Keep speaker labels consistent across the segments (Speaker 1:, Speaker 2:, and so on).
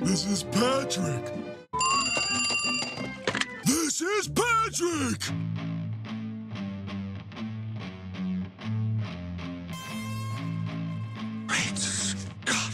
Speaker 1: This is Patrick. This is Patrick! Great Scott.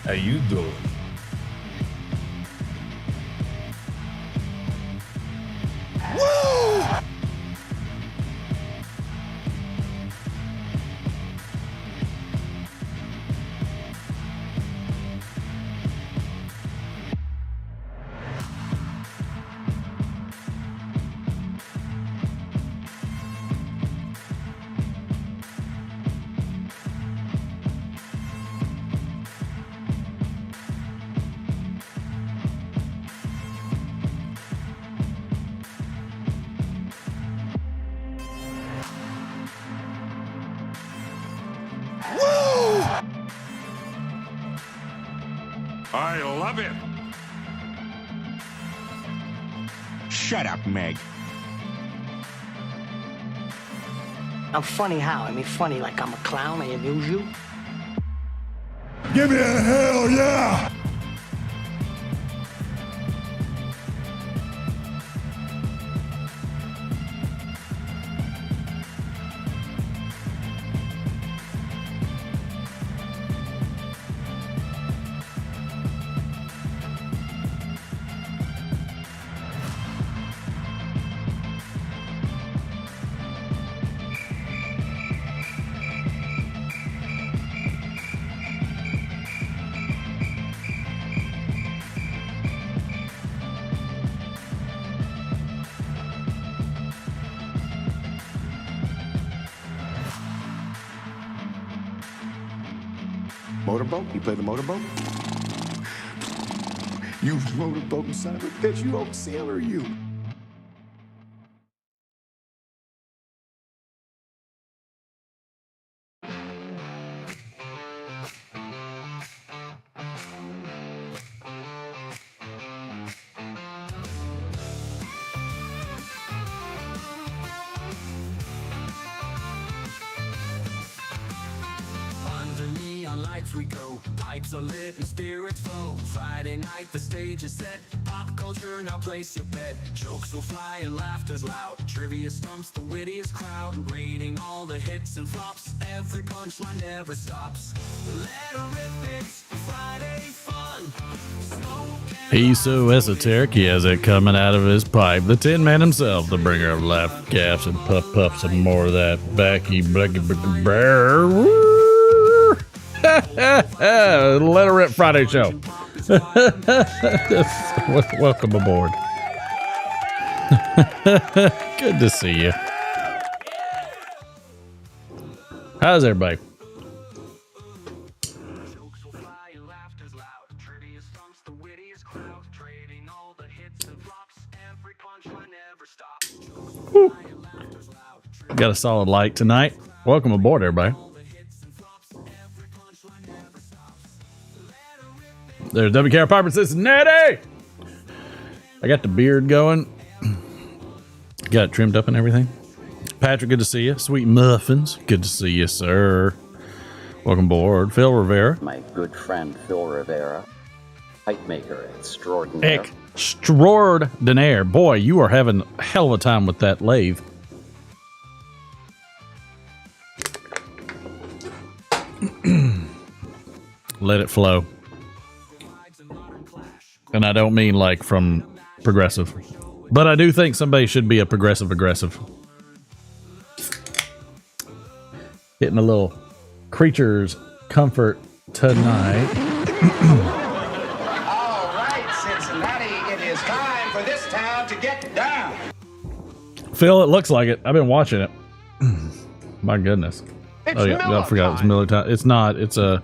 Speaker 2: How you doing?
Speaker 1: Woo! Woo!
Speaker 3: I love it.
Speaker 4: Shut up, Meg.
Speaker 5: I'm funny how? I mean, funny like I'm a clown, I amuse you?
Speaker 1: Give me a hell yeah!
Speaker 4: Motorboat? You play the motorboat? You motorboat son of a bitch, you old sailor, you.
Speaker 6: Under neon lights we go, pipes are lit and spirits flow. Friday night the stage is set, pop culture now place your bet. Jokes will fly and laughter's loud, trivia stumps the wittiest crowd. Rating all the hits and flops, every punchline never stops. Let 'em rip, it's Friday fun.
Speaker 2: He's so esoteric, he has it coming out of his pipe. The Tin Man himself, the bringer of laugh, gaffs, and puff some more of that backy blacky bear. Let her rip Friday show. Welcome aboard. Good to see you. How's everybody?
Speaker 6: Jokes will fly and laughter's loud, trivia stumps the wittiest crowd. Trading all the hits and flops, every punchline never stops. Jokes will fly and laughter's loud.
Speaker 2: Got a solid light tonight. Welcome aboard, everybody. There's WKR Piper Cincinnati. I got the beard going. Got it trimmed up and everything. Patrick, good to see you. Sweet Muffins, good to see you, sir. Welcome aboard. Phil Rivera.
Speaker 7: My good friend Phil Rivera, pipe maker extraordinaire.
Speaker 2: Extraordinaire. Boy, you are having a hell of a time with that lathe. Let it flow. And I don't mean like from Progressive. But I do think somebody should be a progressive aggressive. Getting a little creature's comfort tonight.
Speaker 8: All right, Cincinnati, it is time for this town to get down.
Speaker 2: Phil, it looks like it. I've been watching it. My goodness.
Speaker 8: It's
Speaker 2: Oh yeah, I forgot it's Miller time. It's not. It's a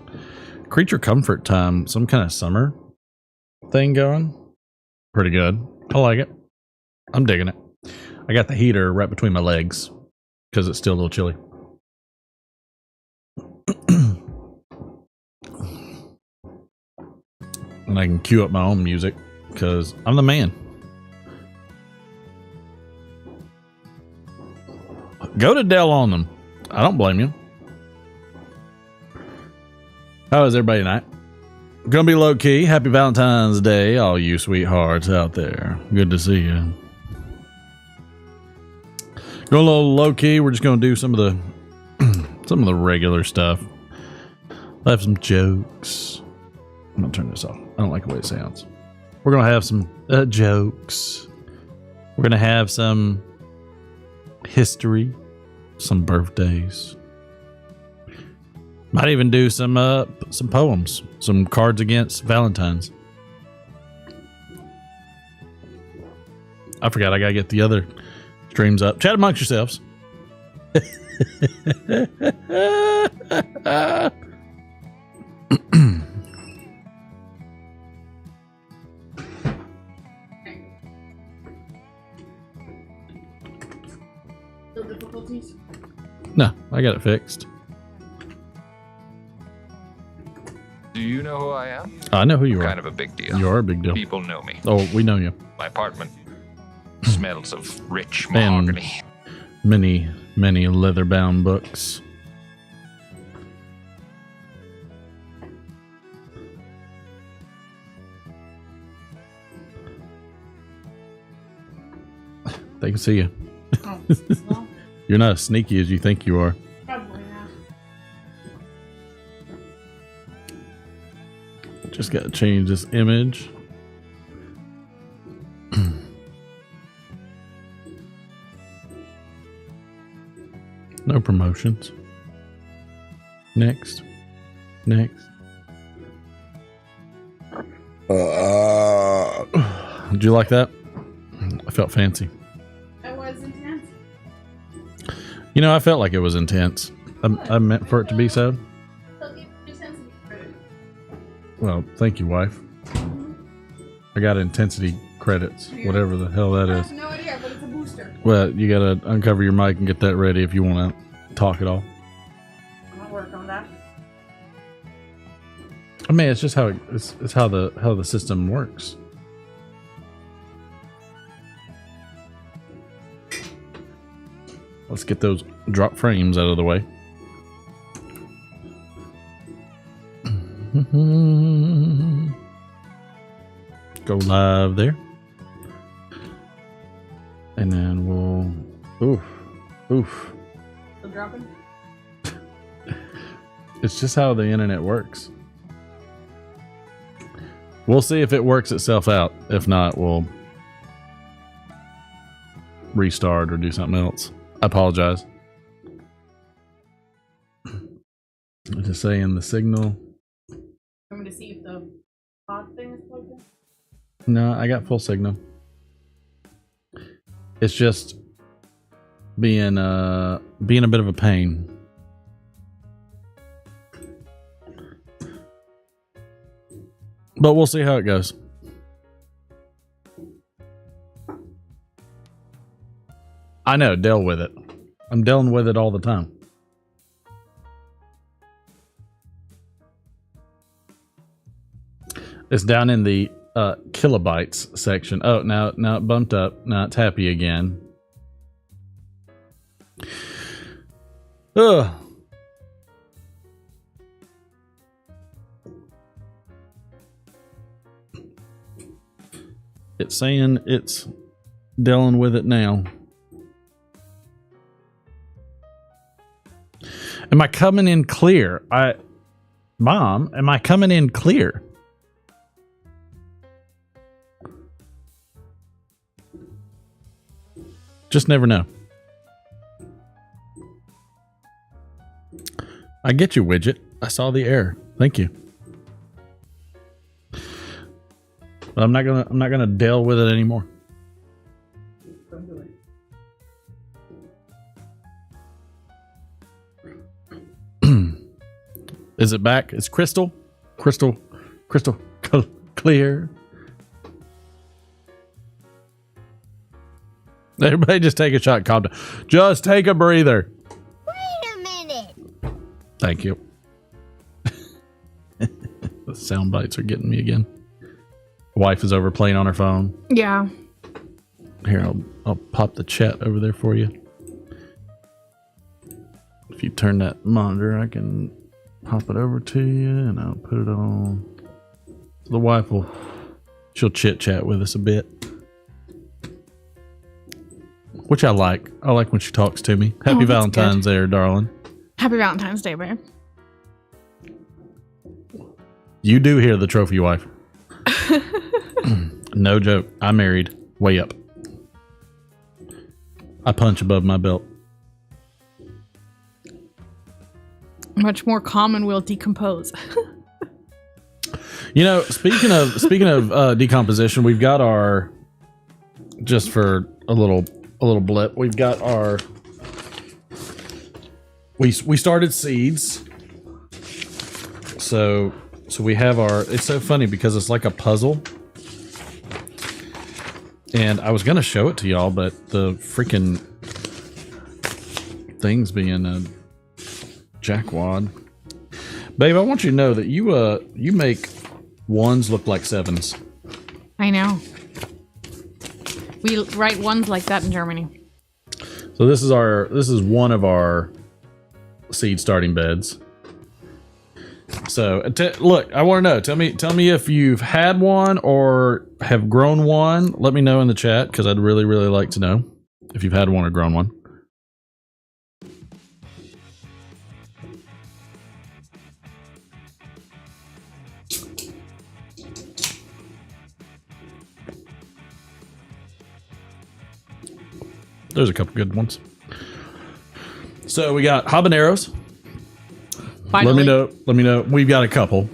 Speaker 2: creature comfort time. Some kind of summer thing going. Pretty good. I like it. I'm digging it. I got the heater right between my legs because it's still a little chilly. And I can cue up my own music because I'm the man. Go to Dell on them. I don't blame you. How is everybody tonight? Gonna be low key. Happy Valentine's Day, all you sweethearts out there. Good to see you. Go a little low key. We're just gonna do some of the regular stuff. I have some jokes. I'm gonna turn this off. I don't like the way it sounds. We're gonna have some jokes. We're gonna have some history, some birthdays. Might even do some poems, some Cards Against Valentines. I forgot I gotta get the other streams up. Chat amongst yourselves.
Speaker 9: No difficulties?
Speaker 2: No, I got it fixed.
Speaker 10: Do you know who I am?
Speaker 2: I know who you are.
Speaker 10: Kind of a big deal.
Speaker 2: You are a big deal.
Speaker 10: People know me.
Speaker 2: Oh, we know you.
Speaker 10: My apartment smells of rich mahogany.
Speaker 2: Many, many leather-bound books. They can see you.
Speaker 9: Oh, well,
Speaker 2: You're not as sneaky as you think you are.
Speaker 9: probably not.
Speaker 2: Just got to change this image. No promotions. Next. Did you like that? I felt fancy.
Speaker 9: That was intense.
Speaker 2: You know, I felt like it was intense. I meant for it to be so.
Speaker 9: So give intensity credit.
Speaker 2: Well, thank you, wife. I got intensity credits, whatever the hell that
Speaker 9: I
Speaker 2: is.
Speaker 9: have no idea, but it's a booster.
Speaker 2: Well, you gotta uncover your mic and get that ready if you want to talk at all.
Speaker 9: I'm gonna work on that.
Speaker 2: I mean, it's just how it's how the system works. Let's get those drop frames out of the way. Go live there. And then we'll... Oof.
Speaker 9: Still dropping?
Speaker 2: It's just how the internet works. We'll see if it works itself out. If not, we'll restart or do something else. I apologize. I'm just saying the signal.
Speaker 9: I'm going to see if the pod thing is plugged in.
Speaker 2: No, I got full signal. It's just being a bit of a pain. But we'll see how it goes. I know, deal with it. I'm dealing with it all the time. It's down in the kilobytes section. Oh, now it bumped up. Now it's happy again. Ugh. It's saying it's dealing with it now. Am I coming in clear? Mom, am I coming in clear? Just never know. I get you, widget. I saw the error. Thank you. But I'm not gonna deal with it anymore. Is it back? It's crystal clear. Everybody just take a shot. Calm down. Just take a breather.
Speaker 11: Wait a minute.
Speaker 2: Thank you. The sound bites are getting me again. Wife is over playing on her phone.
Speaker 9: Yeah.
Speaker 2: Here, I'll pop the chat over there for you. If you turn that monitor, I can pop it over to you, and I'll put it on. The wife she'll chit chat with us a bit, which I like. I like when she talks to me. Happy Valentine's there, darling.
Speaker 9: Happy Valentine's Day, babe.
Speaker 2: You do hear the trophy wife. No joke. I married way up. I punch above my belt.
Speaker 9: Much more common will decompose.
Speaker 2: You know, speaking of decomposition, we've got our, just for a little blip, we've got our, we started seeds. So we have our, it's so funny because it's like a puzzle. And I was going to show it to y'all, but the freaking thing's being a jackwad. Babe, I want you to know that you make ones look like sevens.
Speaker 9: I know. We write ones like that in Germany.
Speaker 2: So this is one of our seed starting beds. So look, I want to know. Tell me if you've had one or have grown one. Let me know in the chat because I'd really like to know if you've had one or grown one. There's a couple good ones. So we got habaneros.
Speaker 9: Finally.
Speaker 2: Let me know. We've got a couple,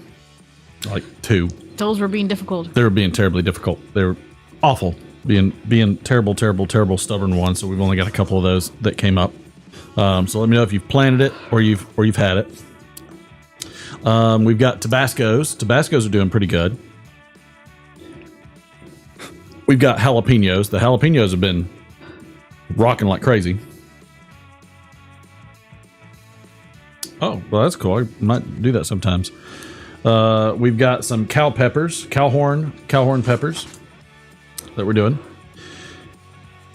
Speaker 2: like 2.
Speaker 9: Those were being difficult.
Speaker 2: They were being terribly difficult. They were awful, being terrible, stubborn ones. So we've only got a couple of those that came up. So let me know if you've planted it or you've had it. We've got Tabascos. Tabascos are doing pretty good. We've got jalapenos. The jalapenos have been rocking like crazy. Oh, well, that's cool. I might do that sometimes. We've got some cow peppers, cowhorn peppers that we're doing.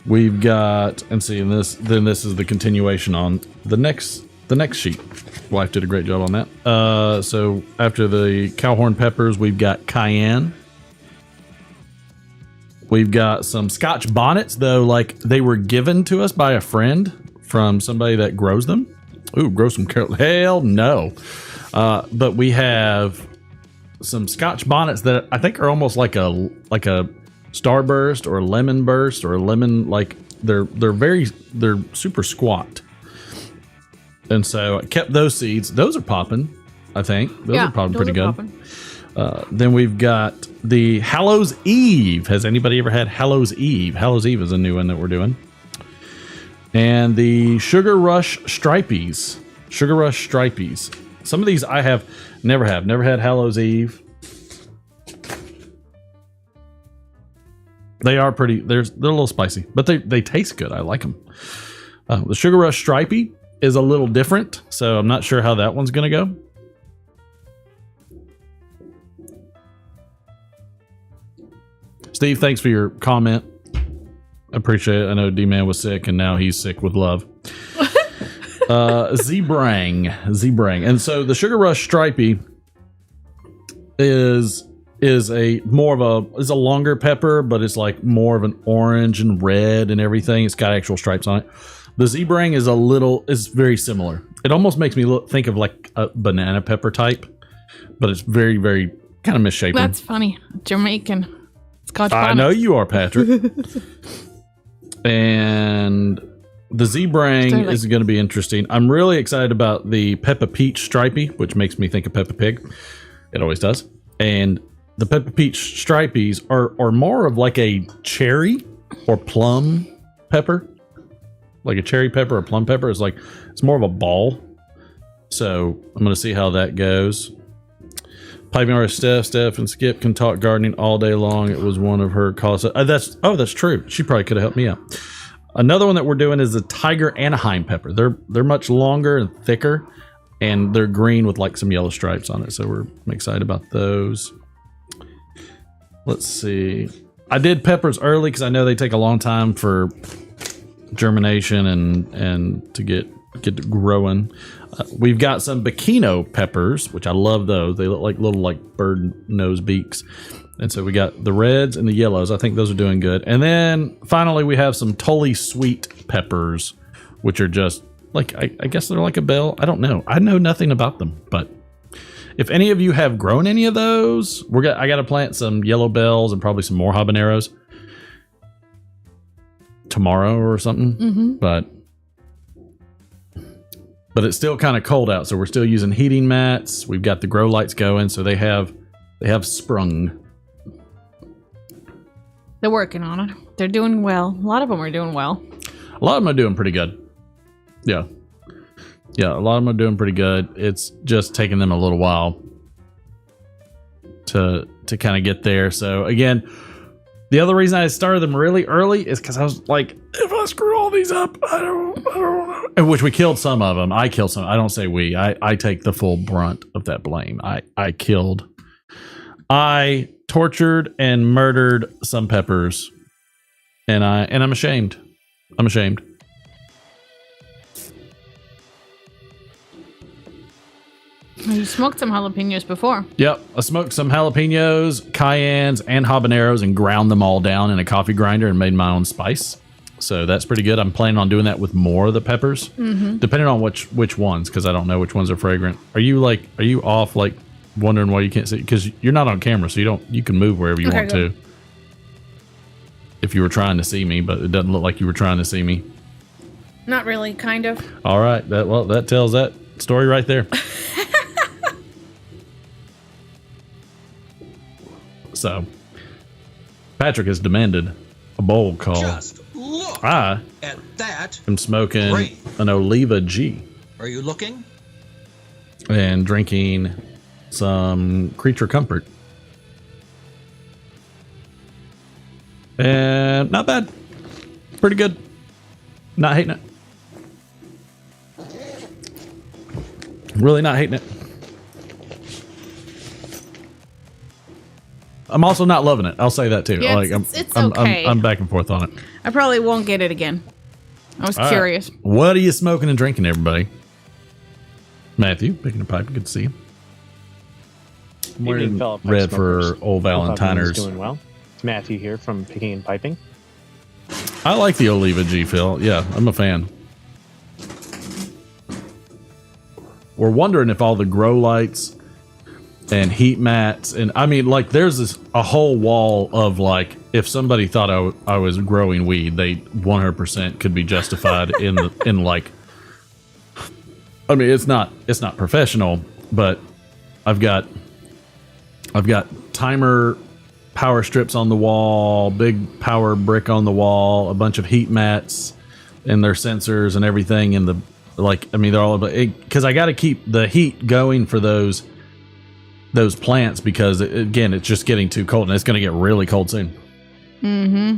Speaker 2: We've got, and see, this is the continuation on the next sheet. Wife did a great job on that. So after the cowhorn peppers, we've got cayenne. We've got some Scotch bonnets, though, like they were given to us by a friend from somebody that grows them. Ooh, grow some hell no. But we have some Scotch bonnets that I think are almost like a starburst or a lemon burst or a lemon, like they're super squat. And so I kept those seeds. Those are popping, I think. Those are popping pretty good. Then we've got the Hallows Eve. Has anybody ever had Hallows Eve? Hallows Eve is a new one that we're doing. And the Sugar Rush Stripies. Sugar Rush Stripies. Some of these I have never had Hallows Eve. They are pretty, they're a little spicy, but they taste good. I like them. The Sugar Rush Stripey is a little different, so I'm not sure how that one's going to go. Steve, thanks for your comment. I appreciate it. I know D-Man was sick, and now he's sick with love. Zebrang. And so the Sugar Rush Stripey is a longer pepper, but it's like more of an orange and red and everything. It's got actual stripes on it. The Zebrang is very similar. It almost makes me think of like a banana pepper type, but it's very, very kind of misshapen.
Speaker 9: That's funny. Jamaican. Scotch bonnet.
Speaker 2: I know you are, Patrick. And the Zebrang is going to be interesting. I'm really excited about the Peppa Peach Stripey, which makes me think of Peppa Pig. It always does. And the Peppa Peach Stripies are more of like a cherry or plum pepper. Like a cherry pepper or plum pepper. It's more of a ball. So I'm going to see how that goes. Piping artist Steph and Skip can talk gardening all day long. It was one of her calls. That's true. She probably could have helped me out. Another one that we're doing is the Tiger Anaheim pepper. They're much longer and thicker, and they're green with like some yellow stripes on it. So we're excited about those. Let's see. I did peppers early because I know they take a long time for germination and to get growing. We've got some Bikino peppers, which I love those. They look like little bird nose beaks. And so we got the reds and the yellows. I think those are doing good. And then finally we have some Tully Sweet peppers, which are just like, I guess they're like a bell. I don't know. I know nothing about them, but if any of you have grown any of those, I got to plant some yellow bells and probably some more habaneros tomorrow or something.
Speaker 9: Mm-hmm.
Speaker 2: But it's still kind of cold out, so we're still using heating mats. We've got the grow lights going, so they have sprung.
Speaker 9: They're working on it. They're doing well. A lot of them are doing well.
Speaker 2: A lot of them are doing pretty good. Yeah, a lot of them are doing pretty good. It's just taking them a little while to kind of get there. So again, the other reason I started them really early is because I was like, if I screw all these up, I don't know. And which we killed some of them. I killed some. I don't say we. I take the full brunt of that blame. I tortured and murdered some peppers, and I'm ashamed. I'm ashamed.
Speaker 9: You smoked some jalapenos before.
Speaker 2: Yep, I smoked some jalapenos, cayennes, and habaneros and ground them all down in a coffee grinder and made my own spice. So that's pretty good. I'm planning on doing that with more of the peppers, depending on which ones, because I don't know which ones are fragrant. Are you off wondering why you can't see? Because you're not on camera, so you can move wherever you want to. If you were trying to see me, but it doesn't look like you were trying to see me.
Speaker 9: Not really, kind of.
Speaker 2: All right, that tells that story right there. So, Patrick has demanded a bowl call.
Speaker 12: Just look
Speaker 2: at
Speaker 12: that.
Speaker 2: I'm smoking
Speaker 12: Great.
Speaker 2: an Oliva G.
Speaker 12: Are you looking?
Speaker 2: And drinking some Creature Comfort. And not bad. Pretty good. Not hating it. Really not hating it. I'm also not loving it. I'll say that too.
Speaker 9: Yeah, it's okay.
Speaker 2: I'm back and forth on it.
Speaker 9: I probably won't get it again. I was curious.
Speaker 2: Right. What are you smoking and drinking, everybody? Matthew, picking a pipe. Good to see you. I'm wearing red for old Valentines.
Speaker 13: Doing well. It's Matthew here from Picking and Piping.
Speaker 2: I like the Oliva G, Phil. Yeah, I'm a fan. We're wondering if all the grow lights and heat mats, and I mean, there's a whole wall of if somebody thought I was growing weed, they 100% could be justified in I mean, it's not professional, but I've got timer power strips on the wall, big power brick on the wall, a bunch of heat mats and their sensors and everything in the they're all about it, because I got to keep the heat going for those plants, because again, it's just getting too cold, and it's going to get really cold soon.
Speaker 9: Mm-hmm.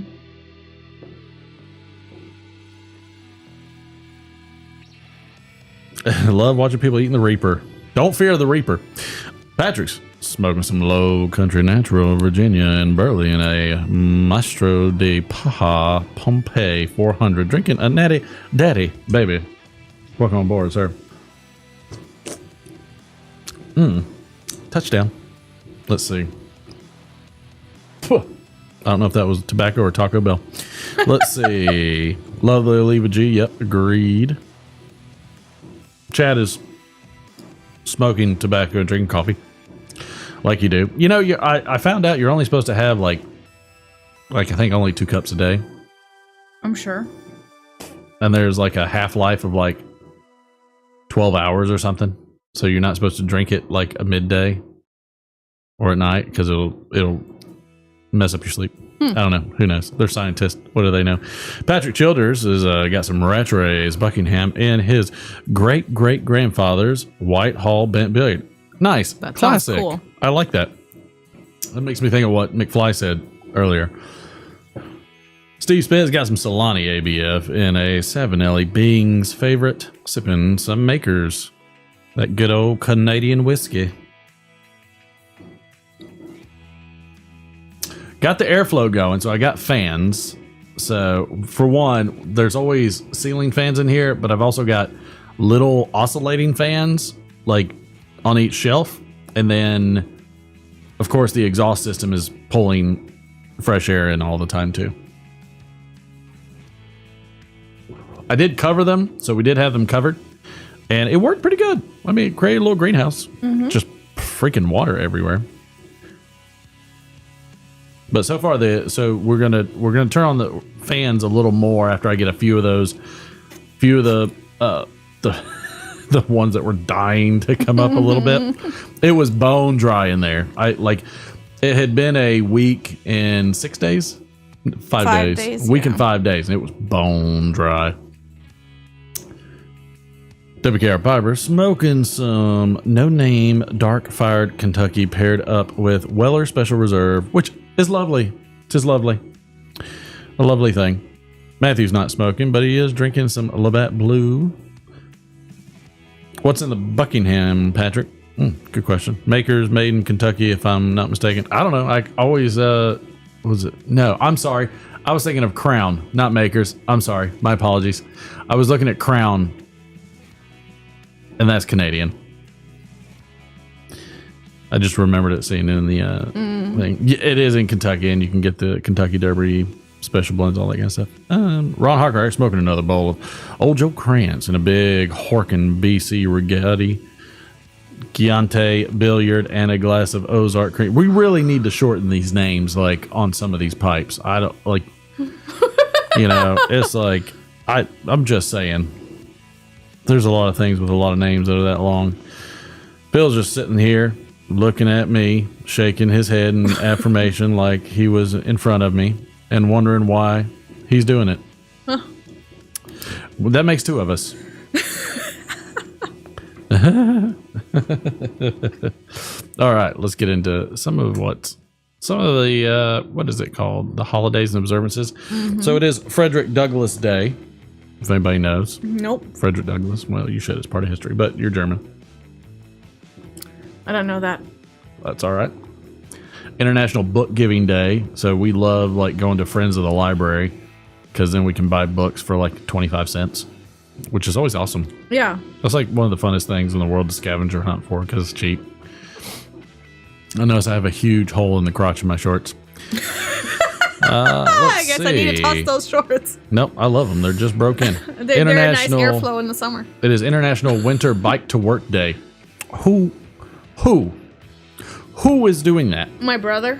Speaker 2: I love watching people eating the Reaper. Don't fear the Reaper. Patrick's smoking some Low Country Natural Virginia and Burley in a Maestro de Paja Pompeii 400. Drinking a natty daddy, baby. Welcome on board, sir. Touchdown. Let's see. I don't know if that was tobacco or Taco Bell. Let's see. Love the Oliva G. Yep, agreed. Chad is smoking tobacco and drinking coffee like you do. You know, I found out you're only supposed to have I think only 2 cups a day.
Speaker 9: I'm sure.
Speaker 2: And there's like a half-life of like 12 hours or something. So you're not supposed to drink it like a midday or at night because it'll mess up your sleep. I don't know. Who knows? They're scientists. What do they know? Patrick Childers has got some Rattrays Buckingham in his great-great-grandfather's Whitehall bent billiard. Nice.
Speaker 9: That
Speaker 2: Classic.
Speaker 9: sounds cool.
Speaker 2: I like that. That makes me think of what McFly said earlier. Steve Spence got some Solani ABF in a 7 Bing's favorite, sipping some Makers. That good old Canadian whiskey. Got the airflow going, so I got fans. So, for one, there's always ceiling fans in here, but I've also got little oscillating fans, like, on each shelf. And then, of course, the exhaust system is pulling fresh air in all the time, too. I did cover them, so we did have them covered. And it worked pretty good. I mean, it created a little greenhouse. Just freaking water everywhere. But so far, we're gonna turn on the fans a little more after I get a few of the the ones that were dying to come up a little bit. It was bone dry in there. It had been a week and 6 days, 5 days, week and 5 days, and it was bone dry. WKR Piper smoking some no-name dark-fired Kentucky paired up with Weller Special Reserve, which is lovely. 'Tis lovely. A lovely thing. Matthew's not smoking, but he is drinking some Labatt Blue. What's in the Buckingham, Patrick? Good question. Makers, made in Kentucky, if I'm not mistaken. I don't know. I always, was it? No, I'm sorry. I was thinking of Crown, not Makers. I'm sorry. My apologies. I was looking at Crown, and that's Canadian. I just remembered it seeing it in the thing. It is in Kentucky, and you can get the Kentucky Derby special blends, all that kind of stuff. Ron Harker smoking another bowl of Old Joe Krantz and a big Horkin BC Rigetti, Chianti Billiard, and a glass of Ozark cream. We really need to shorten these names, like, on some of these pipes. I don't, like, it's like, I'm just saying. There's a lot of things with a lot of names that are that long. Bill's just sitting here looking at me, shaking his head in affirmation like he was in front of me and wondering why he's doing it. Huh. Well, that makes two of us. All right, let's get into some of the what is it called? The holidays and observances. So it is Frederick Douglass Day, if anybody knows.
Speaker 9: Nope.
Speaker 2: Frederick Douglass. Well, you should. It's part of history, but you're German.
Speaker 9: I don't know that.
Speaker 2: That's all right. International Book Giving Day. So we love going to Friends of the Library because then we can buy books for 25 cents, which is always awesome.
Speaker 9: Yeah.
Speaker 2: That's one of the funnest things in the world to scavenger hunt for because it's cheap. I notice I have a huge hole in the crotch of my shorts.
Speaker 9: I guess I need to toss those shorts.
Speaker 2: Nope, I love them. They're just broken.
Speaker 9: They're a nice airflow in the summer.
Speaker 2: It is International Winter Bike to Work Day. Who is doing that?
Speaker 9: My brother.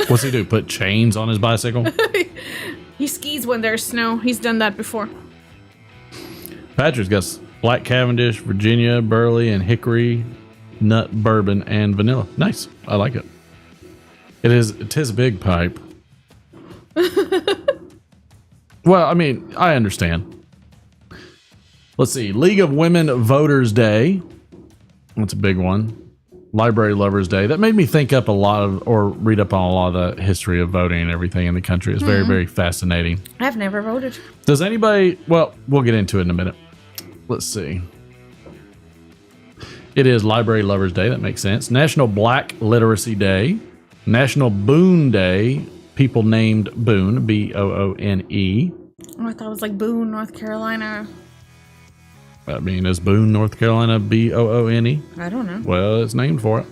Speaker 2: What's he do? Put chains on his bicycle?
Speaker 9: He skis when there's snow. He's done that before.
Speaker 2: Patrick's got Black Cavendish, Virginia, Burley, and Hickory, Nut, Bourbon, and Vanilla. Nice. I like it. It is a big pipe. Well, I mean, I understand. Let's see. League of Women Voters Day. That's a big one. Library Lovers Day. That made me think up read up on a lot of the history of voting and everything in the country. It's very, very fascinating.
Speaker 9: I've never voted.
Speaker 2: Does anybody... Well, we'll get into it in a minute. Let's see. It is Library Lovers Day. That makes sense. National Black Literacy Day. National Boone Day. People named Boone. Boone.
Speaker 9: Oh, I thought it was like Boone, North Carolina.
Speaker 2: I mean, is Boone, North Carolina, Boone?
Speaker 9: I don't know.
Speaker 2: Well, it's named for it.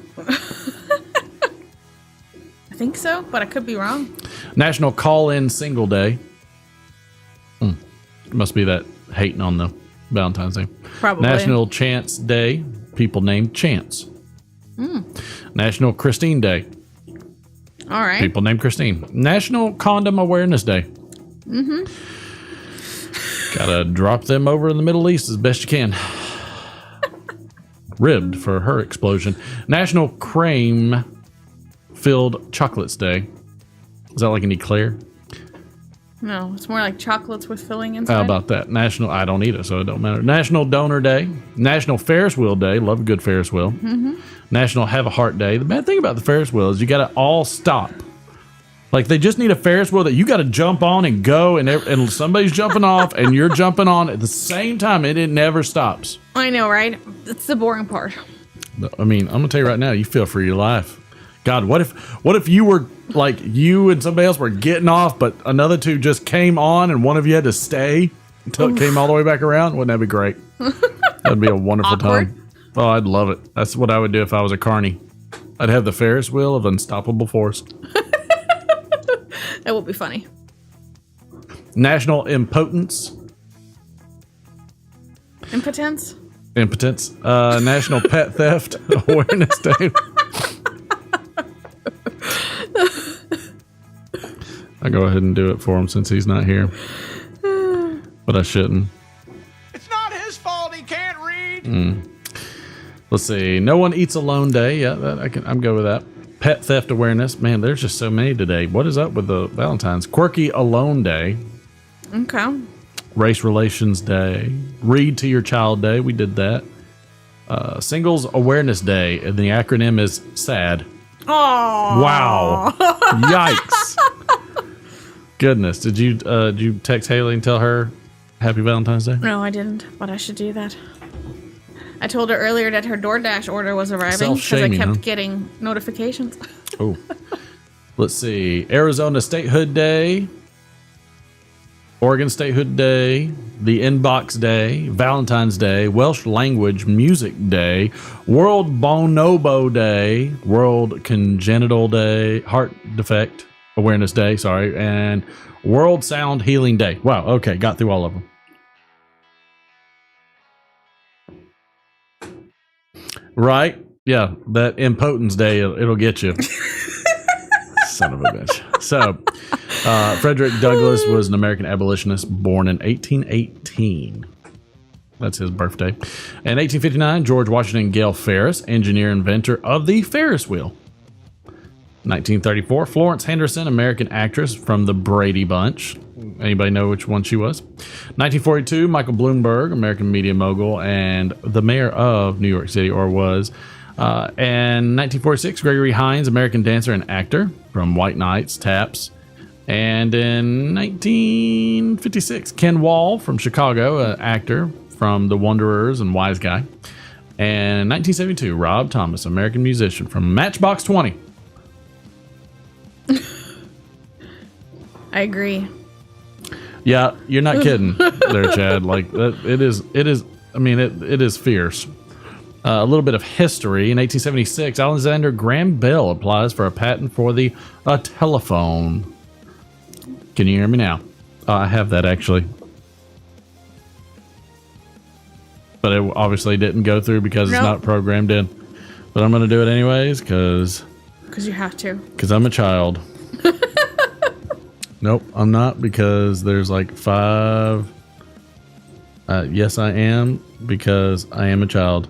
Speaker 9: I think so, but I could be wrong.
Speaker 2: National Call-In Single Day. Must be that hating on the Valentines Day.
Speaker 9: Probably.
Speaker 2: National Chance Day. People named Chance. National Christine Day.
Speaker 9: All right.
Speaker 2: People named Christine. National Condom Awareness Day.
Speaker 9: Mm-hmm.
Speaker 2: Gotta drop them over in the Middle East as best you can. Ribbed for her explosion. National Cream-Filled Chocolates Day. Is that like an eclair?
Speaker 9: No, it's more like chocolates with filling inside.
Speaker 2: How about that? I don't eat it, so it don't matter. National Donor Day. National Ferris Wheel Day. Love a good Ferris wheel.
Speaker 9: Mm-hmm.
Speaker 2: National Have a Heart Day. The bad thing about the Ferris wheel is you got to all stop. Like, they just need a Ferris wheel that you got to jump on and go, and somebody's jumping off, and you're jumping on at the same time, and it never stops.
Speaker 9: I know, right? It's the boring part.
Speaker 2: I mean, I'm going to tell you right now, you feel for your life. God, what if you were, like, you and somebody else were getting off, but another two just came on, and one of you had to stay until it came all the way back around? Wouldn't that be great? That'd be a wonderful time. Oh, I'd love it. That's what I would do if I was a carny. I'd have the Ferris wheel of unstoppable force.
Speaker 9: That would be funny.
Speaker 2: National Impotence.
Speaker 9: Impotence?
Speaker 2: National Pet Theft Awareness Day. I'll go ahead and do it for him since he's not here. But I shouldn't.
Speaker 8: It's not his fault he can't read.
Speaker 2: Let's see. No One Eats Alone Day. Yeah, I'm good with that. Pet Theft Awareness. Man, there's just so many today. What is up with the Valentines? Quirky Alone Day.
Speaker 9: Okay.
Speaker 2: Race Relations Day. Read to Your Child Day. We did that. Singles Awareness Day. And the acronym is SAD.
Speaker 9: Oh.
Speaker 2: Wow. Yikes. Goodness. Did you text Haley and tell her Happy Valentine's Day?
Speaker 9: No, I didn't, but I should do that. I told her earlier that her DoorDash order was arriving because I kept getting notifications.
Speaker 2: Oh. Let's see. Arizona Statehood Day. Oregon Statehood Day. The Inbox Day. Valentine's Day. Welsh Language Music Day. World Bonobo Day. World Congenital Day. Heart Defect Awareness Day. Sorry. And World Sound Healing Day. Wow. Okay. Got through all of them. Right? Yeah, that Impotence Day, it'll get you. Son of a bitch. So, Frederick Douglass was an American abolitionist born in 1818. That's his birthday. In 1859, George Washington Gale Ferris, engineer inventor of the Ferris wheel. 1934, Florence Henderson, American actress from the Brady Bunch. Anybody know which one she was? 1942, Michael Bloomberg, American media mogul and the mayor of New York City, or was. And 1946, Gregory Hines, American dancer and actor from White Knights, Taps. And in 1956, Ken Wall from Chicago, an actor from The Wanderers and Wise Guy. And 1972, Rob Thomas, American musician from Matchbox 20.
Speaker 9: I agree.
Speaker 2: Yeah, you're not kidding there, Chad. Like, it is, I mean, it is fierce. A little bit of history. In 1876, Alexander Graham Bell applies for a patent for the telephone. Can you hear me now? I have that, actually. But it obviously didn't go through because it's not programmed in. But I'm going to do it anyways because
Speaker 9: you have to.
Speaker 2: Because I'm a child. Nope, I'm not, because there's like 5. Yes, I am, because I am a child.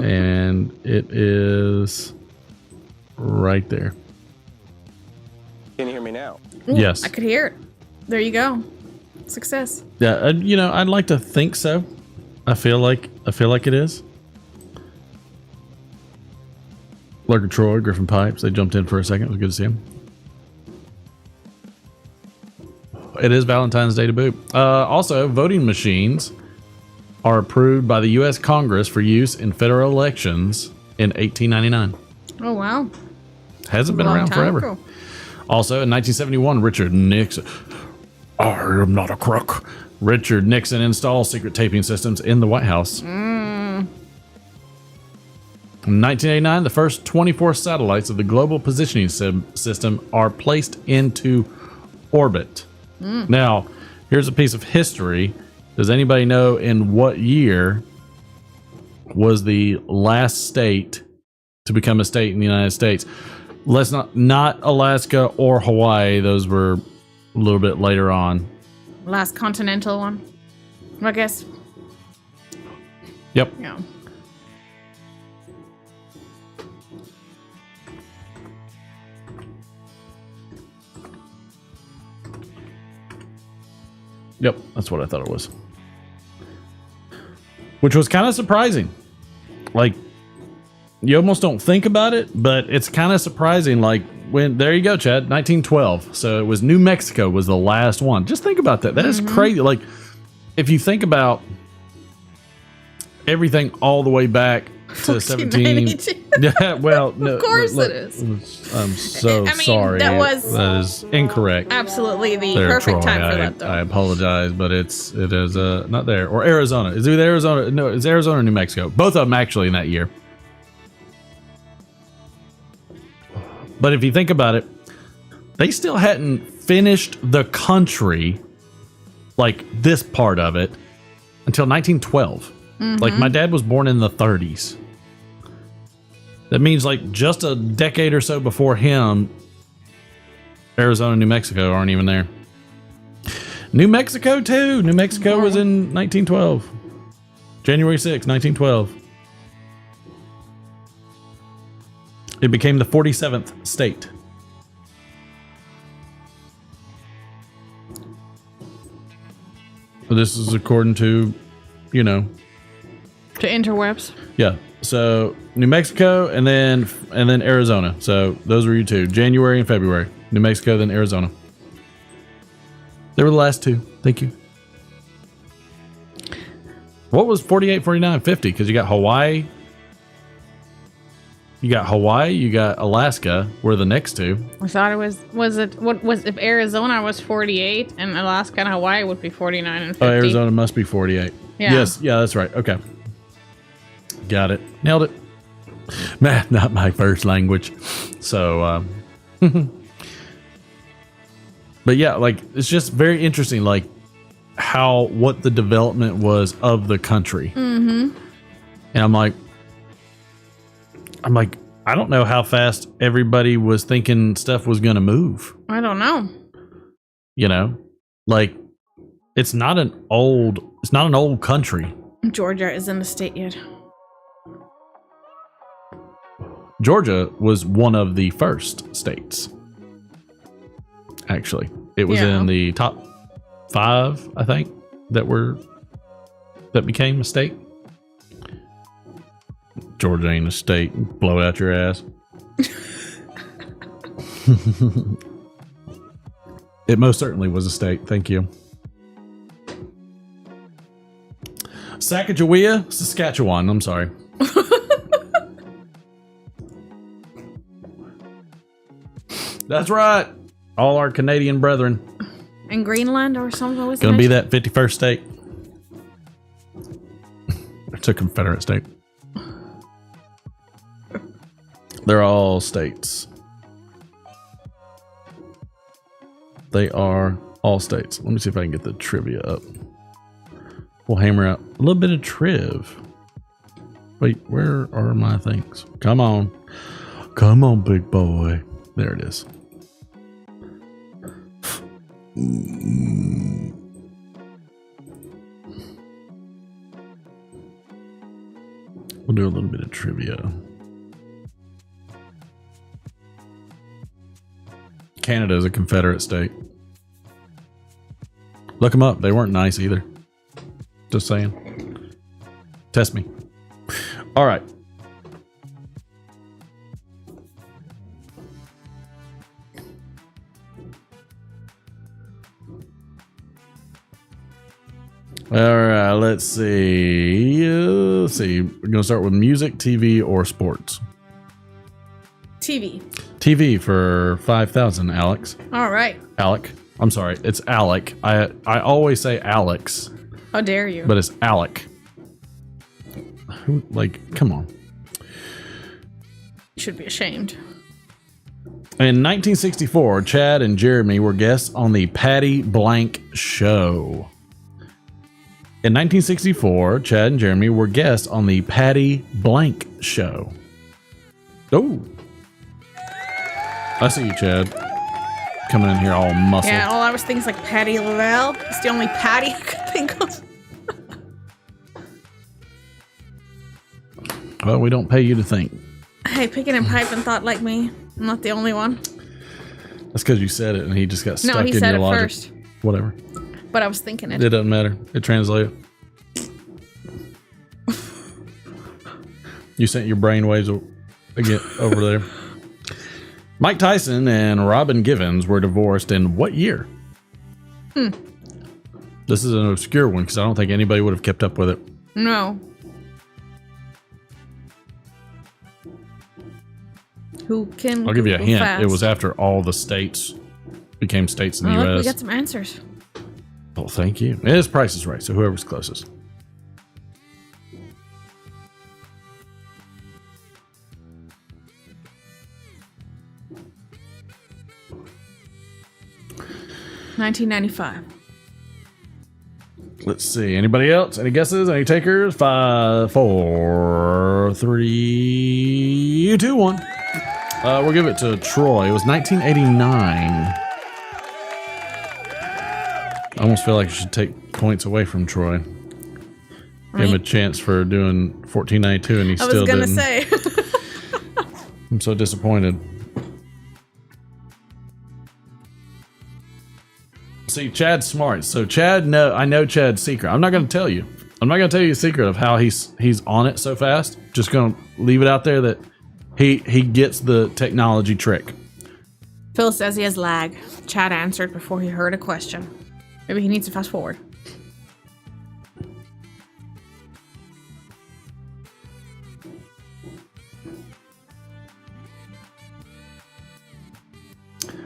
Speaker 2: And it is right there.
Speaker 8: Can you hear me now?
Speaker 9: Ooh,
Speaker 2: yes.
Speaker 9: I could hear it. There you go. Success.
Speaker 2: Yeah, I'd like to think so. I feel like it is. Lurker Troy, Griffin Pipes, they jumped in for a second. It was good to see them. It is Valentine's Day to boot. Also, voting machines are approved by the U.S. Congress for use in federal elections in 1899.
Speaker 9: Oh, wow.
Speaker 2: Hasn't been around forever.
Speaker 9: Cool.
Speaker 2: Also, in 1971, Richard Nixon... I am not a crook. Richard Nixon installs secret taping systems in the White House. In 1989, the first 24 satellites of the Global Positioning System are placed into orbit. Now, here's a piece of history. Does anybody know in what year was the last state to become a state in the United States? Let's not Alaska or Hawaii. Those were a little bit later on.
Speaker 9: Last continental one, I guess.
Speaker 2: Yep.
Speaker 9: Yeah.
Speaker 2: Yep, that's what I thought it was. Which was kind of surprising. Like, you almost don't think about it, but it's kind of surprising. Like, when, there you go, Chad, 1912. So it was New Mexico was the last one. Just think about that. That is crazy. Like, if you think about everything all the way back to 17. Yeah, well, no,
Speaker 9: of course
Speaker 2: look,
Speaker 9: it is.
Speaker 2: I'm so sorry.
Speaker 9: That
Speaker 2: is incorrect.
Speaker 9: Absolutely the
Speaker 2: There,
Speaker 9: perfect
Speaker 2: Troy,
Speaker 9: time for that, though.
Speaker 2: I apologize, but it is not there. Or Arizona. Is it Arizona? No, it's Arizona or New Mexico. Both of them actually in that year. But if you think about it, they still hadn't finished the country, like this part of it, until 1912. Like, my dad was born in the 30s. That means, like, just a decade or so before him, Arizona and New Mexico aren't even there. New Mexico, too. New Mexico was in 1912. January 6, 1912. It became the 47th state. This is according to, you know.
Speaker 9: To interwebs.
Speaker 2: Yeah. So New Mexico and then Arizona. So those were you two. January and February. New Mexico, then Arizona. They were the last two. Thank you. What was 48, 49, 50? Because you got Hawaii. You got Alaska were the next two.
Speaker 9: I thought it was if Arizona was 48 and Alaska and Hawaii would be 49 and 50.
Speaker 2: Oh, Arizona must be 48.
Speaker 9: Yeah.
Speaker 2: Yes, yeah, that's right. Okay. Got it. Nailed it. Math, not my first language. So, but yeah, like, it's just very interesting, like, what the development was of the country. And I'm like, I don't know how fast everybody was thinking stuff was going to move.
Speaker 9: I don't know.
Speaker 2: You know, like, it's not an old country.
Speaker 9: Georgia isn't a state yet.
Speaker 2: Georgia was one of the first states. Actually, it was in the top 5, I think, that became a state. Georgia ain't a state. Blow out your ass. It most certainly was a state. Thank you. Sacagawea, Saskatchewan. I'm sorry. That's right. All our Canadian brethren.
Speaker 9: In Greenland or something? Was
Speaker 2: Gonna be that 51st state. It's a Confederate state. They're all states. They are all states. Let me see if I can get the trivia up. We'll hammer out a little bit of triv. Wait, where are my things? Come on. Come on, big boy. There it is. We'll do a little bit of trivia. Canada is a Confederate state. Look them up. They weren't nice either. Just saying. Test me. All right. All right, let's see. We're going to start with music, TV, or sports.
Speaker 9: TV.
Speaker 2: TV for 5,000, Alex.
Speaker 9: All right.
Speaker 2: Alec. I'm sorry. It's Alec. I always say Alex.
Speaker 9: How dare you?
Speaker 2: But it's Alec. Who, like, come on.
Speaker 9: You should be ashamed.
Speaker 2: In 1964, Chad and Jeremy were guests on the Patty Blank Show. In 1964, Chad and Jeremy were guests on the Patty Blank Show. Oh. I see you, Chad. Coming in here all muscle.
Speaker 9: Yeah, all I was thinking is like Patty Lavelle. It's the only Patty I could think of.
Speaker 2: Well, we don't pay you to think.
Speaker 9: Hey, picking and piping thought like me. I'm not the only one.
Speaker 2: That's because you said it and he just got stuck
Speaker 9: No, he
Speaker 2: in
Speaker 9: said
Speaker 2: your
Speaker 9: it
Speaker 2: logic.
Speaker 9: first.
Speaker 2: Whatever.
Speaker 9: But I was thinking it.
Speaker 2: It doesn't matter. It translates. You sent your brainwaves again over there. Mike Tyson and Robin Givens were divorced in what year? This is an obscure one because I don't think anybody would have kept up with it.
Speaker 9: No. Who can?
Speaker 2: I'll give you a hint.
Speaker 9: Fast?
Speaker 2: It was after all the states became states in the
Speaker 9: Look,
Speaker 2: U.S.
Speaker 9: we got some answers.
Speaker 2: Well, thank you. It is Price is Right, so whoever's closest.
Speaker 9: $1995.
Speaker 2: Let's see. Anybody else? Any guesses? Any takers? 5, 4, 3, 2, 1. We'll give it to Troy. It was 1989. I almost feel like I should take points away from Troy. Give him a chance for doing 1492 and he still didn't.
Speaker 9: I was gonna say.
Speaker 2: I'm so disappointed. See, Chad's smart. So Chad, I know Chad's secret. I'm not going to tell you. I'm not going to tell you the secret of how he's on it so fast. Just going to leave it out there that he gets the technology trick.
Speaker 9: Phil says he has lag. Chad answered before he heard a question. Maybe he needs to fast forward.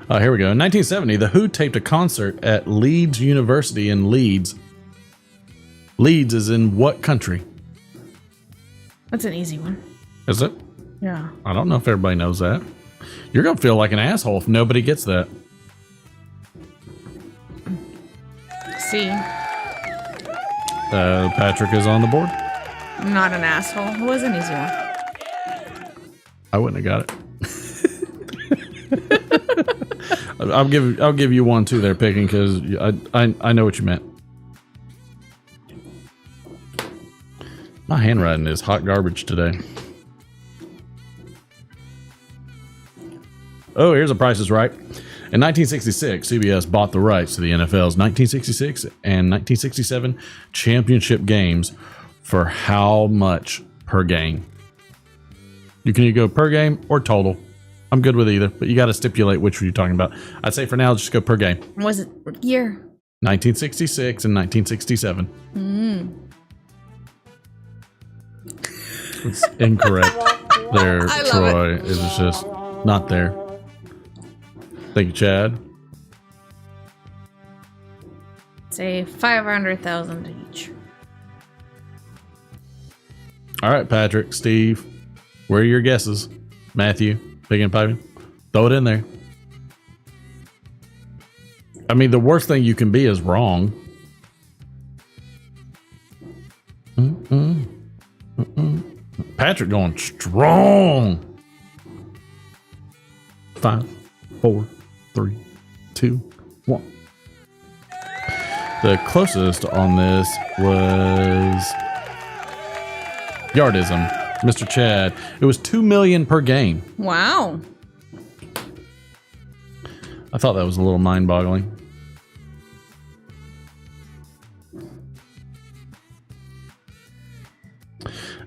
Speaker 2: Here we go. In 1970, The Who taped a concert at Leeds University in Leeds. Leeds is in what country?
Speaker 9: That's an easy one.
Speaker 2: Is it?
Speaker 9: Yeah.
Speaker 2: I don't know if everybody knows that. You're going to feel like an asshole if nobody gets that.
Speaker 9: See.
Speaker 2: Patrick is on the board.
Speaker 9: Not an asshole. It was an easy one.
Speaker 2: I wouldn't have got it. I'll give you one too there, Picking, because I know what you meant. My handwriting is hot garbage today. Oh, here's a Price is Right. In 1966, CBS bought the rights to the NFL's 1966 and 1967 championship games for how much per game? You can either go per game or total. I'm good with either, but you got to stipulate which one you're talking about. I'd say for now, just go per game.
Speaker 9: Was it what year?
Speaker 2: 1966 and 1967. It's incorrect there, Troy. It was just not there. Thank you, Chad.
Speaker 9: Say 500,000 each.
Speaker 2: All right, Patrick, Steve, where are your guesses? Matthew, Pig and Piping, throw it in there. I mean, the worst thing you can be is wrong. Patrick going strong. 5, 4, 3, 2, 1. The closest on this was Yardism, Mr. Chad. It was $2 million per game.
Speaker 9: Wow.
Speaker 2: I thought that was a little mind-boggling.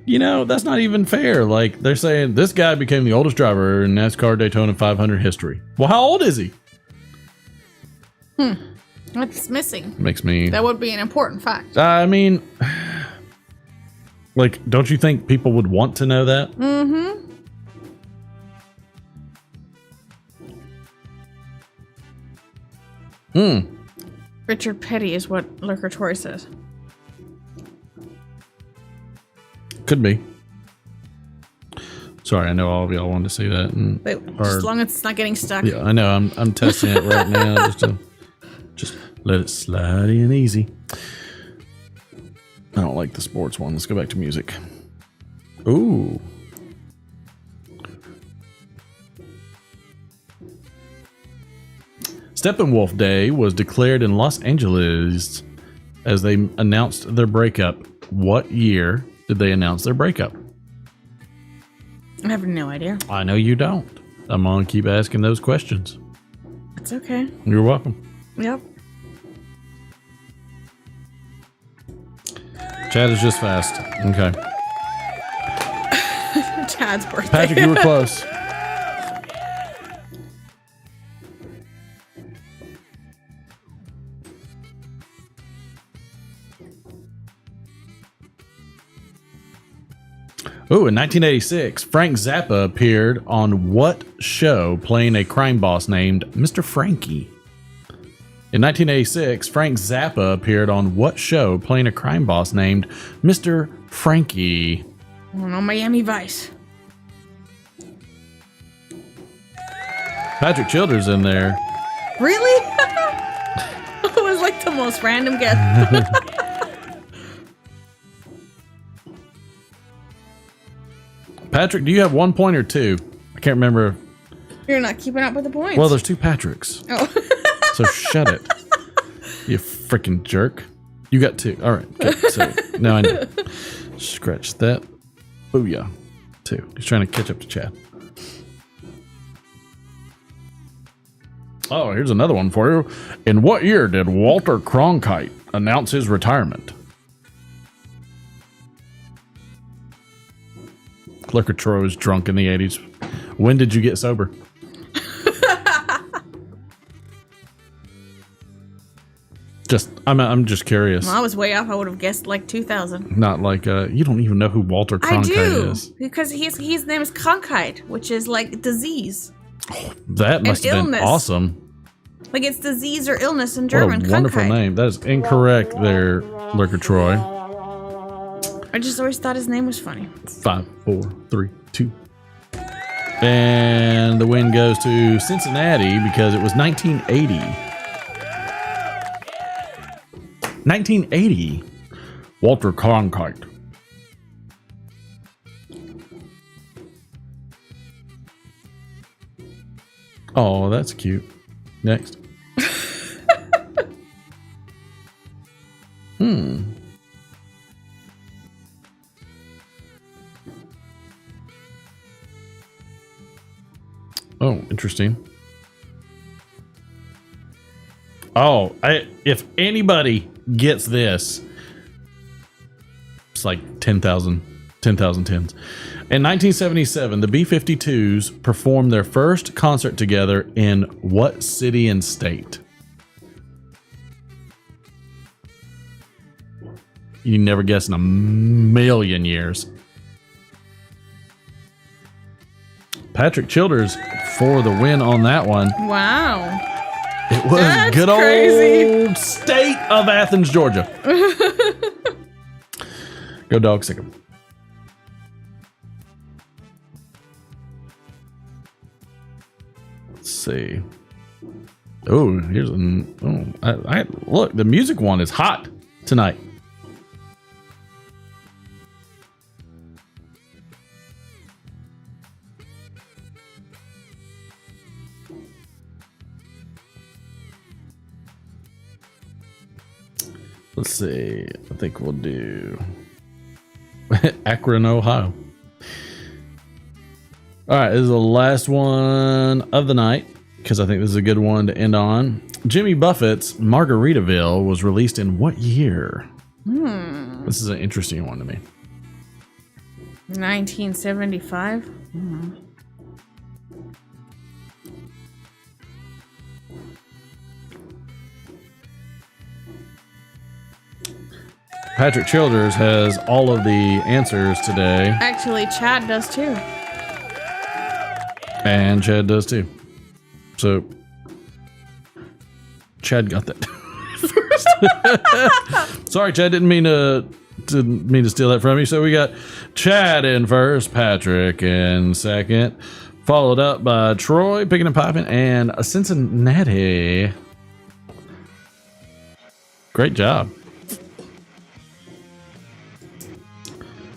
Speaker 2: You know, that's not even fair. Like, they're saying this guy became the oldest driver in NASCAR Daytona 500 history. Well, how old is he?
Speaker 9: What's missing?
Speaker 2: Makes me...
Speaker 9: That would be an important fact.
Speaker 2: I mean... Like, don't you think people would want to know that?
Speaker 9: Richard Petty is what Lurker Tory says.
Speaker 2: Could be. Sorry, I know all of y'all wanted to see that. And,
Speaker 9: Wait, as long as it's not getting stuck.
Speaker 2: Yeah, I know. I'm testing it right now. Just let it slide in easy. I don't like the sports one. Let's go back to music. Ooh. Steppenwolf Day was declared in Los Angeles as they announced their breakup. What year did they announce their breakup?
Speaker 9: I have no idea.
Speaker 2: I know you don't. I'm going to keep asking those questions.
Speaker 9: It's okay.
Speaker 2: You're welcome.
Speaker 9: Yep.
Speaker 2: Chad is just fast. Okay.
Speaker 9: Chad's birthday.
Speaker 2: Patrick, you were close. Oh, in 1986, Frank Zappa appeared on what show playing a crime boss named Mr. Frankie? In 1986, Frank Zappa appeared on what show playing a crime boss named Mr. Frankie?
Speaker 9: I don't know, Miami Vice.
Speaker 2: Patrick Childers in there.
Speaker 9: Really? It was like the most random guess.
Speaker 2: Patrick, do you have 1 point or 2? I can't remember.
Speaker 9: You're not keeping up with the points.
Speaker 2: Well, there's 2 Patricks.
Speaker 9: Oh.
Speaker 2: So shut it. You freaking jerk. You got 2. All right. Good. So now I know. Scratch that. Booyah. 2. He's trying to catch up to Chad. Oh, here's another one for you. In what year did Walter Cronkite announce his retirement? Liquor Troy was drunk in the 80s. When did you get sober? I'm just curious.
Speaker 9: Well, I was way off. I would have guessed like 2000.
Speaker 2: Not like you don't even know who Walter Cronkite is.
Speaker 9: Because his name is Cronkite, which is like disease.
Speaker 2: Oh, that must have been awesome.
Speaker 9: Like it's disease or illness in German.
Speaker 2: What a wonderful name. That is incorrect there, Liquor Troy.
Speaker 9: I just always thought his name was funny.
Speaker 2: 5, 4, 3, 2. And the win goes to Cincinnati because it was 1980. 1980. Walter Cronkite. Oh, that's cute. Next. Oh, interesting. Oh, if anybody gets this, it's like 10,000 tens. In 1977, the B-52s performed their first concert together in what city and state? You never guess in a million years. Patrick Childers for the win on that one.
Speaker 9: Wow.
Speaker 2: It was
Speaker 9: That's
Speaker 2: good
Speaker 9: crazy.
Speaker 2: old state of Athens, Georgia. Go dog sick 'em. Let's see. Oh, here's look, the music one is hot tonight. Let's see. I think we'll do Akron, Ohio. All right, this is the last one of the night because I think this is a good one to end on. Jimmy Buffett's Margaritaville was released in what year? This is an interesting one to me.
Speaker 9: 1975.
Speaker 2: Patrick Childers has all of the answers today.
Speaker 9: Actually, Chad does too.
Speaker 2: And Chad does too. So, Chad got that. Sorry, Chad, didn't mean to steal that from you. So we got Chad in first, Patrick in second, followed up by Troy picking and popping, and Cincinnati. Great job.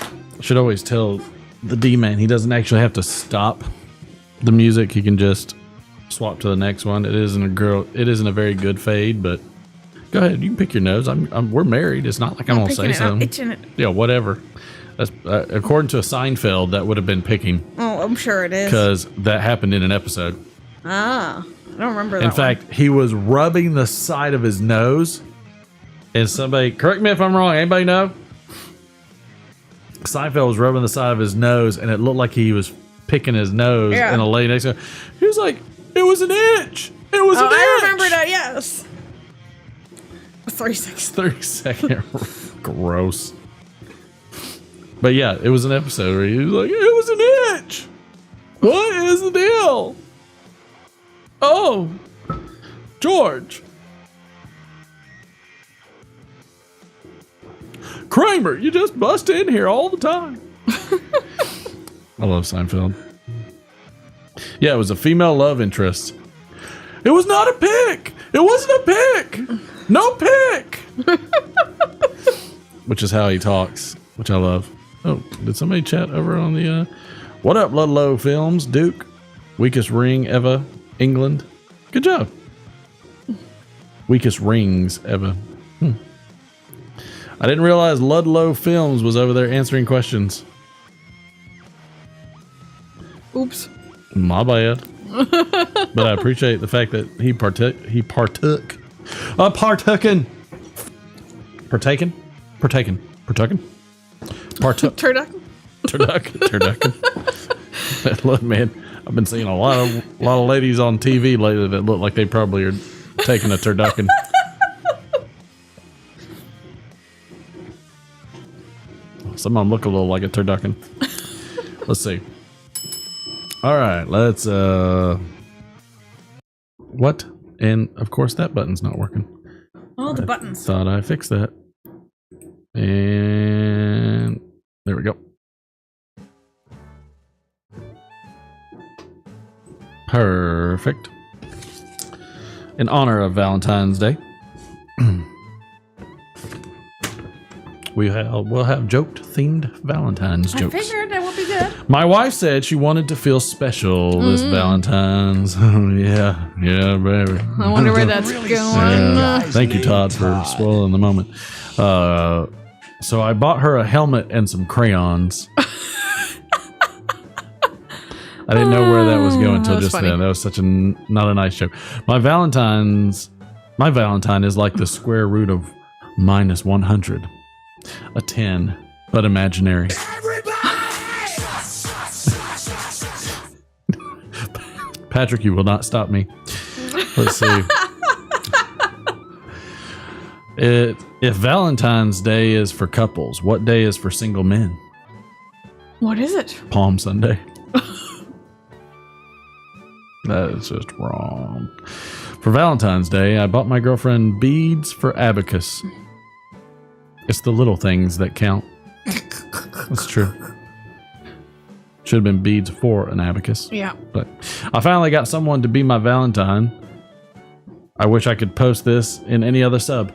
Speaker 2: I should always tell the D-man he doesn't actually have to stop the music. He can just swap to the next one. It isn't a very good fade, but go ahead. You can pick your nose. We're married. It's not like I'm gonna say something.
Speaker 9: I'm itching it.
Speaker 2: Yeah, whatever. That's according to a Seinfeld, that would have been picking.
Speaker 9: Oh, I'm sure it is.
Speaker 2: Because that happened in an episode.
Speaker 9: Ah, I don't remember that.
Speaker 2: In fact, he was rubbing the side of his nose, and somebody, correct me if I'm wrong, anybody know? Seinfeld was rubbing the side of his nose, and it looked like he was picking his nose, and a lady next to him, he was like, it was an itch. It was an itch.
Speaker 9: I remember that, yes. 3 seconds.
Speaker 2: 30 second. Gross. But yeah, it was an episode where he was like, it was an itch. What is the deal? Oh, George. Kramer, you just bust in here all the time. I love Seinfeld. Yeah, it was a female love interest. It was not a pick. It wasn't a pick. No pick. Which is how he talks, which I love. Oh, did somebody chat over on the... What up, Ludlow Films? Duke. Weakest ring ever. England. Good job. Weakest rings ever. I didn't realize Ludlow Films was over there answering questions.
Speaker 9: Oops.
Speaker 2: My bad. But I appreciate the fact that he partook. Partaken. Turducken. Look, man, I've been seeing a lot of ladies on TV lately that look like they probably are taking a turducken. Some of them look a little like a turducken. Let's see. All right, let's what? And of course that button's not working.
Speaker 9: Oh, the buttons.
Speaker 2: Thought I fixed that. And there we go. Perfect. In honor of Valentine's Day, we'll have joked themed Valentine's jokes.
Speaker 9: I figured that would be good.
Speaker 2: My wife said she wanted to feel special this Valentine's. yeah, baby.
Speaker 9: I wonder where that's going.
Speaker 2: Yeah. Thank you, Todd, for spoiling the moment. So I bought her a helmet and some crayons. I didn't know where that was going until just then. That was such not a nice joke. My Valentine is like the square root of minus 100. A 10, but imaginary. Patrick, you will not stop me. Let's see. If Valentine's Day is for couples, what day is for single men?
Speaker 9: What is it?
Speaker 2: Palm Sunday. That is just wrong. For Valentine's Day, I bought my girlfriend beads for abacus. It's the little things that count. That's true. Should have been beads for an abacus.
Speaker 9: Yeah.
Speaker 2: But I finally got someone to be my Valentine. I wish I could post this in any other sub.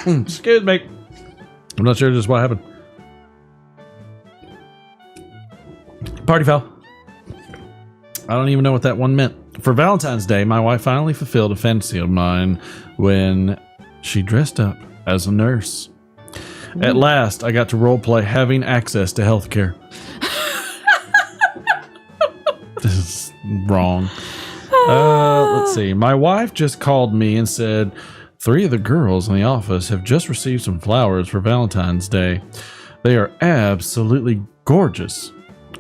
Speaker 2: Excuse me. I'm not sure just what happened. Party foul. I don't even know what that one meant. For Valentine's Day, my wife finally fulfilled a fantasy of mine when she dressed up as a nurse. At last, I got to roleplay having access to healthcare. This is wrong. Let's see. My wife just called me and said 3 of the girls in the office have just received some flowers for Valentine's Day. They are absolutely gorgeous.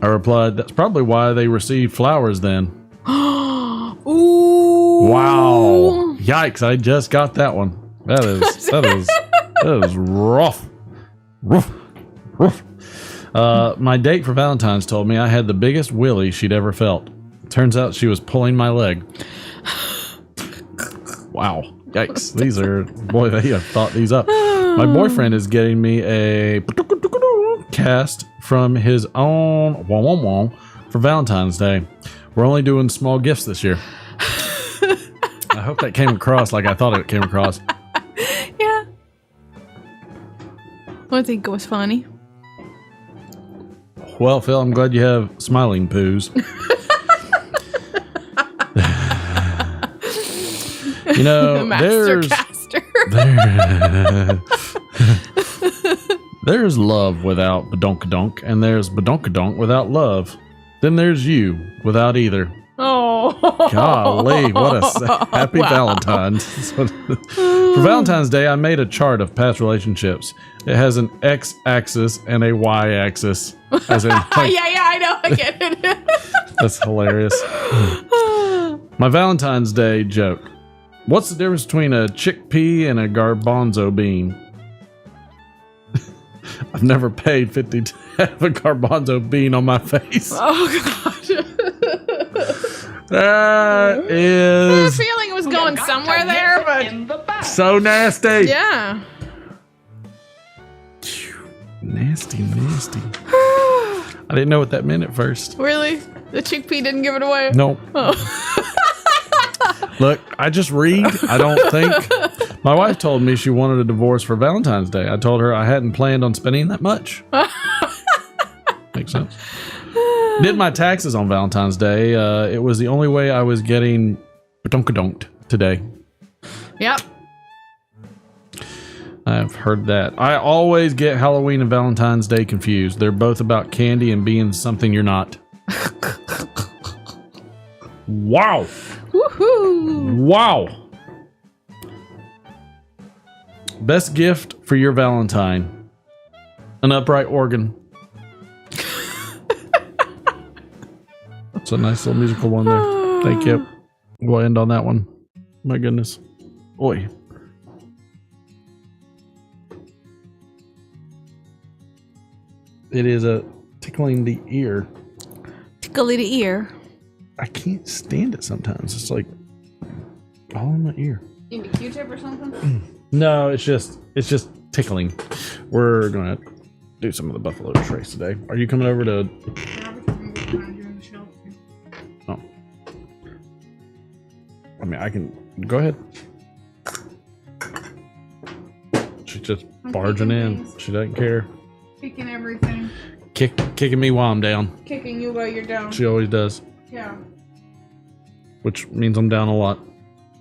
Speaker 2: I replied, that's probably why they received flowers then.
Speaker 9: Ooh.
Speaker 2: Wow. Yikes, I just got that one. That is rough. My date for Valentine's told me I had the biggest willy she'd ever felt. Turns out she was pulling my leg. Wow. Yikes. These are, boy, they have thought these up. My boyfriend is getting me a cast from his own for Valentine's Day. We're only doing small gifts this year. I hope that came across like I thought it came across.
Speaker 9: Yeah. I think it was funny.
Speaker 2: Well, Phil, I'm glad you have smiling poos. You know, there's love without badonkadonk, and there's badonkadonk without love. Then there's you without either.
Speaker 9: Oh,
Speaker 2: golly, what a happy Valentine's. For Valentine's Day, I made a chart of past relationships. It has an x-axis and a y-axis. As in, like,
Speaker 9: yeah, I know, I get it.
Speaker 2: That's hilarious. My Valentine's Day joke. What's the difference between a chickpea and a garbanzo bean? I've never paid 50 to have a garbanzo bean on my face.
Speaker 9: Oh, God.
Speaker 2: That is...
Speaker 9: I had a feeling it was going somewhere there, but...
Speaker 2: So nasty.
Speaker 9: Yeah.
Speaker 2: Nasty. I didn't know what that meant at first.
Speaker 9: Really? The chickpea didn't give it away?
Speaker 2: Nope.
Speaker 9: Oh.
Speaker 2: Look, I just read. I don't think. My wife told me she wanted a divorce for Valentine's Day. I told her I hadn't planned on spending that much. Makes sense. Did my taxes on Valentine's Day. It was the only way I was getting badonkadonk today.
Speaker 9: Yep.
Speaker 2: I've heard that. I always get Halloween and Valentine's Day confused. They're both about candy and being something you're not. Wow.
Speaker 9: Woohoo.
Speaker 2: Wow. Best gift for your Valentine. An upright organ. It's a nice little musical one there. Thank you. We'll end on that one. My goodness. Oi. It is a tickling the ear.
Speaker 9: Tickly the ear.
Speaker 2: I can't stand it sometimes. It's like all in my ear.
Speaker 9: You need a Q-tip or something?
Speaker 2: No, it's just tickling. We're gonna do some of the buffalo trace today. Are you coming over to? Oh. I mean, I can go ahead. She's just barging in. She doesn't care.
Speaker 9: Kicking everything.
Speaker 2: Kicking me while I'm down.
Speaker 9: Kicking you while you're down.
Speaker 2: She always does.
Speaker 9: Yeah.
Speaker 2: Which means I'm down a lot.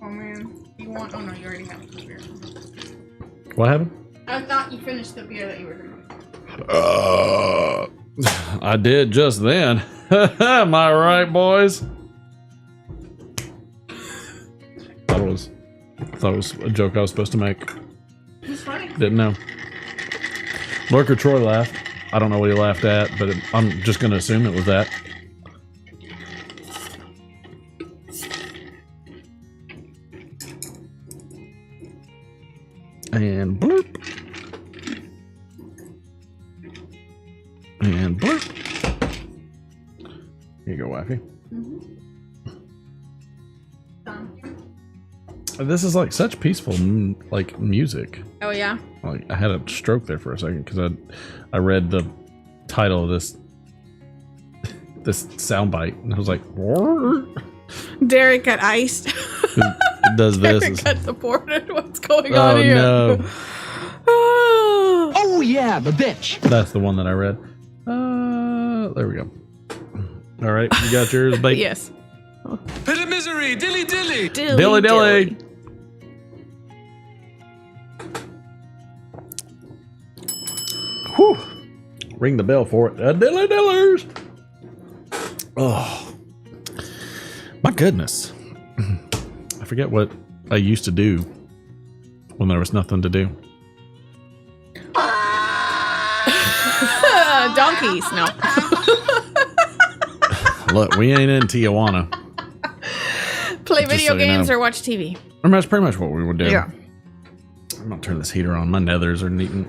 Speaker 9: Oh man. You want? Oh no, you already have the beer.
Speaker 2: What happened?
Speaker 9: I thought you finished the beer that you were drinking.
Speaker 2: I did just then. Am I right, boys? Thought it was a joke I was supposed to make.
Speaker 9: It's funny.
Speaker 2: Didn't know. Lurker Troy laughed. I don't know what he laughed at, but I'm just going to assume it was that. And bloop. And bloop. Here you go, wifey. This is like such peaceful, like music.
Speaker 9: Oh yeah.
Speaker 2: Like I had a stroke there for a second because I read the title of this soundbite and I was like,
Speaker 9: Derek got iced.
Speaker 2: It does this.
Speaker 9: Derek got deported. What's going on here?
Speaker 2: Oh no.
Speaker 12: Oh yeah, the bitch.
Speaker 2: That's the one that I read. There we go. All right, you got yours, babe.
Speaker 9: Yes.
Speaker 3: Pit of misery, dilly dilly.
Speaker 2: Dilly dilly. Whew. Ring the bell for it. Dilly dillers. Oh. My goodness. I forget what I used to do when there was nothing to do.
Speaker 9: Donkeys, no.
Speaker 2: Look, we ain't in Tijuana.
Speaker 9: Play
Speaker 2: Just
Speaker 9: video
Speaker 2: so you
Speaker 9: games
Speaker 2: know.
Speaker 9: or watch TV.
Speaker 2: I mean, that's pretty much what we would do.
Speaker 9: Yeah.
Speaker 2: I'm gonna turn this heater on. My nethers are needing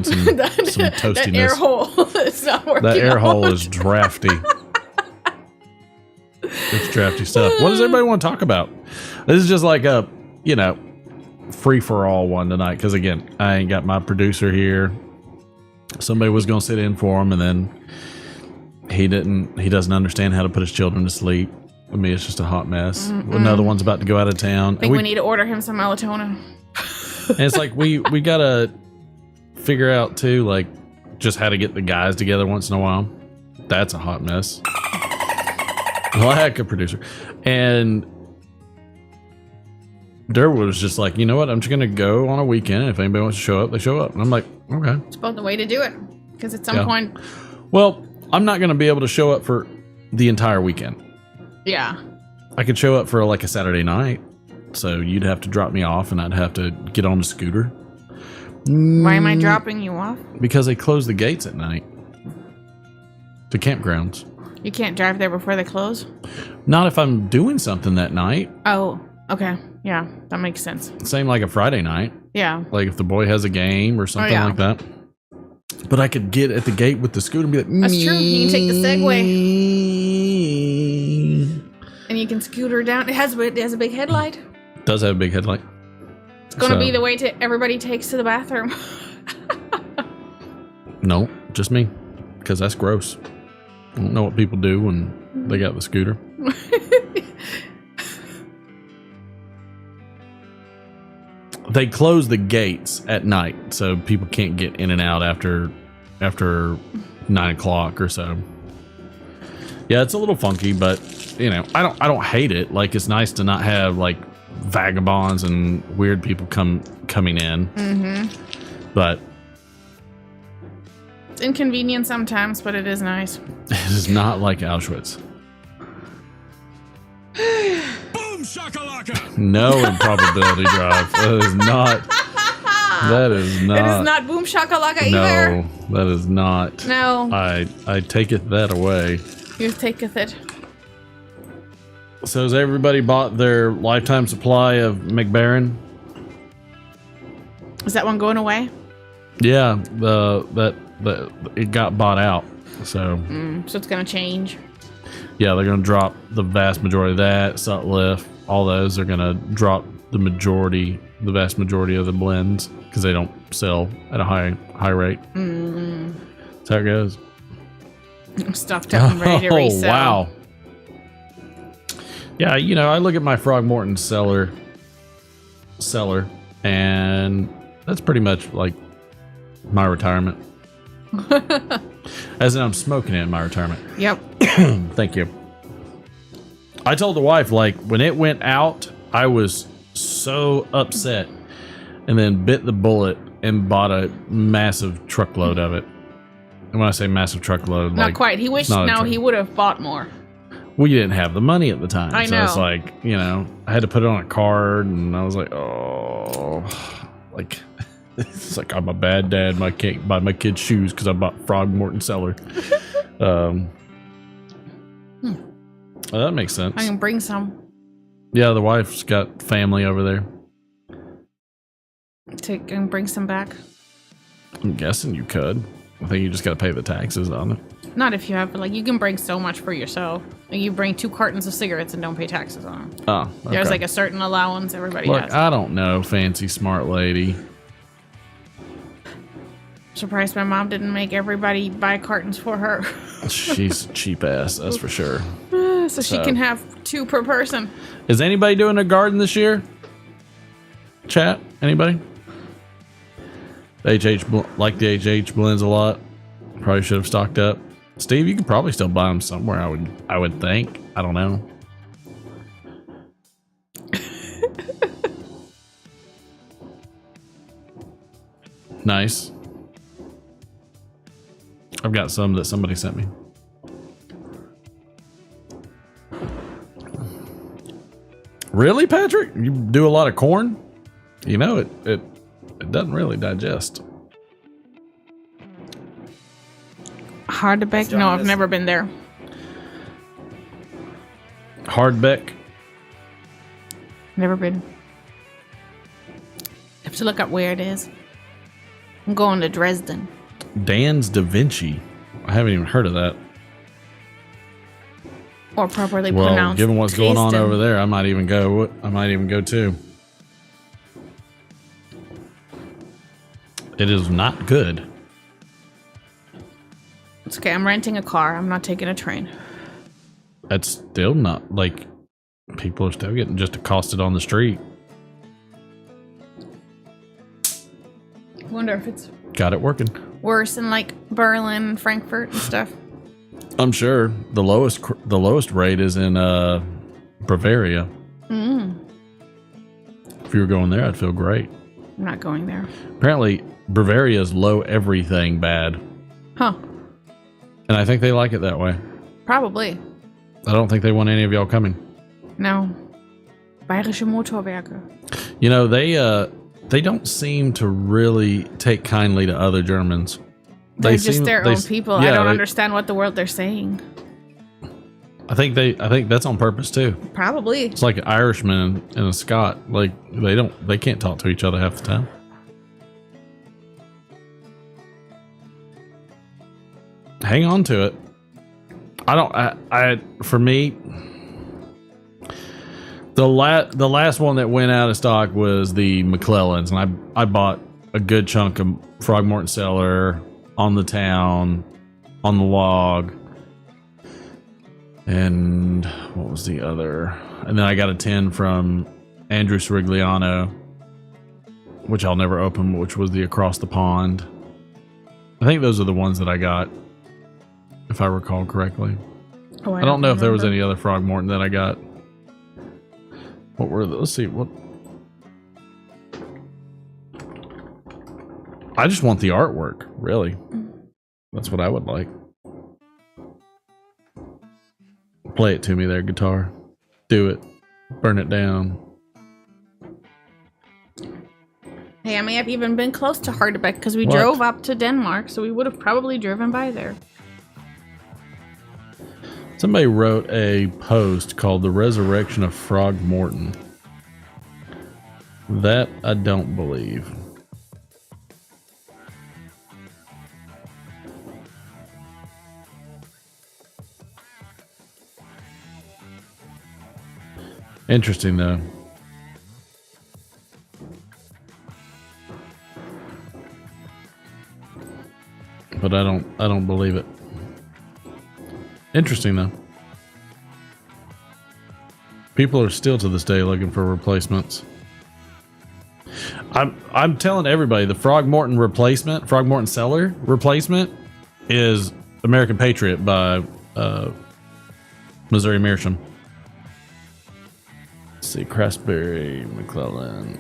Speaker 2: some toastiness.
Speaker 9: That air hole is not working.
Speaker 2: That air
Speaker 9: out.
Speaker 2: hole is drafty. It's drafty stuff. What does everybody want to talk about? This is just like a, free for all one tonight. Because again, I ain't got my producer here. Somebody was gonna sit in for him, and then he doesn't understand how to put his children to sleep. I mean, it's just a hot mess. Another one's about to go out of town.
Speaker 9: I think we need to order him some melatonin.
Speaker 2: And it's like we gotta figure out too, like, just how to get the guys together once in a while. That's a hot mess. Like a producer. And Durwood was just like, you know what? I'm just going to go on a weekend. If anybody wants to show up, they show up. And I'm like, okay.
Speaker 9: It's about the way to do it. Because at some point...
Speaker 2: Well, I'm not going to be able to show up for the entire weekend.
Speaker 9: Yeah.
Speaker 2: I could show up for like a Saturday night. So you'd have to drop me off and I'd have to get on the scooter.
Speaker 9: Why am I dropping you off?
Speaker 2: Because they close the gates at night. To campgrounds.
Speaker 9: You can't drive there before they close?
Speaker 2: Not if I'm doing something that night.
Speaker 9: Oh, okay. Yeah, that makes sense.
Speaker 2: Same like a Friday night.
Speaker 9: Yeah.
Speaker 2: Like if the boy has a game or something like that. But I could get at the gate with the scooter and be like,
Speaker 9: that's true. You can take the Segway. And you can scooter down. It has a big headlight.
Speaker 2: It does have a big headlight.
Speaker 9: It's going to be the way everybody takes to the bathroom.
Speaker 2: No, just me. Because that's gross. I don't know what people do when they got the scooter. They close the gates at night, so people can't get in and out after 9 o'clock or so. Yeah, it's a little funky, but you know, I don't hate it. Like, it's nice to not have like vagabonds and weird people coming in. Mm-hmm. But
Speaker 9: it's inconvenient sometimes, but it is nice.
Speaker 2: It is not like Auschwitz.
Speaker 1: Boom shakalaka!
Speaker 2: No improbability drive. That is not. That is not.
Speaker 9: It is not boom shakalaka either.
Speaker 2: No, that is not.
Speaker 9: No.
Speaker 2: I taketh that away.
Speaker 9: You taketh it.
Speaker 2: So has everybody bought their lifetime supply of McBaron?
Speaker 9: Is that one going away?
Speaker 2: Yeah, it got bought out. So
Speaker 9: so it's gonna change.
Speaker 2: Yeah, they're gonna drop the vast majority of that. Sutliff, all those are gonna drop the vast majority of the blends because they don't sell at a high rate. That's how it goes.
Speaker 9: I'm stuffed up and ready to resell.
Speaker 2: Wow. Yeah, you know, I look at my Frogmorton cellar, and that's pretty much like my retirement. As in, I'm smoking it in my retirement.
Speaker 9: Yep.
Speaker 2: Thank you. I told the wife, like, when it went out, I was so upset, and then bit the bullet and bought a massive truckload of it. And when I say massive truckload,
Speaker 9: not
Speaker 2: like,
Speaker 9: quite. He wished now he would have bought more.
Speaker 2: We didn't have the money at the time.
Speaker 9: I
Speaker 2: so
Speaker 9: know.
Speaker 2: It's like, you know, I had to put it on a card, and I was like, oh, like, it's like I'm a bad dad. I can't buy my kids shoes because I bought Frogmorton Cellar. Well, that makes sense.
Speaker 9: I can bring some.
Speaker 2: Yeah, the wife's got family over there.
Speaker 9: Take and bring some back.
Speaker 2: I'm guessing you could. I think you just got to pay the taxes on it.
Speaker 9: Not if you have, like, you can bring so much for yourself. Like, you bring 2 cartons of cigarettes and don't pay taxes on them.
Speaker 2: Oh, okay.
Speaker 9: There's like a certain allowance everybody
Speaker 2: Look,
Speaker 9: has.
Speaker 2: I don't know, fancy smart lady.
Speaker 9: Surprised my mom didn't make everybody buy cartons for her.
Speaker 2: She's cheap ass, that's for sure.
Speaker 9: So she can have 2 per person.
Speaker 2: Is anybody doing a garden this year? Chat? Anybody? Like the HH blends a lot. Probably should have stocked up. Steve, you could probably still buy them somewhere. I would think. I don't know. Nice. I've got some that somebody sent me. Really, Patrick? You do a lot of corn? You know, it doesn't really digest.
Speaker 9: Hardbeck? No, I've never been there.
Speaker 2: Hardbeck?
Speaker 9: Never been. I have to look up where it is. I'm going to Dresden.
Speaker 2: Dan's Da Vinci. I haven't even heard of that.
Speaker 9: Or properly
Speaker 2: well,
Speaker 9: pronounced.
Speaker 2: Given what's going on
Speaker 9: Dresden.
Speaker 2: over there, I might even go. Too. It is not good.
Speaker 9: It's okay. I'm renting a car. I'm not taking a train.
Speaker 2: That's still not, like, people are still getting just accosted on the street.
Speaker 9: I wonder if it's
Speaker 2: Got it working.
Speaker 9: worse in like Berlin, Frankfurt, and stuff.
Speaker 2: I'm sure the lowest rate is in Bavaria. If you were going there, I'd feel great.
Speaker 9: I'm not going there.
Speaker 2: Apparently, Bavaria is low everything bad.
Speaker 9: Huh.
Speaker 2: And I think they like it that way.
Speaker 9: Probably.
Speaker 2: I don't think they want any of y'all coming.
Speaker 9: No. Bayerische Motorwerke.
Speaker 2: You know, they don't seem to really take kindly to other Germans.
Speaker 9: They're just their own people. Yeah, I don't understand what the word they're saying.
Speaker 2: I think that's on purpose too.
Speaker 9: Probably.
Speaker 2: It's like an Irishman and a Scot. Like they can't talk to each other half the time. Hang on to it. For me, the last one that went out of stock was the McClellans, and I bought a good chunk of Frogmorton Cellar, On the Town, On the Log, and what was the other? And then I got a 10 from Andrew Srigliano, which I'll never open, which was the Across the Pond. I think those are the ones that I got, if I recall correctly.
Speaker 9: Oh,
Speaker 2: I don't know if there was any other Frogmorton that I got. What were the, let's see, what? I just want the artwork, really. That's what I would like. Play it to me there, guitar. Do it. Burn it down.
Speaker 9: Hey, I may have even been close to Hardebeck because we drove up to Denmark, so we would have probably driven by there.
Speaker 2: Somebody wrote a post called The Resurrection of Frogmorton. That I don't believe. Interesting though. But I don't believe it. Interesting though. People are still to this day looking for replacements. I'm telling everybody the Frogmorton Cellar replacement is American Patriot by Missouri Meerschaum. Let's see, Craftsberry, McClellan.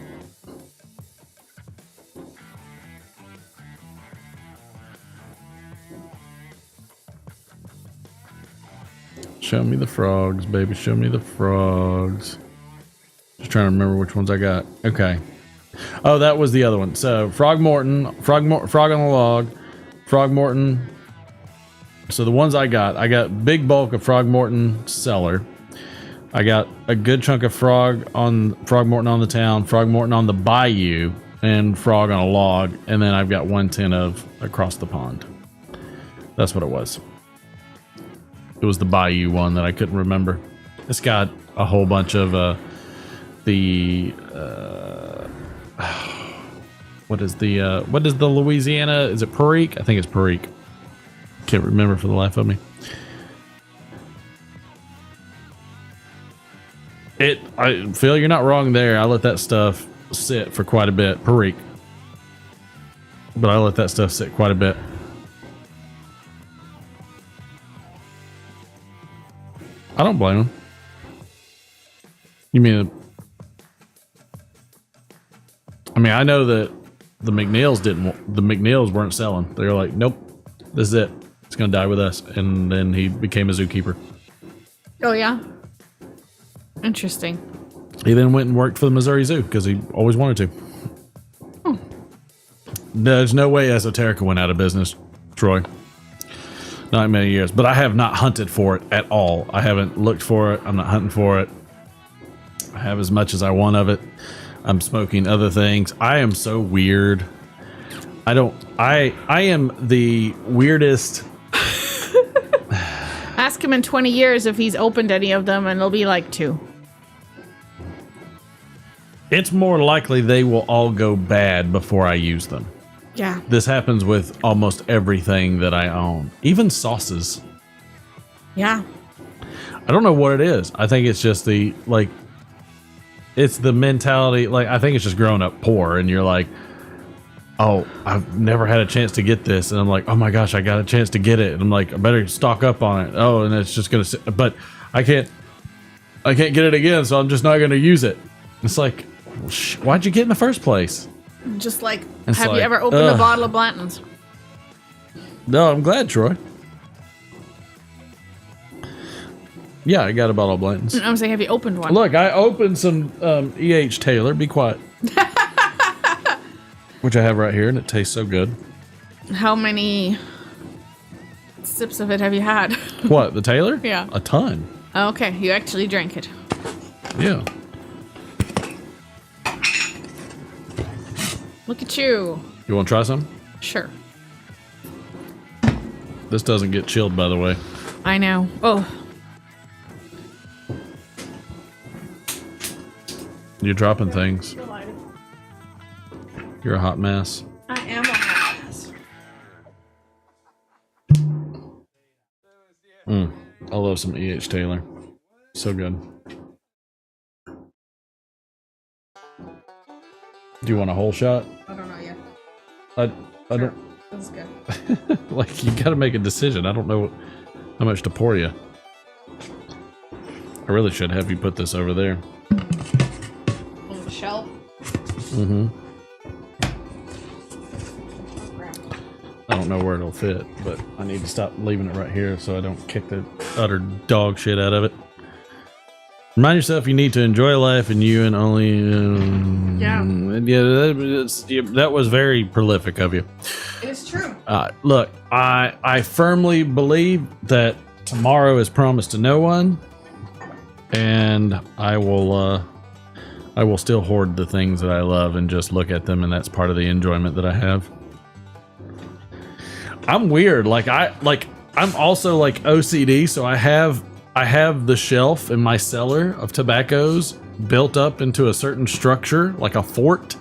Speaker 2: Show me the frogs, baby. Show me the frogs. Just trying to remember which ones I got. Okay. Oh, that was the other one. So Frogmorton, Frog on the Log, Frogmorton. So the ones I got big bulk of Frogmorton Cellar. I got a good chunk of Frogmorton on the Town, Frogmorton on the Bayou, and Frog on a Log. And then I've got 110 of Across the Pond. That's what it was. It was the Bayou one that I couldn't remember. It's got a whole bunch of what is the Louisiana? Is it Perique? I think it's Perique. Can't remember for the life of me. I feel you're not wrong there. I let that stuff sit for quite a bit. Perique. But I let that stuff sit quite a bit. I don't blame him. You mean? I mean, I know that the McNeils weren't selling. They were like, nope, this is it. It's gonna die with us. And then he became a zookeeper.
Speaker 9: Oh yeah. Interesting.
Speaker 2: He then went and worked for the Missouri Zoo because he always wanted to. There's no way Esoterica went out of business, Troy. Not in many years, but I have not hunted for it at all. I haven't looked for it. I'm not hunting for it. I have as much as I want of it. I'm smoking other things. I am so weird. I am the weirdest.
Speaker 9: Ask him in 20 years if he's opened any of them and it'll be like 2.
Speaker 2: It's more likely they will all go bad before I use them.
Speaker 9: Yeah.
Speaker 2: This happens with almost everything that I own, even sauces.
Speaker 9: Yeah.
Speaker 2: I don't know what it is. I think it's just it's the mentality. Like, I think it's just growing up poor and you're like, oh, I've never had a chance to get this. And I'm like, oh my gosh, I got a chance to get it. And I'm like, I better stock up on it. Oh, and it's just going to sit. But I can't get it again, so I'm just not going to use it. It's like, why'd you get in the first place?
Speaker 9: Just like,
Speaker 2: it's
Speaker 9: have
Speaker 2: like,
Speaker 9: you ever opened a bottle of Blanton's?
Speaker 2: No, I'm glad, Troy. Yeah, I got a bottle of Blanton's.
Speaker 9: I'm saying, have you opened one?
Speaker 2: Look, I opened some E.H. Taylor. Be quiet. Which I have right here, and it tastes so good.
Speaker 9: How many sips of it have you had?
Speaker 2: What, the Taylor?
Speaker 9: Yeah.
Speaker 2: A ton.
Speaker 9: Oh, okay, you actually drank it.
Speaker 2: Yeah.
Speaker 9: Look at you.
Speaker 2: You want to try some?
Speaker 9: Sure.
Speaker 2: This doesn't get chilled, by the way.
Speaker 9: I know. Oh.
Speaker 2: You're dropping things. You're a hot mess.
Speaker 9: I am a hot mess.
Speaker 2: I love some E.H. Taylor. So good. Do you want a whole shot?
Speaker 9: I don't know yet.
Speaker 2: I don't.
Speaker 9: This is good.
Speaker 2: Like, you gotta make a decision. I don't know how much to pour you. I really should have you put this over there.
Speaker 9: On the shelf?
Speaker 2: Mm-hmm. I don't know where it'll fit, but I need to stop leaving it right here so I don't kick the utter dog shit out of it. Remind yourself you need to enjoy life and you and only... that was very prolific of you.
Speaker 9: It is true.
Speaker 2: Look, I firmly believe that tomorrow is promised to no one, and I will still hoard the things that I love and just look at them, and that's part of the enjoyment that I have. I'm weird. I'm also like OCD, so I have the shelf in my cellar of tobaccos built up into a certain structure, like a fort,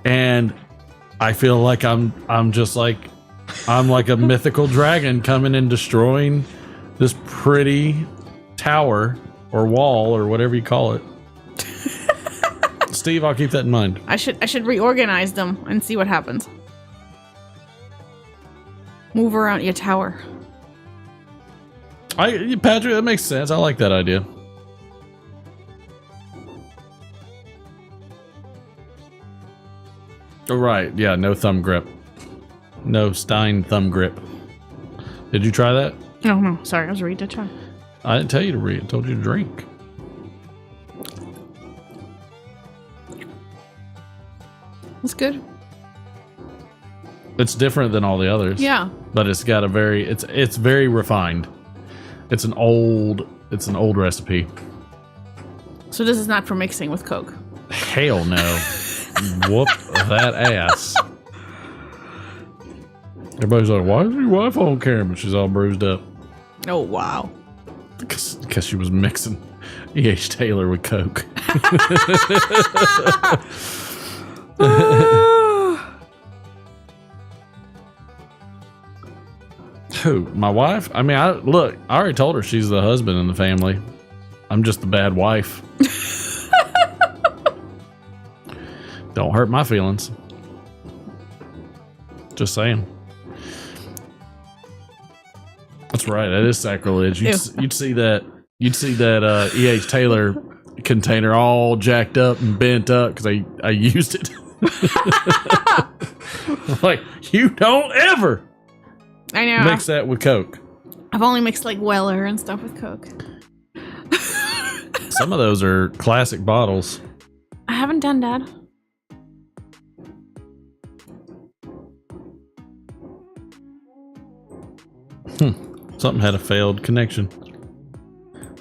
Speaker 2: and I feel like I'm like a mythical dragon coming and destroying this pretty tower or wall or whatever you call it. Steve, I'll keep that in mind.
Speaker 9: I should reorganize them and see what happens. Move around your tower.
Speaker 2: Patrick, that makes sense. I like that idea. Oh, right. Yeah, no thumb grip. No Stein thumb grip. Did you try that?
Speaker 9: Oh, no. Sorry, I was reading to try.
Speaker 2: I didn't tell you to read. I told you to drink.
Speaker 9: That's good.
Speaker 2: It's different than all the others.
Speaker 9: Yeah.
Speaker 2: But it's got a very it's very refined. It's an old recipe.
Speaker 9: So this is not for mixing with Coke.
Speaker 2: Hell no. Whoop that ass. Everybody's like, why is your wife on camera? She's all bruised up.
Speaker 9: Oh, wow.
Speaker 2: Because she was mixing E.H. Taylor with Coke. Who? My wife? I mean, I already told her she's the husband in the family. I'm just the bad wife. Don't hurt my feelings. Just saying. That's right. That is sacrilege. You'd see that E.H. Taylor container all jacked up and bent up because I used it. Like, you don't ever.
Speaker 9: I know.
Speaker 2: Mix that with Coke.
Speaker 9: I've only mixed like Weller and stuff with Coke.
Speaker 2: Some of those are classic bottles.
Speaker 9: I haven't done that.
Speaker 2: Something had a failed connection.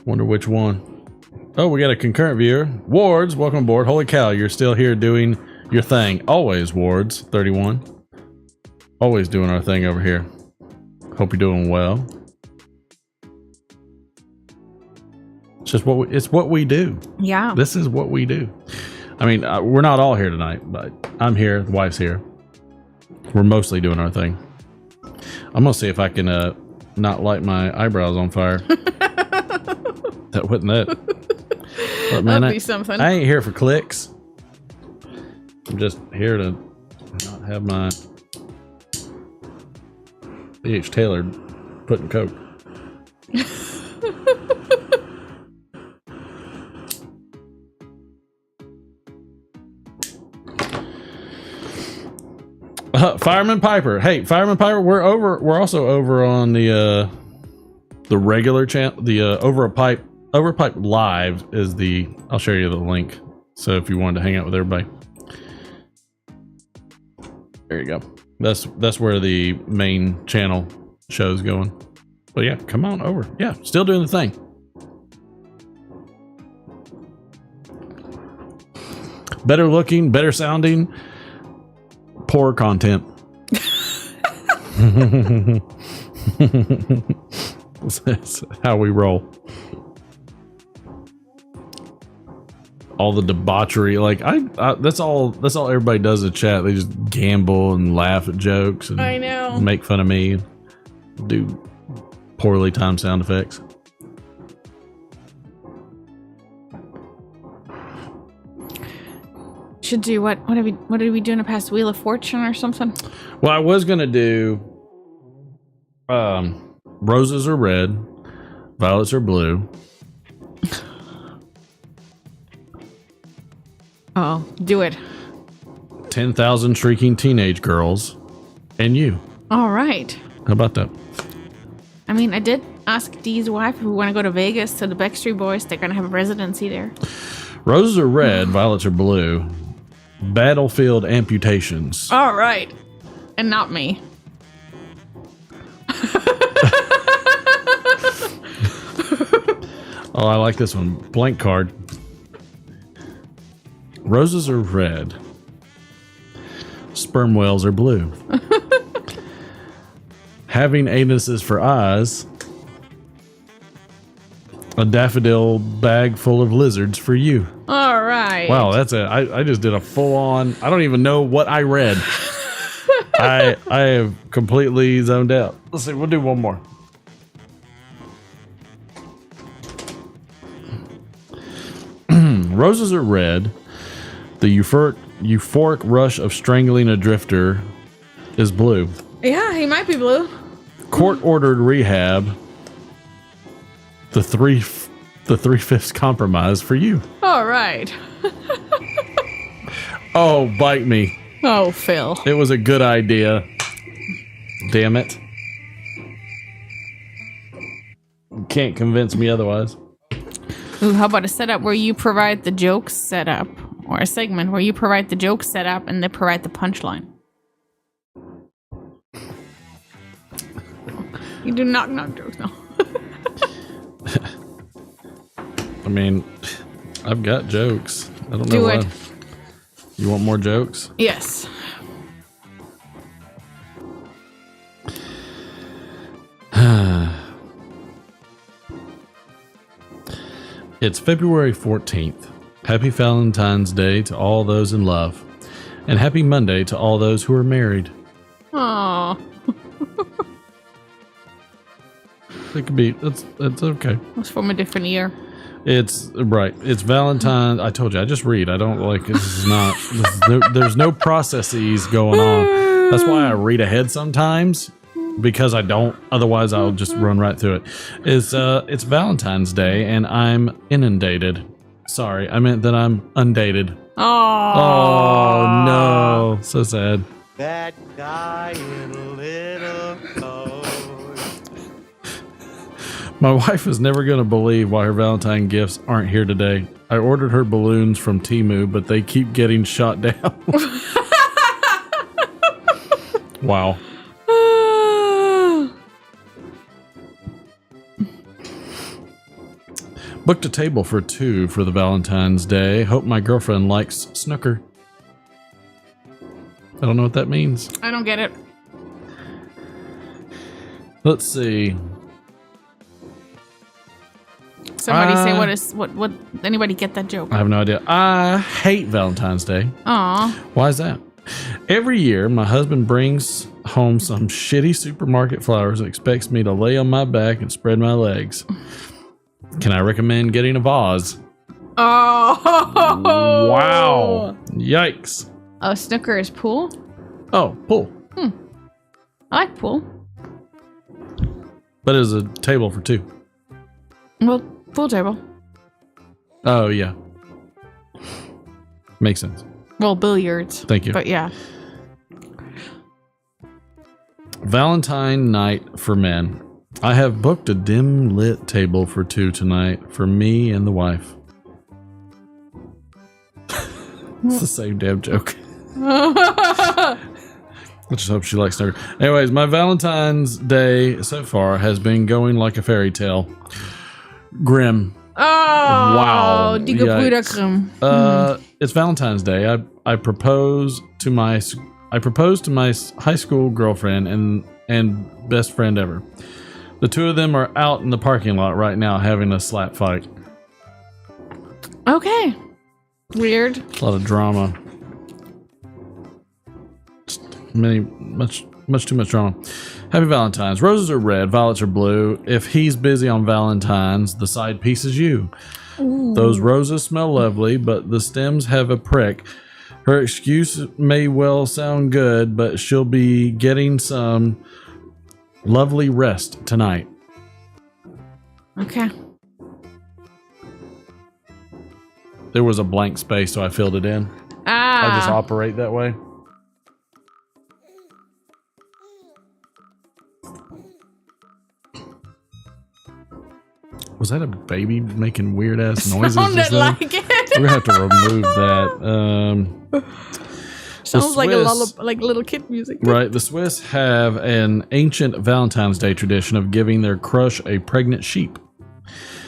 Speaker 2: Wonder which one. Oh, we got a concurrent viewer. Wards, welcome aboard. Holy cow, you're still here doing your thing. Always, Wards, 31. Always doing our thing over here. Hope you're doing well. It's just what we do.
Speaker 9: Yeah.
Speaker 2: This is what we do. I mean, we're not all here tonight, but I'm here. The wife's here. We're mostly doing our thing. I'm gonna see if I can not light my eyebrows on fire. That wasn't that. Look, man,
Speaker 9: That'd be something.
Speaker 2: I ain't here for clicks. I'm just here to not have my B.H. Taylor putting Coke. Fireman Piper. Hey, Fireman Piper, we're also over on the regular channel. The Over a Pipe Live is the. I'll share you the link. So if you wanted to hang out with everybody, there you go. That's where the main channel show's going. But yeah, come on over. Yeah, still doing the thing. Better looking, better sounding, poor content. That's how we roll. All the debauchery, like I that's all everybody does in chat. They just gamble and laugh at jokes and
Speaker 9: I know.
Speaker 2: Make fun of me, do poorly timed sound effects.
Speaker 9: Should do what did we do in the past? Wheel of Fortune or something?
Speaker 2: Well, I was gonna do roses are red, violets are blue.
Speaker 9: Oh, do it.
Speaker 2: 10,000 shrieking teenage girls and you.
Speaker 9: All right.
Speaker 2: How about that?
Speaker 9: I mean, I did ask Dee's wife if we want to go to Vegas to the Backstreet Boys. They're going to have a residency there.
Speaker 2: Roses are red, violets are blue. Battlefield amputations.
Speaker 9: All right. And not me.
Speaker 2: Oh, I like this one. Blank card. Roses are red. Sperm whales are blue. Having anuses for eyes. A daffodil bag full of lizards for you.
Speaker 9: All right.
Speaker 2: Wow, that's it. I just did a full on. I don't even know what I read. I have completely zoned out. Let's see. We'll do one more. Roses are red. The euphoric rush of strangling a drifter is blue.
Speaker 9: Yeah, he might be blue.
Speaker 2: Court-ordered rehab. The 3/5 compromise for you.
Speaker 9: All right.
Speaker 2: Oh, bite me.
Speaker 9: Oh, Phil.
Speaker 2: It was a good idea. Damn it. You can't convince me otherwise.
Speaker 9: Ooh, how about a setup where you provide the jokes setup? Or a segment where you provide the joke setup and they provide the punchline. You do knock jokes now.
Speaker 2: I mean, I've got jokes. I don't know why.
Speaker 9: Do it.
Speaker 2: You want more jokes?
Speaker 9: Yes.
Speaker 2: It's February 14th. Happy Valentine's Day to all those in love. And happy Monday to all those who are married.
Speaker 9: Aww.
Speaker 2: It could be, that's okay.
Speaker 9: It's from a different year.
Speaker 2: It's right. It's Valentine's. I told you, I just read. I don't like, there's no processes going on. That's why I read ahead sometimes, because I don't, otherwise I'll just run right through it. It's Valentine's Day and I'm inundated. Sorry, I meant that I'm undated. Oh no, so sad.
Speaker 14: That guy in a little coat.
Speaker 2: My wife is never going to believe why her Valentine gifts aren't here today. I ordered her balloons from Temu, but they keep getting shot down. Wow. Booked a table for 2 for the Valentine's Day. Hope my girlfriend likes snooker. I don't know what that means.
Speaker 9: I don't get it.
Speaker 2: Let's see.
Speaker 9: Somebody say what anybody get that joke?
Speaker 2: I have no idea. I hate Valentine's Day.
Speaker 9: Aw.
Speaker 2: Why is that? Every year, my husband brings home some shitty supermarket flowers and expects me to lay on my back and spread my legs. Can I recommend getting a vase?
Speaker 9: Oh.
Speaker 2: Wow. Yikes.
Speaker 9: Oh, snooker is pool?
Speaker 2: Oh, pool.
Speaker 9: I like pool.
Speaker 2: But it's a table for two.
Speaker 9: Well, pool table.
Speaker 2: Oh, yeah. Makes sense.
Speaker 9: Well, billiards.
Speaker 2: Thank you.
Speaker 9: But yeah.
Speaker 2: Valentine night for men. I have booked a dim lit table for two tonight for me and the wife. It's the same damn joke. I just hope she likes her. Anyways, my Valentine's Day so far has been going like a fairy tale. Grim.
Speaker 9: Oh,
Speaker 2: wow.
Speaker 9: Die Gebrüder.
Speaker 2: It's Valentine's Day. I proposed to my high school girlfriend and best friend ever. The two of them are out in the parking lot right now having a slap fight.
Speaker 9: Okay. Weird.
Speaker 2: A lot of drama. Much too much drama. Happy Valentine's. Roses are red, violets are blue. If he's busy on Valentine's, the side piece is you. Ooh. Those roses smell lovely, but the stems have a prick. Her excuse may well sound good, but she'll be getting some lovely rest tonight.
Speaker 9: Okay.
Speaker 2: There was a blank space, so I filled it in. I just operate that way. Was that a baby making weird ass noises?
Speaker 9: Sounded like it.
Speaker 2: We're gonna have to remove that.
Speaker 9: Sounds like like little kid music.
Speaker 2: Right. The Swiss have an ancient Valentine's Day tradition of giving their crush a pregnant sheep.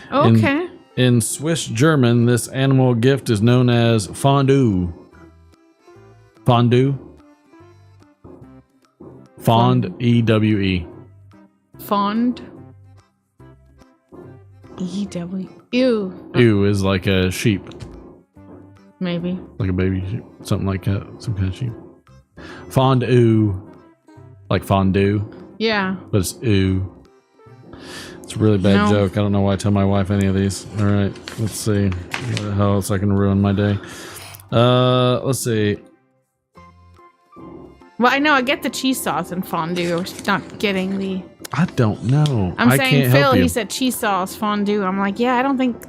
Speaker 9: Okay.
Speaker 2: In Swiss German, this animal gift is known as fondue. Fondue. Fond, E-W-E.
Speaker 9: Fond. E-W. Ew.
Speaker 2: Ew is like a sheep.
Speaker 9: Maybe.
Speaker 2: Like a baby sheep. Something like that. Some kind of sheep. Fondue. Like fondue.
Speaker 9: Yeah.
Speaker 2: But it's ew. It's a really bad joke. I don't know why I tell my wife any of these. All right. Let's see. How else I can ruin my day. Let's see.
Speaker 9: Well, I know I get the cheese sauce and fondue. We're not getting the...
Speaker 2: I don't know.
Speaker 9: I'm
Speaker 2: I
Speaker 9: saying
Speaker 2: can't
Speaker 9: Phil,
Speaker 2: help you.
Speaker 9: he said cheese sauce fondue. I'm like, yeah, I don't think...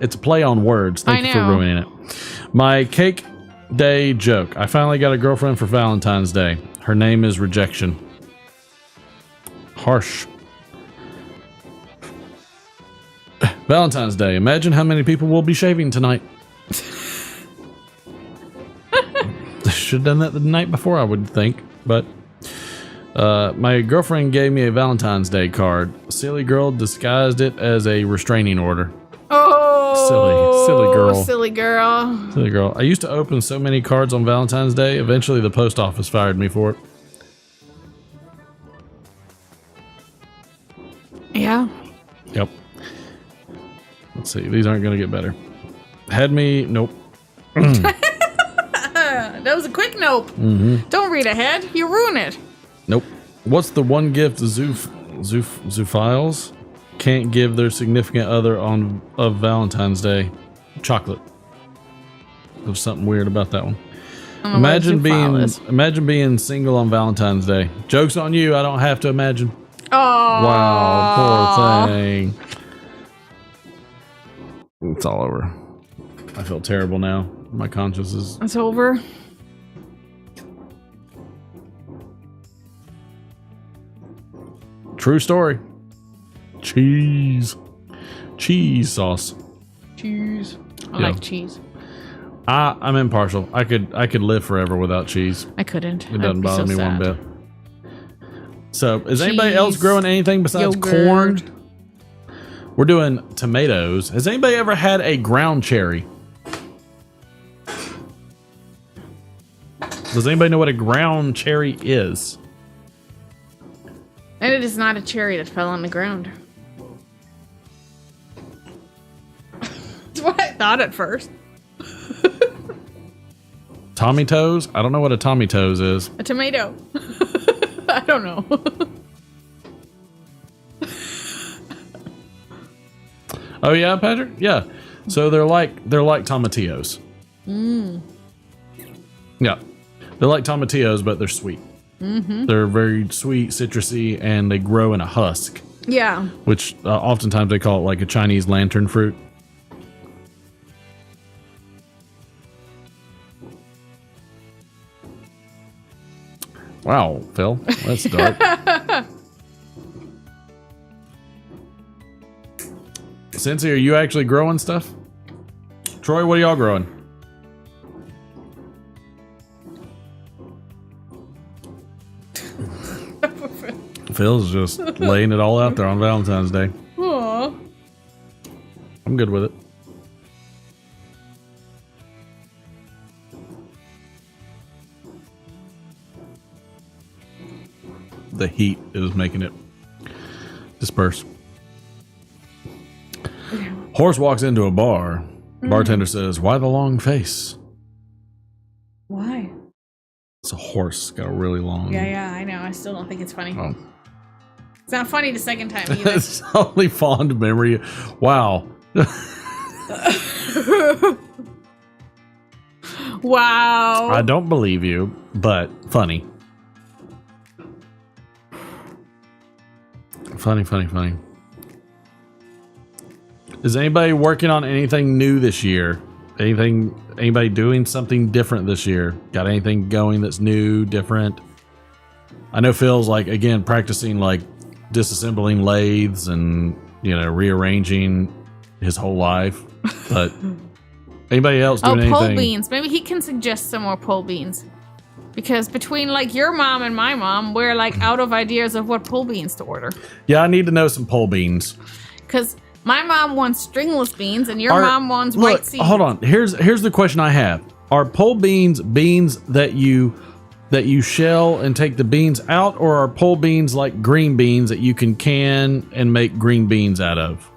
Speaker 2: It's a play on words. Thank you for ruining it. My cake day joke. I finally got a girlfriend for Valentine's Day. Her name is Rejection. Harsh. Valentine's Day. Imagine how many people will be shaving tonight. Should have done that the night before, I would think. But my girlfriend gave me a Valentine's Day card. Silly girl disguised it as a restraining order.
Speaker 9: Oh,
Speaker 2: silly girl.
Speaker 9: Silly girl.
Speaker 2: Silly girl. I used to open so many cards on Valentine's Day. Eventually, the post office fired me for it.
Speaker 9: Yeah.
Speaker 2: Yep. Let's see. These aren't going to get better. Had me. Nope.
Speaker 9: That was a quick nope.
Speaker 2: Mm-hmm.
Speaker 9: Don't read ahead. You ruin it.
Speaker 2: Nope. What's the one gift zoophiles can't give their significant other of Valentine's Day? Chocolate. There's something weird about that one. Imagine being single on Valentine's Day. Joke's on you. I don't have to imagine.
Speaker 9: Oh.
Speaker 2: Wow, poor thing. It's all over. I feel terrible now. My conscience is...
Speaker 9: It's over.
Speaker 2: True story. Cheese sauce.
Speaker 9: Cheese. I like cheese.
Speaker 2: I'm impartial. I could live forever without cheese.
Speaker 9: I couldn't.
Speaker 2: It doesn't bother me one bit. So, is
Speaker 9: Cheese,
Speaker 2: anybody else growing anything besides
Speaker 9: yogurt.
Speaker 2: corn? We're doing tomatoes. Has anybody ever had a ground cherry? Does anybody know what a ground cherry is?
Speaker 9: And it is not a cherry that fell on the ground. That's what I thought at first.
Speaker 2: Tommy toes? I don't know what a Tommy toes is.
Speaker 9: A tomato. I don't know.
Speaker 2: Oh yeah, Patrick? Yeah. So they're like tomatillos.
Speaker 9: Mm.
Speaker 2: Yeah. They're like tomatillos, but they're sweet.
Speaker 9: Mm-hmm.
Speaker 2: They're very sweet, citrusy, and they grow in a husk.
Speaker 9: Yeah.
Speaker 2: Which oftentimes they call it like a Chinese lantern fruit. Wow, Phil, that's dark. Cincy, are you actually growing stuff? Troy, what are y'all growing? Phil's just laying it all out there on Valentine's Day.
Speaker 9: Aww.
Speaker 2: I'm good with it. The heat is making it disperse. Horse walks into a bar. Bartender says, "Why the long face?"
Speaker 9: Why?
Speaker 2: It's a horse. It's got a really long...
Speaker 9: Yeah, I know. I still don't think it's funny.
Speaker 2: Oh.
Speaker 9: It's not funny the second time either.
Speaker 2: It's only fond memory. Wow.
Speaker 9: Wow.
Speaker 2: I don't believe you, but funny. Funny. Is anybody working on anything new this year? Anybody doing something different this year? Got anything going that's new, different? I know Phil's like, again, practicing like disassembling lathes and, you know, rearranging his whole life. But anybody else doing anything?
Speaker 9: Pole beans. Maybe he can suggest some more pole beans. Because between like your mom and my mom, we're like out of ideas of what pole beans to order.
Speaker 2: Yeah, I need to know some pole beans.
Speaker 9: Because my mom wants stringless beans and your mom wants white seeds.
Speaker 2: Hold on. Here's the question I have. Are pole beans that you shell and take the beans out, or are pole beans like green beans that you can and make green beans out of?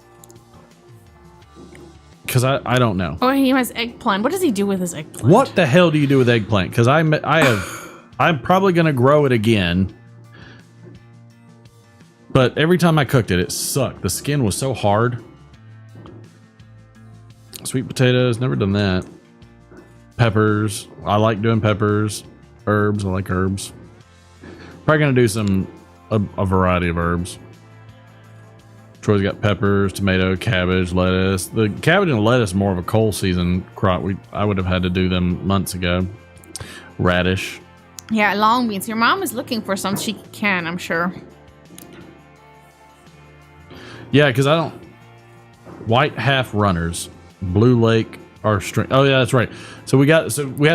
Speaker 2: Because I don't know.
Speaker 9: Oh, he has eggplant. What does he do with his eggplant?
Speaker 2: What the hell do you do with eggplant? Because I'm probably gonna grow it again. But every time I cooked it, it sucked. The skin was so hard. Sweet potatoes, never done that. Peppers, I like doing peppers. Herbs, I like herbs. Probably gonna do a variety of herbs. Troy's got peppers, tomato, cabbage, lettuce. The cabbage and lettuce more of a cold season crop. I would have had to do them months ago. Radish.
Speaker 9: Yeah, long beans. Your mom is looking for some she can, I'm sure.
Speaker 2: Yeah, because I don't... White half runners. Blue Lake are string... Oh, yeah, that's right. So we have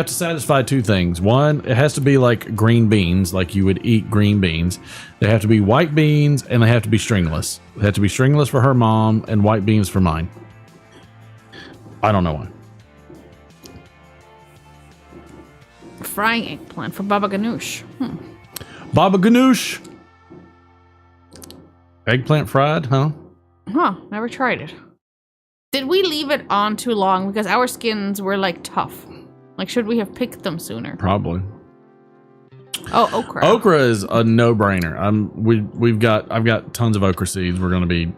Speaker 2: to satisfy two things. One, it has to be like green beans, like you would eat green beans. They have to be white beans, and they have to be stringless. They have to be stringless for her mom and white beans for mine. I don't know why.
Speaker 9: Frying eggplant for Baba Ganoush.
Speaker 2: Baba Ganoush. Eggplant fried, huh?
Speaker 9: Huh, never tried it. Did we leave it on too long? Because our skins were like tough. Like, should we have picked them sooner?
Speaker 2: Probably.
Speaker 9: Oh, okra.
Speaker 2: Okra is a no-brainer. I've got tons of okra seeds. We're gonna be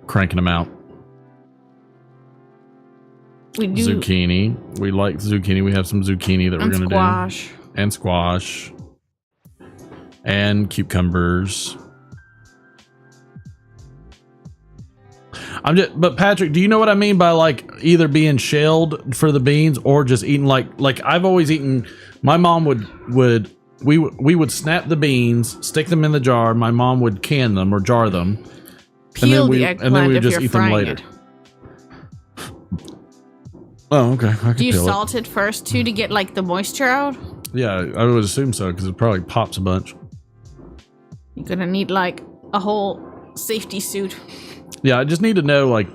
Speaker 2: cranking them out.
Speaker 9: We do.
Speaker 2: Zucchini. We like zucchini. We have some zucchini that we're gonna
Speaker 9: squash.
Speaker 2: do. And squash. And cucumbers. But Patrick, do you know what I mean by like either being shelled for the beans or just eating like I've always eaten? My mom we would snap the beans, stick them in the jar. My mom would can them or jar them,
Speaker 9: Peel the eggplant
Speaker 2: and then we would
Speaker 9: if
Speaker 2: just
Speaker 9: you're
Speaker 2: eat them later.
Speaker 9: it.
Speaker 2: Oh, okay.
Speaker 9: Do you salt it first too to get like the moisture out?
Speaker 2: Yeah, I would assume so because it probably pops a bunch.
Speaker 9: You're gonna need like a whole safety suit.
Speaker 2: Yeah, I just need to know like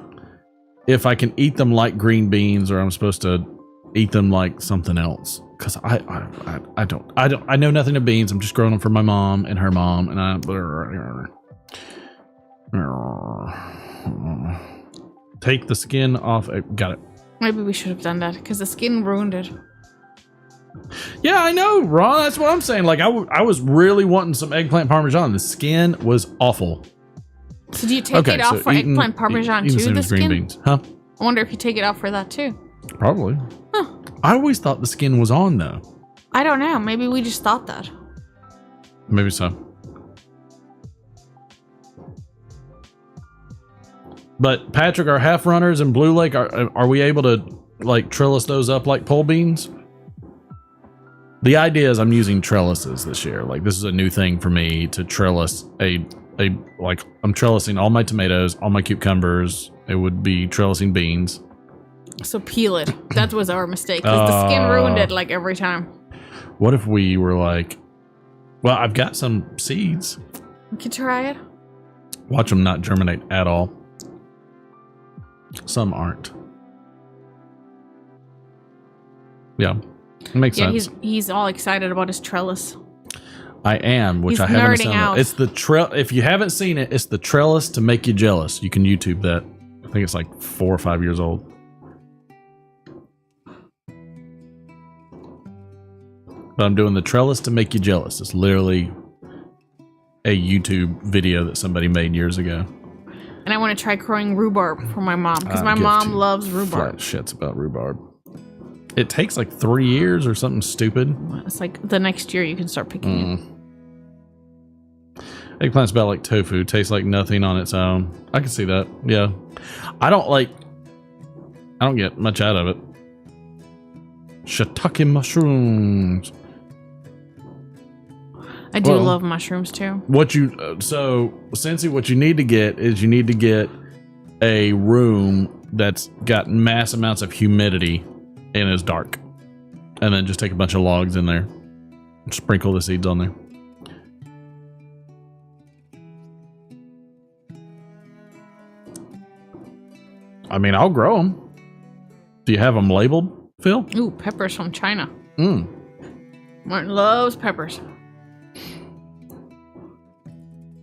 Speaker 2: if I can eat them like green beans or I'm supposed to eat them like something else. Because I don't. I know nothing of beans. I'm just growing them for my mom and her mom, and take the skin off. Got it.
Speaker 9: Maybe we should have done that because the skin ruined it.
Speaker 2: Yeah, I know, Ron. That's what I'm saying. Like I was really wanting some eggplant parmesan. The skin was awful.
Speaker 9: So do you take it off for eggplant parmesan too? The skin?
Speaker 2: Green beans, huh?
Speaker 9: I wonder if you take it off for that too.
Speaker 2: Probably.
Speaker 9: Huh.
Speaker 2: I always thought the skin was on though.
Speaker 9: I don't know. Maybe we just thought that.
Speaker 2: Maybe so. But Patrick, our half runners in Blue Lake, are we able to like trellis those up like pole beans? The idea is I'm using trellises this year. Like this is a new thing for me to trellis like I'm trellising all my tomatoes, all my cucumbers. It would be trellising beans.
Speaker 9: So peel it. That was our mistake because the skin ruined it like every time.
Speaker 2: What if we were like, well, I've got some seeds.
Speaker 9: We could try it.
Speaker 2: Watch them not germinate at all. Some aren't. Yeah, it makes sense.
Speaker 9: He's all excited about his trellis.
Speaker 2: I am, which
Speaker 9: He's
Speaker 2: I haven't
Speaker 9: nerding
Speaker 2: seen.
Speaker 9: out.
Speaker 2: It's the if you haven't seen it, it's the trellis to make you jealous. You can YouTube that. I think it's like 4 or 5 years old. But I'm doing the trellis to make you jealous. It's literally a YouTube video that somebody made years ago.
Speaker 9: And I want to try growing rhubarb for my mom because my mom loves rhubarb.
Speaker 2: Flat shits about rhubarb. It takes like 3 years or something stupid.
Speaker 9: It's like the next year you can start picking it.
Speaker 2: Eggplant's about like tofu. Tastes like nothing on its own. I can see that. Yeah. I don't get much out of it. Shiitake mushrooms.
Speaker 9: I do love mushrooms too.
Speaker 2: So Cincy, what you need to get is you need to get a room that's got mass amounts of humidity and is dark. And then just take a bunch of logs in there. Sprinkle the seeds on there. I mean, I'll grow them. Do you have them labeled, Phil?
Speaker 9: Ooh, peppers from China.
Speaker 2: Mm.
Speaker 9: Martin loves peppers.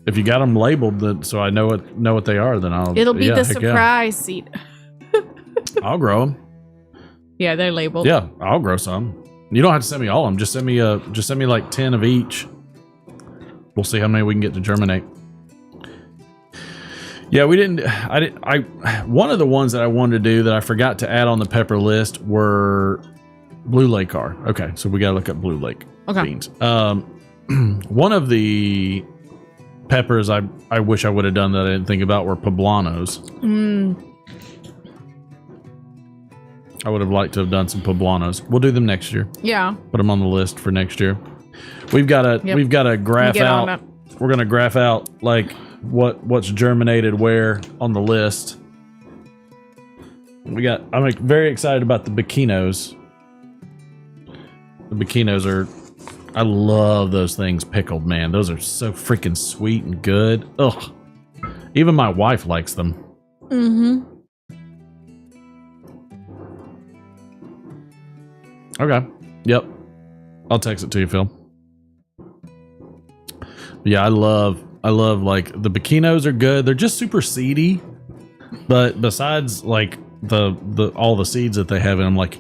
Speaker 2: If you got them labeled, then so I know what they are, then I'll.
Speaker 9: It'll be the surprise seed.
Speaker 2: I'll grow them.
Speaker 9: Yeah, they're labeled.
Speaker 2: Yeah, I'll grow some. You don't have to send me all of them. Just send me like 10 of each. We'll see how many we can get to germinate. Yeah, one of the ones that I wanted to do that I forgot to add on the pepper list were Blue Lake are. Okay, so we gotta look up Blue Lake beans. One of the peppers I wish I would have done that I didn't think about were poblanos. I would have liked to have done some poblanos. We'll do them next year.
Speaker 9: Yeah.
Speaker 2: Put them on the list for next year. We've got to graph out. We're gonna graph out like what's germinated where on the list. I'm very excited about the bikinos. The bikinos are, I love those things pickled, man. Those are so freaking sweet and good. Ugh. Even my wife likes them.
Speaker 9: Mm-hmm.
Speaker 2: Okay. Yep. I'll text it to you, Phil. Yeah, I love like the bikinos are good. They're just super seedy. But besides like the all the seeds that they have in them, like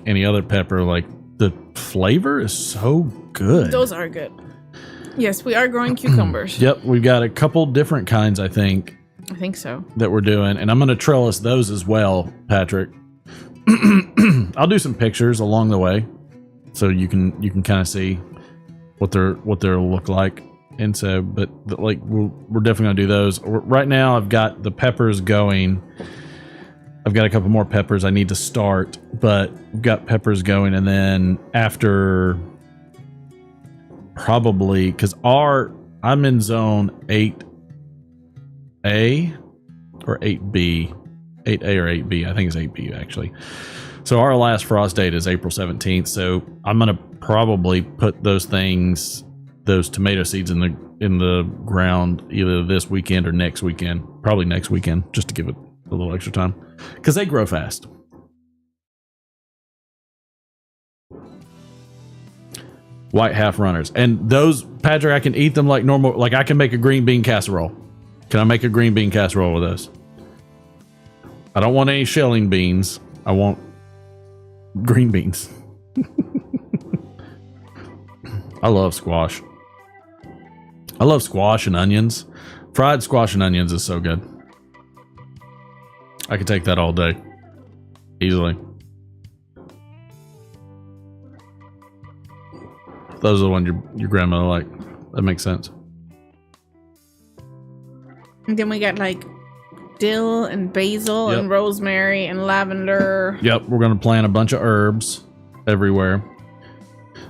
Speaker 2: any other pepper, like the flavor is so good.
Speaker 9: Those are good. Yes, we are growing cucumbers.
Speaker 2: Yep, we've got a couple different kinds, I think.
Speaker 9: I think so.
Speaker 2: That we're doing, and I'm going to trellis those as well, Patrick. I'll do some pictures along the way, so you can kind of see what they'll look like. And so, but like we're definitely gonna do those. Right now, I've got the peppers going. I've got a couple more peppers I need to start, but we've got peppers going, and then after probably because I'm in zone 8A or 8B, 8A or 8B. I think it's 8B actually. So our last frost date is April 17th. So I'm gonna probably put those tomato seeds in the ground either this weekend or next weekend. Probably next weekend, just to give it a little extra time, because they grow fast. White half runners, and those, Patrick, I can eat them like normal. Like I can make a green bean casserole. Can I make a green bean casserole with those? I don't want any shelling beans. I want green beans. I love squash. I love squash and onions. Fried squash and onions is so good. I could take that all day. Easily. those are the ones your grandmother like. That makes sense.
Speaker 9: And then we got like dill and basil and rosemary and lavender.
Speaker 2: Yep, we're gonna plant a bunch of herbs everywhere.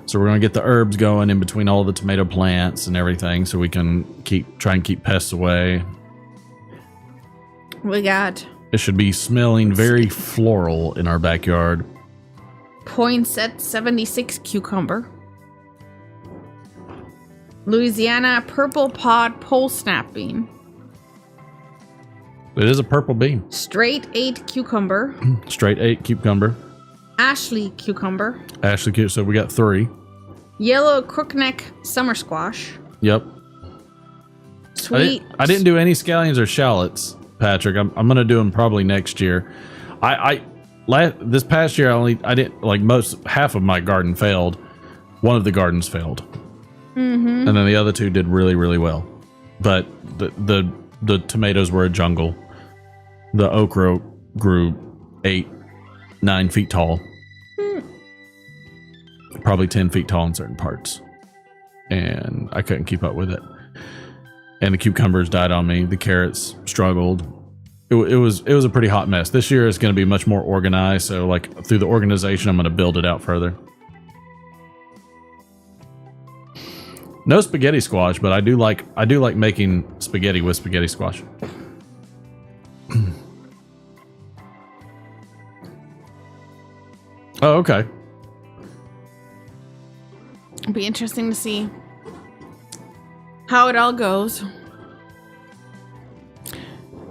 Speaker 2: So we're gonna get the herbs going in between all the tomato plants and everything, so we can try and keep pests away.
Speaker 9: We got.
Speaker 2: It should be smelling very floral in our backyard.
Speaker 9: Poinsett 76 cucumber. Louisiana purple pod pole snap bean.
Speaker 2: It is a purple bean.
Speaker 9: Straight 8 cucumber.
Speaker 2: Straight 8 cucumber.
Speaker 9: Ashley cucumber.
Speaker 2: Ashley cucumber. So we got 3.
Speaker 9: Yellow crookneck summer squash.
Speaker 2: Yep.
Speaker 9: Sweet.
Speaker 2: I didn't do any scallions or shallots, Patrick. I'm gonna do them probably next year. This past year I didn't like half of my garden failed. One of the gardens failed.
Speaker 9: Mm-hmm.
Speaker 2: And then the other 2 did really, really well. But the tomatoes were a jungle. The okra grew 8-9 feet tall. Probably 10 feet tall in certain parts. And I couldn't keep up with it. And the cucumbers died on me. The carrots struggled. It was a pretty hot mess. This year is going to be much more organized. So like through the organization, I'm going to build it out further. No spaghetti squash, but I do like making spaghetti with spaghetti squash. Oh, okay.
Speaker 9: It'll be interesting to see how it all goes.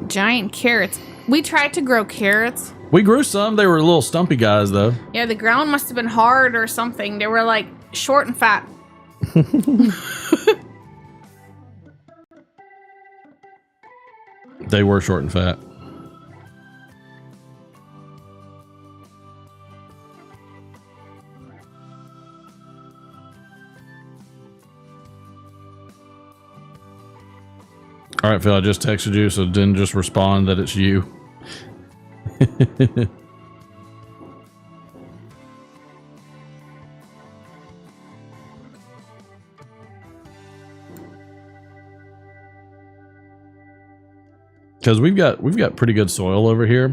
Speaker 9: Giant carrots. We tried to grow carrots.
Speaker 2: We grew some. They were little stumpy guys, though.
Speaker 9: Yeah, the ground must have been hard or something. They were like short and fat.
Speaker 2: They were short and fat. All right, Phil, I just texted you, so didn't just respond that it's you. Because we've got pretty good soil over here.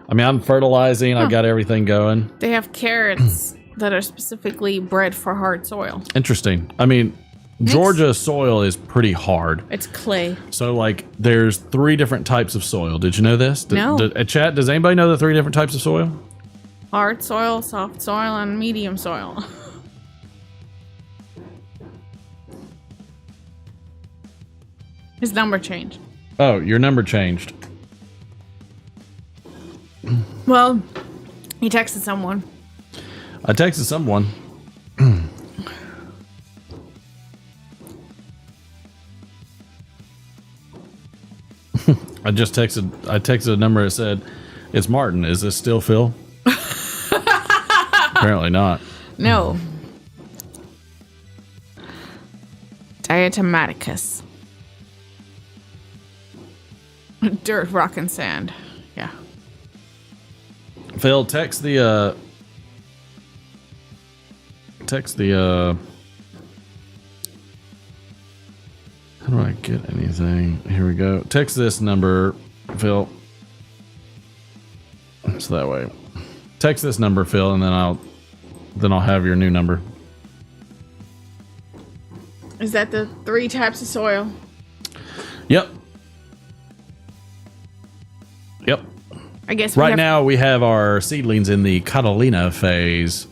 Speaker 2: I mean, I'm fertilizing. I've got everything going.
Speaker 9: They have carrots that are specifically bred for hard soil.
Speaker 2: Interesting. I mean, Georgia soil is pretty hard.
Speaker 9: It's clay.
Speaker 2: So, like, there's 3 different types of soil. Did you know this?
Speaker 9: No.
Speaker 2: Chat, does anybody know the 3 different types of soil?
Speaker 9: Hard soil, soft soil, and medium soil. His number changed.
Speaker 2: Oh, your number changed.
Speaker 9: Well, he texted someone.
Speaker 2: I texted someone. I texted a number that said, "It's Martin. Is this still Phil?" Apparently not.
Speaker 9: No. Diatomaticus. Dirt, rock, and sand. Yeah.
Speaker 2: Phil, text the how do I get anything? Here we go. Text this number, Phil. So that way. Text this number, Phil, and then I'll have your new number.
Speaker 9: Is that the 3 types of soil?
Speaker 2: Yep. Yep.
Speaker 9: I guess
Speaker 2: right now we have our seedlings in the Catalina phase.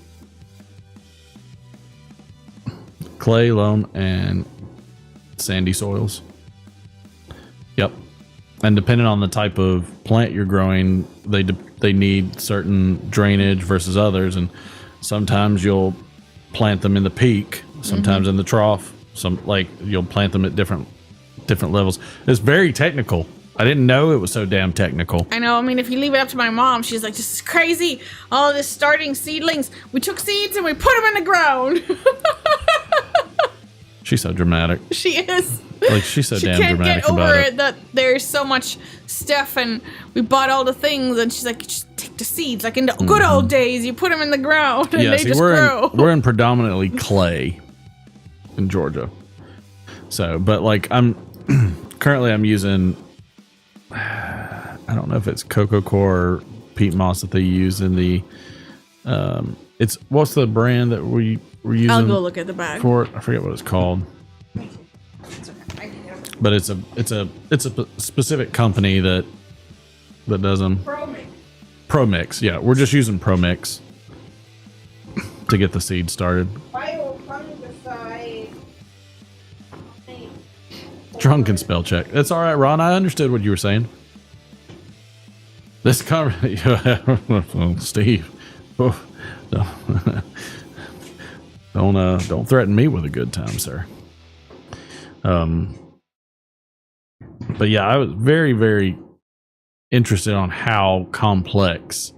Speaker 2: Clay, loam, and sandy soils. Yep. And depending on the type of plant you're growing, they need certain drainage versus others, and sometimes you'll plant them in the peak, sometimes in the trough. You'll plant them at different levels. It's very technical. I didn't know it was so damn technical.
Speaker 9: I know. I mean, if you leave it up to my mom, she's like, "This is crazy. All this starting seedlings. We took seeds and we put them in the ground."
Speaker 2: She's so dramatic.
Speaker 9: She is.
Speaker 2: Like, she's so damn
Speaker 9: can't
Speaker 2: dramatic
Speaker 9: get over
Speaker 2: about
Speaker 9: it that there's so much stuff and we bought all the things and she's like, just take the seeds like in the good old days. You put them in the ground and they just grow.
Speaker 2: We're in predominantly clay in Georgia. So, but like I'm using, I don't know if it's Coco Core or peat moss that they use in the, it's, what's the brand that we're using?
Speaker 9: I'll go look at the bag.
Speaker 2: For it? I forget what it's called. But it's a specific company that does them. ProMix, yeah. We're just using ProMix to get the seed started. Drunken spell check. That's all right, Ron. I understood what you were saying. This conversation, Steve. Oh, don't threaten me with a good time, sir. But yeah, I was very, very interested on how complex,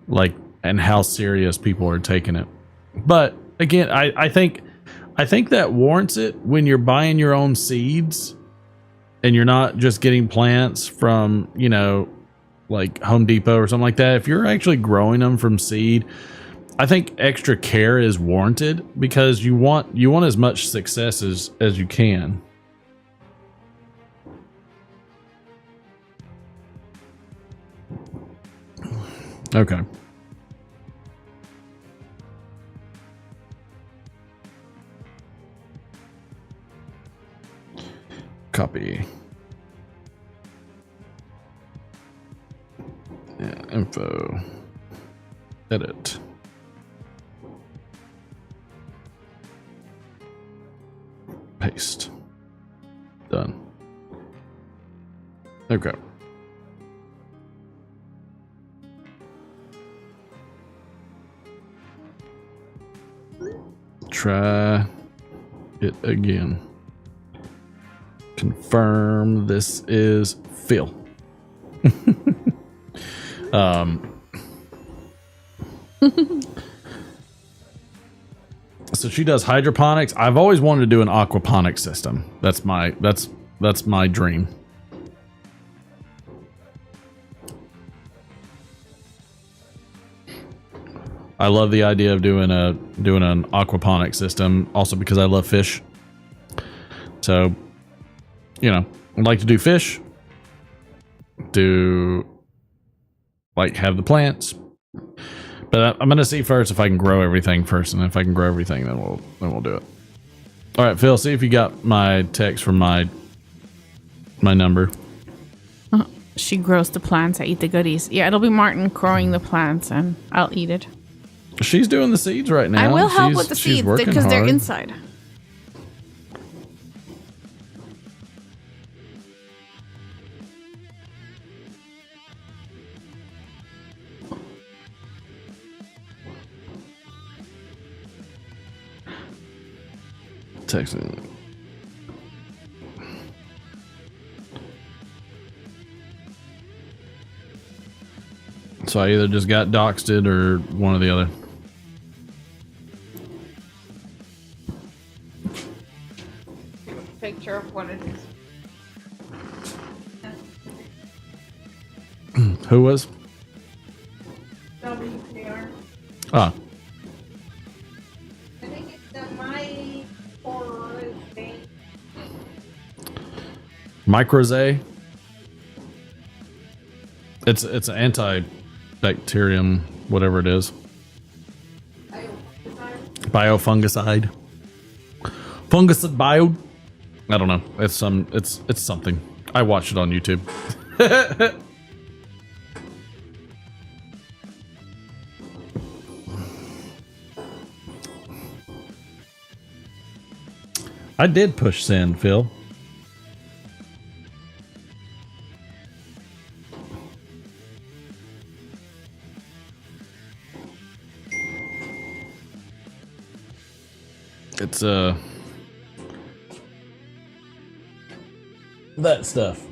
Speaker 2: like, and how serious people are taking it. But again, I think that warrants it when you're buying your own seeds and you're not just getting plants from, you know, like Home Depot or something like that. If you're actually growing them from seed, I think extra care is warranted because you want as much success as you can. Okay. Copy. Yeah, info. Edit. Paste. Done. Okay. Try it again. Confirm this is Phil. So she does hydroponics. I've always wanted to do an aquaponics system. That's my dream. I love the idea of doing an aquaponic system, also because I love fish. So, you know, I'd like to do fish, have the plants, but I'm gonna see first if I can grow everything first, and if I can grow everything, then we'll do it. All right, Phil, see if you got my text from my number.
Speaker 9: She grows the plants. I eat the goodies. Yeah, it'll be Martin growing the plants, and I'll eat it.
Speaker 2: She's doing the seeds right now.
Speaker 9: I will help with the seeds because they're inside.
Speaker 2: Texting. So I either just got doxed or one or the other.
Speaker 9: Picture of what it is.
Speaker 2: Who was?
Speaker 9: WKR.
Speaker 2: Ah.
Speaker 9: I think it's the
Speaker 2: Microzay. It's an antibacterium, whatever it is. Biofungicide. Fungicide bio. I don't know. It's something. I watched it on YouTube. I did push send, Phil. It's that stuff.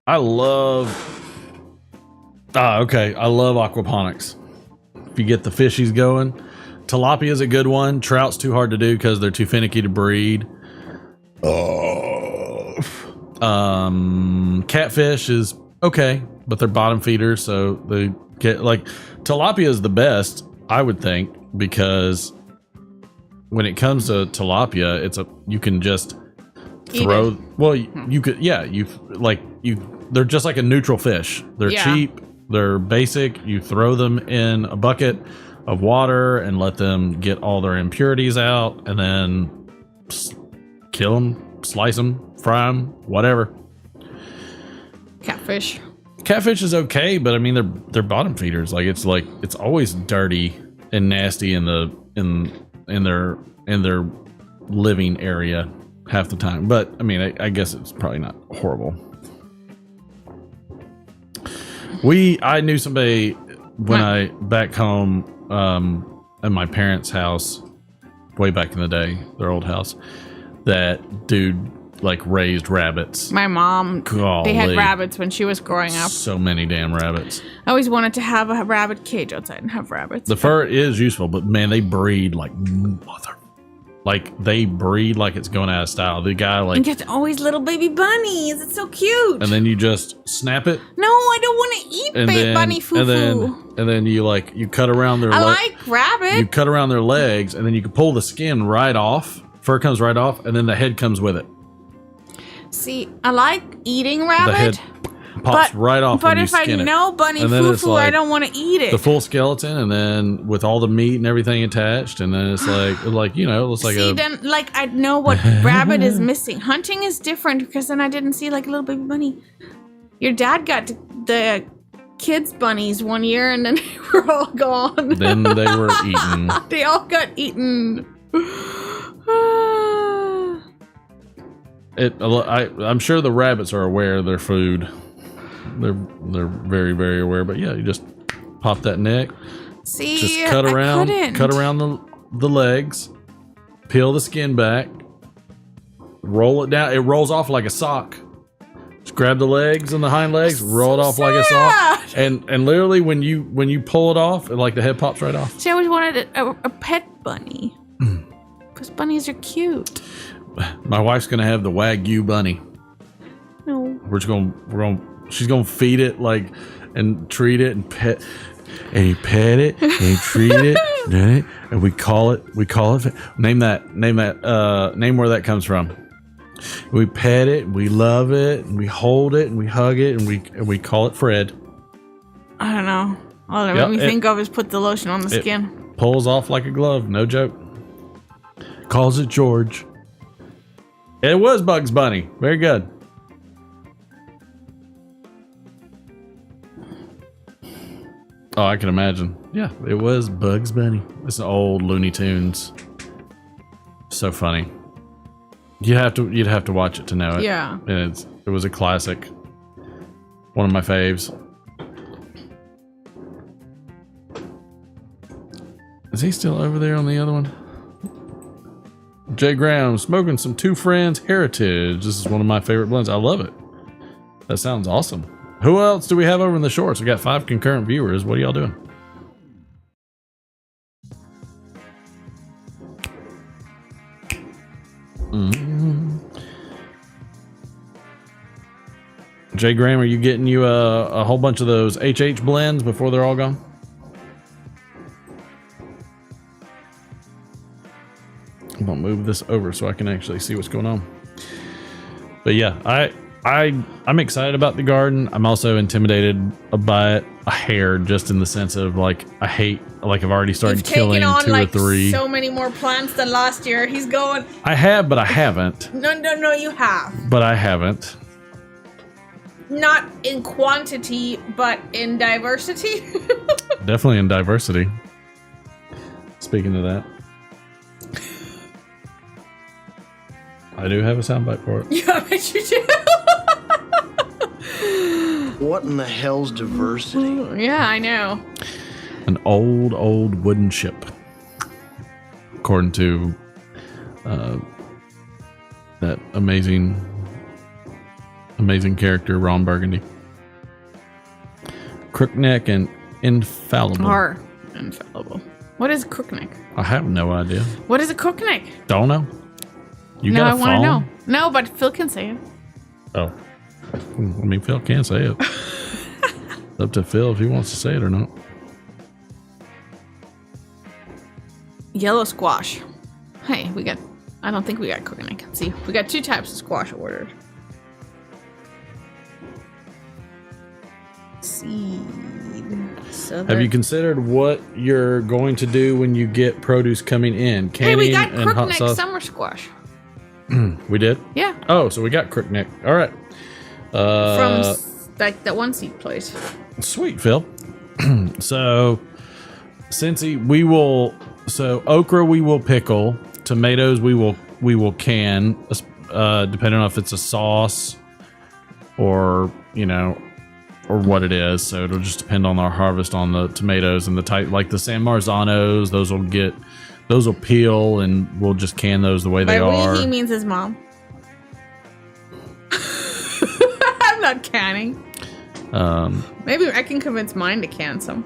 Speaker 2: I love Okay. I love aquaponics. If you get the fishies going, tilapia is a good one. Trout's too hard to do because they're too finicky to breed. Catfish is okay, but they're bottom feeders, so they get like tilapia is the best, I would think, because when it comes to tilapia, you can just throw. Well, you could, they're just like a neutral fish. They're cheap, they're basic. You throw them in a bucket of water and let them get all their impurities out, and then kill them, slice them, fry them, whatever. Catfish is okay, but I mean they're bottom feeders. It's always dirty and nasty in their living area half the time. But I mean I guess it's probably not horrible. I knew somebody when I back home at my parents' house way back in the day, their old house, that dude raised rabbits.
Speaker 9: My mom,
Speaker 2: Golly.
Speaker 9: They had rabbits when she was growing up.
Speaker 2: So many damn rabbits.
Speaker 9: I always wanted to have a rabbit cage outside and have rabbits.
Speaker 2: The fur is useful, but man, they breed like mother. They breed like it's going out of style. The guy
Speaker 9: and get always little baby bunnies. It's so cute.
Speaker 2: And then you just snap it.
Speaker 9: No, I don't want to eat baby bunny foo-foo.
Speaker 2: And then you cut around their.
Speaker 9: I like rabbit.
Speaker 2: You cut around their legs, and then you can pull the skin right off. Fur comes right off, and then the head comes with it.
Speaker 9: See, I like eating rabbit.
Speaker 2: The head pops right off.
Speaker 9: But if I know bunny foo-foo, I don't want to eat it.
Speaker 2: The full skeleton, and then with all the meat and everything attached, and then it's it looks like
Speaker 9: then I know what rabbit is missing. Hunting is different because then I didn't see a little baby bunny. Your dad got the kids bunnies one year, and then they were all gone.
Speaker 2: Then they were eaten.
Speaker 9: They all got eaten.
Speaker 2: I'm sure the rabbits are aware of their food. They're very, very aware. But yeah, you just pop that neck.
Speaker 9: See,
Speaker 2: just cut around the legs, peel the skin back, roll it down. It rolls off like a sock. Just grab the legs and the hind legs, roll it off like a sock, and literally when you pull it off, the head pops right off.
Speaker 9: See, I always wanted a pet bunny because bunnies are cute.
Speaker 2: My wife's gonna have the Wagyu bunny.
Speaker 9: No.
Speaker 2: She's gonna feed it and treat it and pet, and you pet it and you treat it, and we call it. Name where that comes from. We pet it, we love it, and we hold it, and we hug it, and we call it Fred.
Speaker 9: I don't know. All that made me think of is put the lotion on the skin.
Speaker 2: Pulls off like a glove, no joke. Calls it George. It was Bugs Bunny. Very good. Oh, I can imagine. Yeah, it was Bugs Bunny. It's an old Looney Tunes. So funny. You'd have to watch it to know it.
Speaker 9: Yeah.
Speaker 2: And it was a classic. One of my faves. Is he still over there on the other one? Jay Graham, smoking some Two Friends Heritage. This is one of my favorite blends. I love it. That sounds awesome. Who else do we have over in the shorts? We got 5 concurrent viewers. What are y'all doing? Jay Graham, are you getting you a whole bunch of those HH blends before they're all gone? I'm gonna move this over so I can actually see what's going on. But yeah, I'm excited about the garden. I'm also intimidated by it a hair, just in the sense of I hate, I've already started killing 2 or 3.
Speaker 9: So many more plants than last year. He's going.
Speaker 2: I have, but I haven't.
Speaker 9: No, you have.
Speaker 2: But I haven't.
Speaker 9: Not in quantity, but in diversity.
Speaker 2: Definitely in diversity. Speaking of that, I do have a soundbite for it.
Speaker 9: Yeah, I bet you do.
Speaker 14: What in the hell's diversity?
Speaker 9: Yeah, I know.
Speaker 2: An old wooden ship, according to that amazing character Ron Burgundy. Crookneck and Infallible.
Speaker 9: Are infallible. What is crookneck?
Speaker 2: I have no idea.
Speaker 9: What is a crookneck?
Speaker 2: Don't know. You
Speaker 9: no,
Speaker 2: got a
Speaker 9: I
Speaker 2: phone?
Speaker 9: want to know. No, but Phil can say it.
Speaker 2: Oh. I mean, Phil can't say it. It's up to Phil if he wants to say it or not.
Speaker 9: Yellow squash. Hey, I don't think we got crookneck. Let's see. We got 2 types of squash ordered. Seed. So
Speaker 2: have you considered what you're going to do when you get produce coming in?
Speaker 9: Hey, we got
Speaker 2: and hot
Speaker 9: crookneck
Speaker 2: sauce?
Speaker 9: summer squash.
Speaker 2: We did?
Speaker 9: Yeah.
Speaker 2: Oh, so we got crookneck. All right.
Speaker 9: From like that one seed place.
Speaker 2: Sweet, Phil. So, okra we will pickle. Tomatoes we will can, depending on if it's a sauce or or what it is. So it'll just depend on our harvest on the tomatoes and the type, like the San Marzanos. Those will peel, and we'll just can those the way they are.
Speaker 9: He means his mom. I'm not canning. Maybe I can convince mine to can some.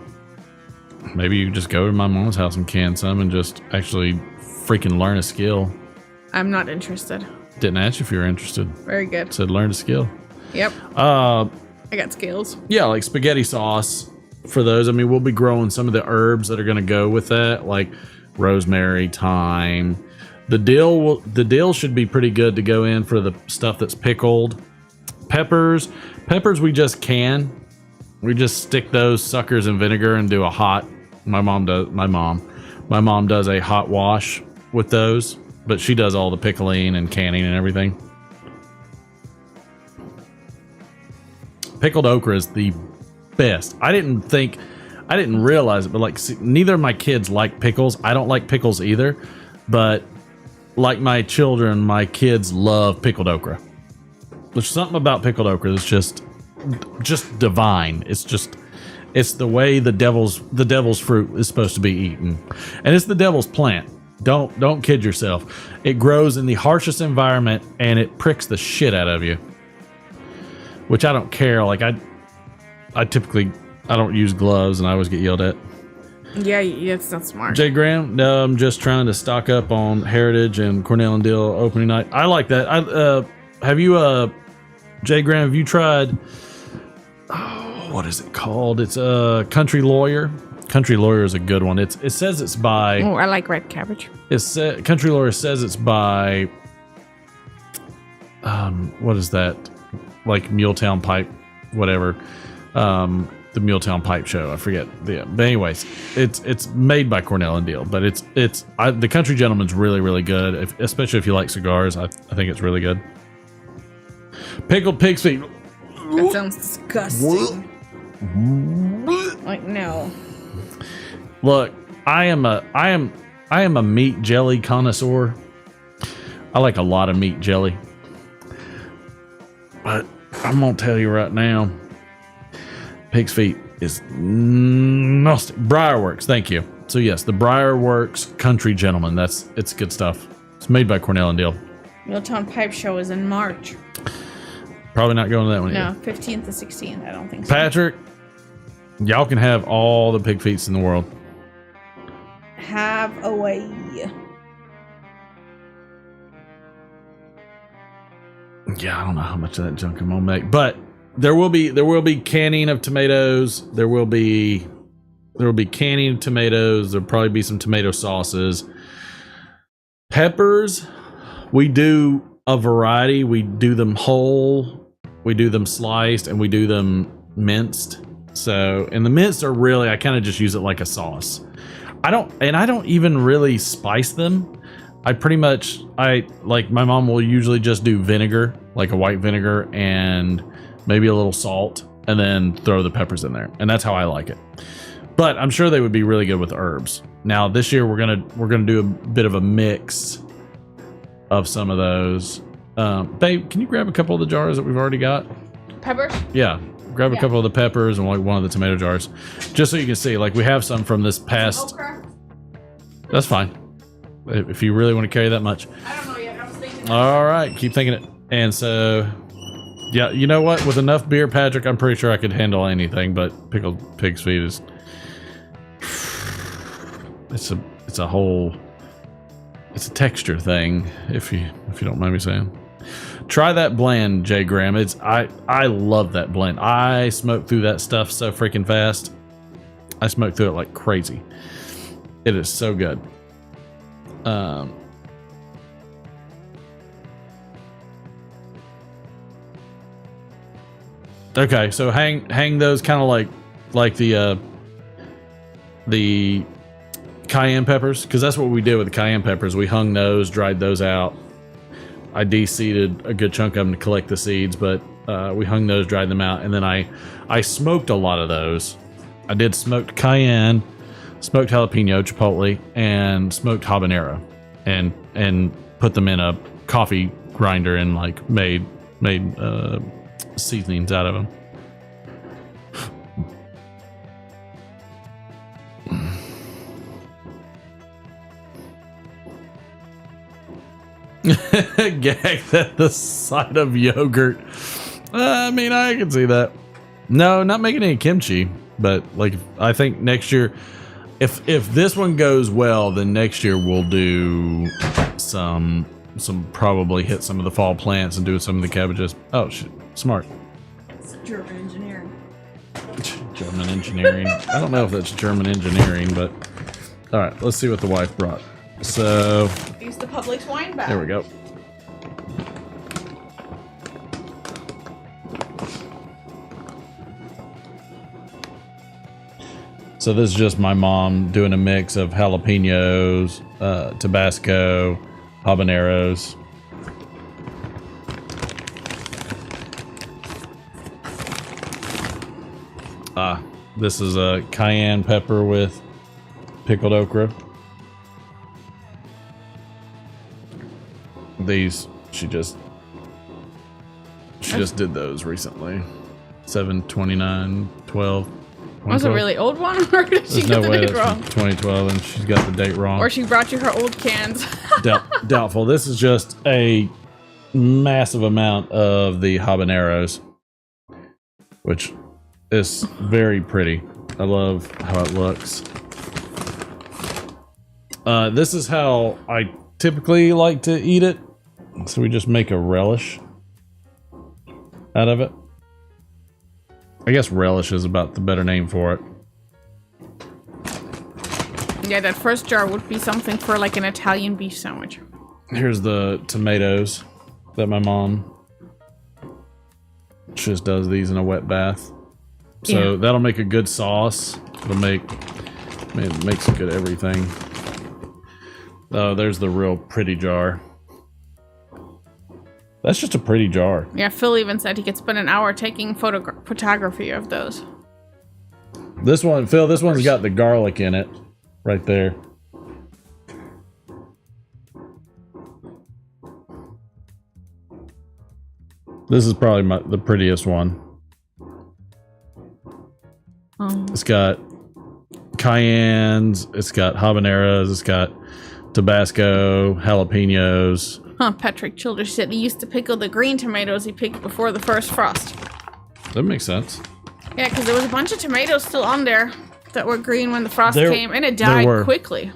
Speaker 2: Maybe you just go to my mom's house and can some and just actually freaking learn a skill.
Speaker 9: I'm not interested.
Speaker 2: Didn't ask you if you were interested.
Speaker 9: Very good.
Speaker 2: Said learn a skill.
Speaker 9: Yep. I got skills.
Speaker 2: Yeah, like spaghetti sauce for those. I mean, we'll be growing some of the herbs that are going to go with that, like rosemary, thyme. The dill should be pretty good to go in for the stuff that's pickled. Peppers we just can. We just stick those suckers in vinegar and do a hot. My mom does a hot wash with those, but she does all the pickling and canning and everything. Pickled okra is the best. I didn't realize it, but neither of my kids like pickles. I don't like pickles either, but like my children, my kids love pickled okra. There's something about pickled okra that's just divine. It's the way the devil's fruit is supposed to be eaten, and it's the devil's plant. Don't kid yourself. It grows in the harshest environment and it pricks the shit out of you. Which I don't care. Like I typically don't use gloves and I always get yelled at.
Speaker 9: Yeah, it's not smart.
Speaker 2: Jay Graham, no, I'm just trying to stock up on Heritage and Cornell and Deal opening night. I like that. Jay Graham, have you tried? Oh, what is it called? It's a Country Lawyer. Country Lawyer is a good one. It says it's by.
Speaker 9: Oh, I like red cabbage.
Speaker 2: Country Lawyer says it's by. What is that? Like Muletown Pipe, whatever. The Muletown Pipe Show. I forget. But anyways, it's made by Cornell and Deal, but the Country Gentleman's really, really good, especially if you like cigars. I think it's really good. Pickled pig's feet.
Speaker 9: That sounds disgusting. Like, no.
Speaker 2: Look, I am a meat jelly connoisseur. I like a lot of meat jelly. But I'm gonna tell you right now, pig's feet is nasty. Briarworks, thank you. So yes, the Briarworks Country Gentleman. It's good stuff. It's made by Cornell and Deal.
Speaker 9: Milltown Pipe Show is in March.
Speaker 2: Probably not going to that one
Speaker 9: No,
Speaker 2: either.
Speaker 9: 15th to 16th. I don't think so.
Speaker 2: Patrick, y'all can have all the pig feets in the world.
Speaker 9: Have away.
Speaker 2: Yeah, I don't know how much of that junk I'm gonna make, but there will be canning of tomatoes. There will be canning of tomatoes. There'll probably be some tomato sauces. Peppers, we do a variety. We do them whole, we do them sliced, and we do them minced. So, and the minced are really, I kind of just use it like a sauce. I don't even really spice them. Like my mom will usually just do vinegar, like a white vinegar and maybe a little salt, and then throw the peppers in there. And that's how I like it. But I'm sure they would be really good with herbs. Now this year we're gonna do a bit of a mix of some of those. Babe, can you grab a couple of the jars that we've already got?
Speaker 9: Peppers?
Speaker 2: Yeah. Grab a couple of the peppers and like one of the tomato jars. Just so you can see, like we have some from this past.
Speaker 9: Okra?
Speaker 2: That's fine. If you really want to carry that much.
Speaker 9: I don't know yet. I was thinking.
Speaker 2: All right, keep thinking it. And so Yeah, you know what? With enough beer, Patrick, I'm pretty sure I could handle anything, but pickled pig's feet is... It's a whole... It's a texture thing, if you don't mind me saying. Try that blend, J Graham. I love that blend. I smoke through that stuff so freaking fast. I smoke through it like crazy. It is so good. Okay, so hang those kind of like the cayenne peppers, because that's what we did with the cayenne peppers. We hung those, dried those out. I de-seeded a good chunk of them to collect the seeds, but we hung those, dried them out, and then I smoked a lot of those. I did smoked cayenne, smoked jalapeno, chipotle, and smoked habanero, and put them in a coffee grinder and like made seasonings out of them. Gagged at the sight of yogurt. I mean, I can see that. No, not making any kimchi, but like I think next year, if this one goes well, then next year we'll do some probably hit some of the fall plants and do some of the cabbages. Oh shit, smart.
Speaker 9: It's German engineering.
Speaker 2: German engineering. I don't know if that's German engineering, but all right, let's see what the wife brought. So
Speaker 9: Use the Publix wine bag.
Speaker 2: there we go. So this is just my mom doing a mix of jalapenos, Tabasco, habaneros. This is a cayenne pepper with pickled okra. These, she just did those recently. 7/29/12.
Speaker 9: Was a really old one, or did she get the date wrong?
Speaker 2: 2012, and she's got the date wrong.
Speaker 9: Or she brought you her old cans.
Speaker 2: Doubtful. This is just a massive amount of the habaneros, which is very pretty. I love how it looks. This is how I typically like to eat it. So we just make a relish out of it. I guess relish is about the better name for it.
Speaker 9: Yeah, that first jar would be something for like an Italian beef sandwich.
Speaker 2: Here's the tomatoes that my mom just does these in a wet bath. So that'll make a good sauce. It'll make, man, it makes a good everything. Oh, there's the real pretty jar. That's just a pretty jar.
Speaker 9: Yeah, Phil even said he could spend an hour taking photography of those.
Speaker 2: This one, Phil, this one's got the garlic in it. Right there. This is probably the prettiest one.
Speaker 9: Oh.
Speaker 2: It's got cayennes, it's got habaneros, it's got Tabasco, jalapenos.
Speaker 9: Huh, Patrick Childers said he used to pickle the green tomatoes he picked before the first frost.
Speaker 2: That makes sense.
Speaker 9: Yeah, because there was a bunch of tomatoes still on there that were green when the frost came, and it died quickly.